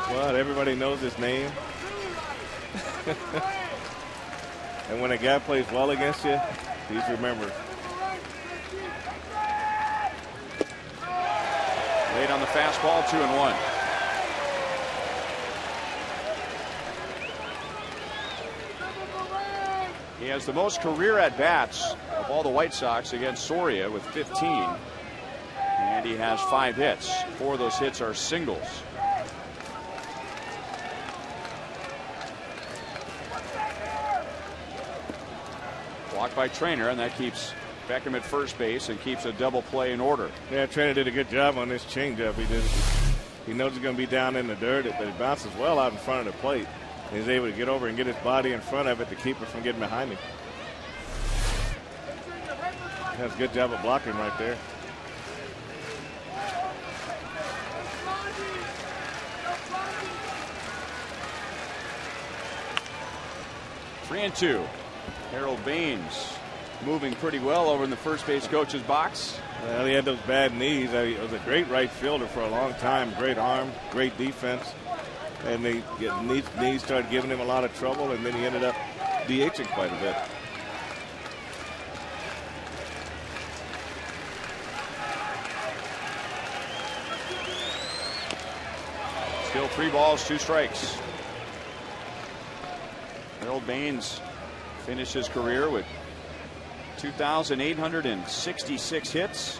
Well, everybody knows his name. And when a guy plays well against you, he's remembered. Late on the fastball, 2-1. He has the most career at-bats of all the White Sox against Soria with 15. And he has 5 hits. 4 of those hits are singles. Blocked by Trainer, and that keeps Beckham at first base and keeps a double play in order. Yeah, Trainer did a good job on this changeup. He knows it's going to be down in the dirt, but it bounces well out in front of the plate. He's able to get over and get his body in front of it to keep it from getting behind him. That's a good job of blocking right there. Three and 2. Harold Baines moving pretty well over in the first base coach's box. Well, he had those bad knees. He was a great right fielder for a long time. Great arm, great defense. And knees started giving him a lot of trouble, and then he ended up DHing quite a bit. Still 3 balls, 2 strikes. Harold Baines finished his career with 2,866 hits,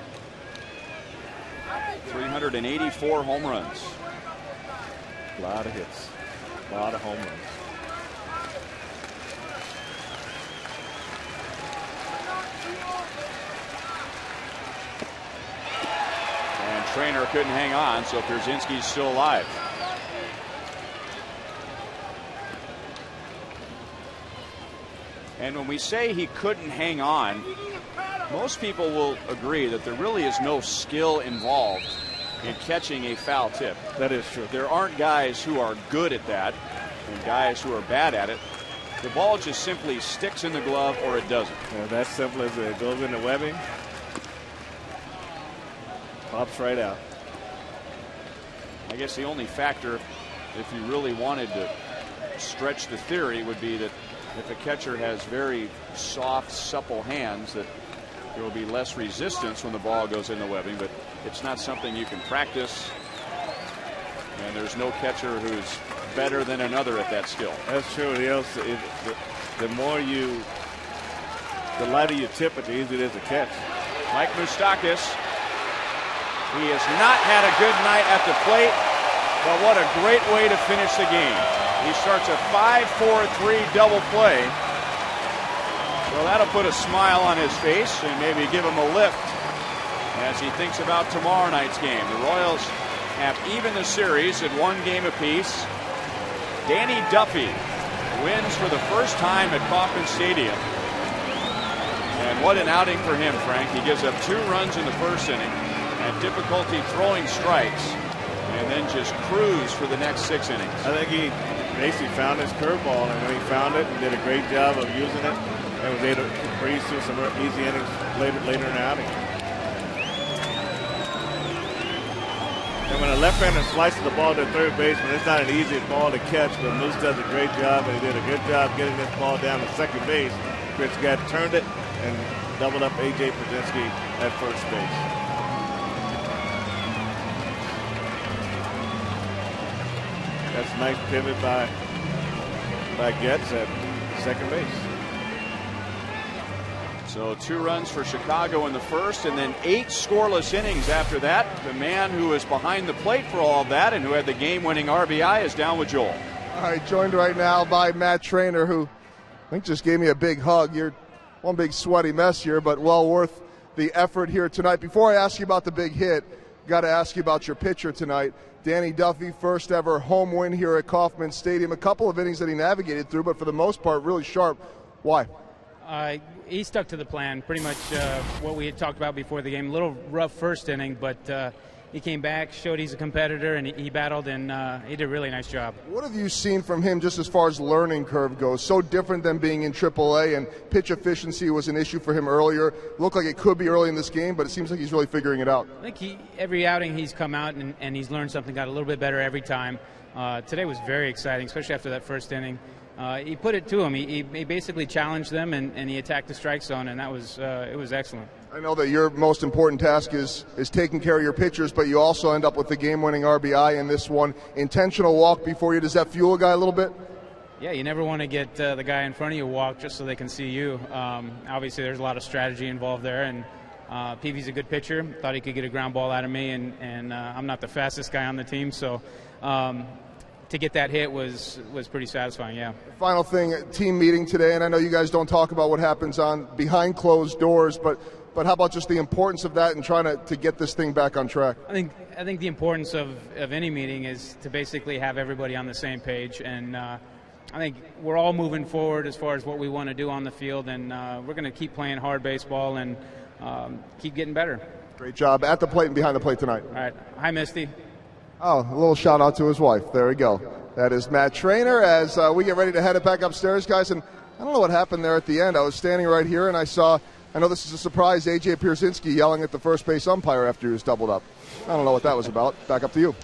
384 home runs. A lot of hits, a lot of home runs. And Trainer couldn't hang on, so Pierzynski's still alive. And when we say he couldn't hang on, most people will agree that there really is no skill involved in catching a foul tip. That is true. There aren't guys who are good at that and guys who are bad at it. The ball just simply sticks in the glove or it doesn't. Yeah, that's simple as it goes in the webbing, pops right out. I guess the only factor, if you really wanted to stretch the theory, would be that if a catcher has very soft, supple hands, that there will be less resistance when the ball goes in the webbing, but it's not something you can practice, and there's no catcher who's better than another at that skill. That's true. The lighter you tip it, the easier it is to catch. Mike Moustakas, he has not had a good night at the plate, but what a great way to finish the game. He starts a 5-4-3 double play. Well, that'll put a smile on his face and maybe give him a lift as he thinks about tomorrow night's game. The Royals have evened the series at 1 game apiece. Danny Duffy wins for the first time at Kauffman Stadium. And what an outing for him, Frank. He gives up 2 runs in the first inning, had difficulty throwing strikes, and then just cruised for the next 6 innings. I think he basically found his curveball, and when he found it, he did a great job of using it and was able to breeze through some easy innings later in the outing. And when a left-hander slices the ball to third baseman, it's not an easy ball to catch, but Moose does a great job, and he did a good job getting this ball down to second base. Chris Gadd turned it and doubled up A.J. Pierzynski at first base. That's a nice pivot by Getz at second base. So 2 runs for Chicago in the first, and then 8 scoreless innings after that. The man who is behind the plate for all of that and who had the game-winning RBI is down with Joel. All right, joined right now by Matt Trainer, who I think just gave me a big hug. You're one big sweaty mess here, but well worth the effort here tonight. Before I ask you about the big hit, got to ask you about your pitcher tonight. Danny Duffy, first ever home win here at Kauffman Stadium. A couple of innings that he navigated through, but for the most part, really sharp. Why? He stuck to the plan, pretty much what we had talked about before the game. A little rough first inning, but he came back, showed he's a competitor, and he battled, and he did a really nice job. What have you seen from him just as far as learning curve goes? So different than being in AAA, and pitch efficiency was an issue for him earlier. Looked like it could be early in this game, but it seems like he's really figuring it out. I think every outing he's come out and he's learned something, got a little bit better every time. Today was very exciting, especially after that first inning. He put it to him. He basically challenged them, and he attacked the strike zone, and that was it was excellent. I know that your most important task is taking care of your pitchers, but you also end up with the game-winning RBI in this one. Intentional walk before you. Does that fuel a guy a little bit? Yeah, you never want to get the guy in front of you walk just so they can see you. Obviously, there's a lot of strategy involved there, and Peavy's a good pitcher. Thought he could get a ground ball out of me, and I'm not the fastest guy on the team, so to get that hit was pretty satisfying, yeah. Final thing, team meeting today, and I know you guys don't talk about what happens on behind closed doors, but how about just the importance of that and trying to get this thing back on track? I think the importance of any meeting is to basically have everybody on the same page, and I think we're all moving forward as far as what we want to do on the field, and we're going to keep playing hard baseball and keep getting better. Great job at the plate and behind the plate tonight. All right. Hi, Misty. Oh, a little shout out to his wife. There we go. That is Matt Trainer as we get ready to head it back upstairs, guys. And I don't know what happened there at the end. I was standing right here and I know this is a surprise, A.J. Pierzynski yelling at the first base umpire after he was doubled up. I don't know what that was about. Back up to you.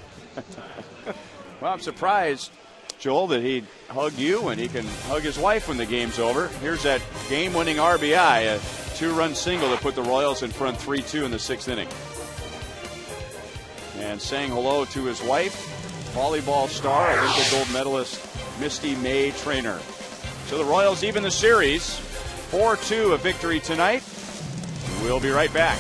Well, I'm surprised, Joel, that he'd hug you and he can hug his wife when the game's over. Here's that game-winning RBI, a 2-run single that put the Royals in front 3-2 in the 6th inning. And saying hello to his wife, volleyball star, Olympic gold medalist Misty May Trainer. So the Royals even the series, 4-2 a victory tonight. We'll be right back.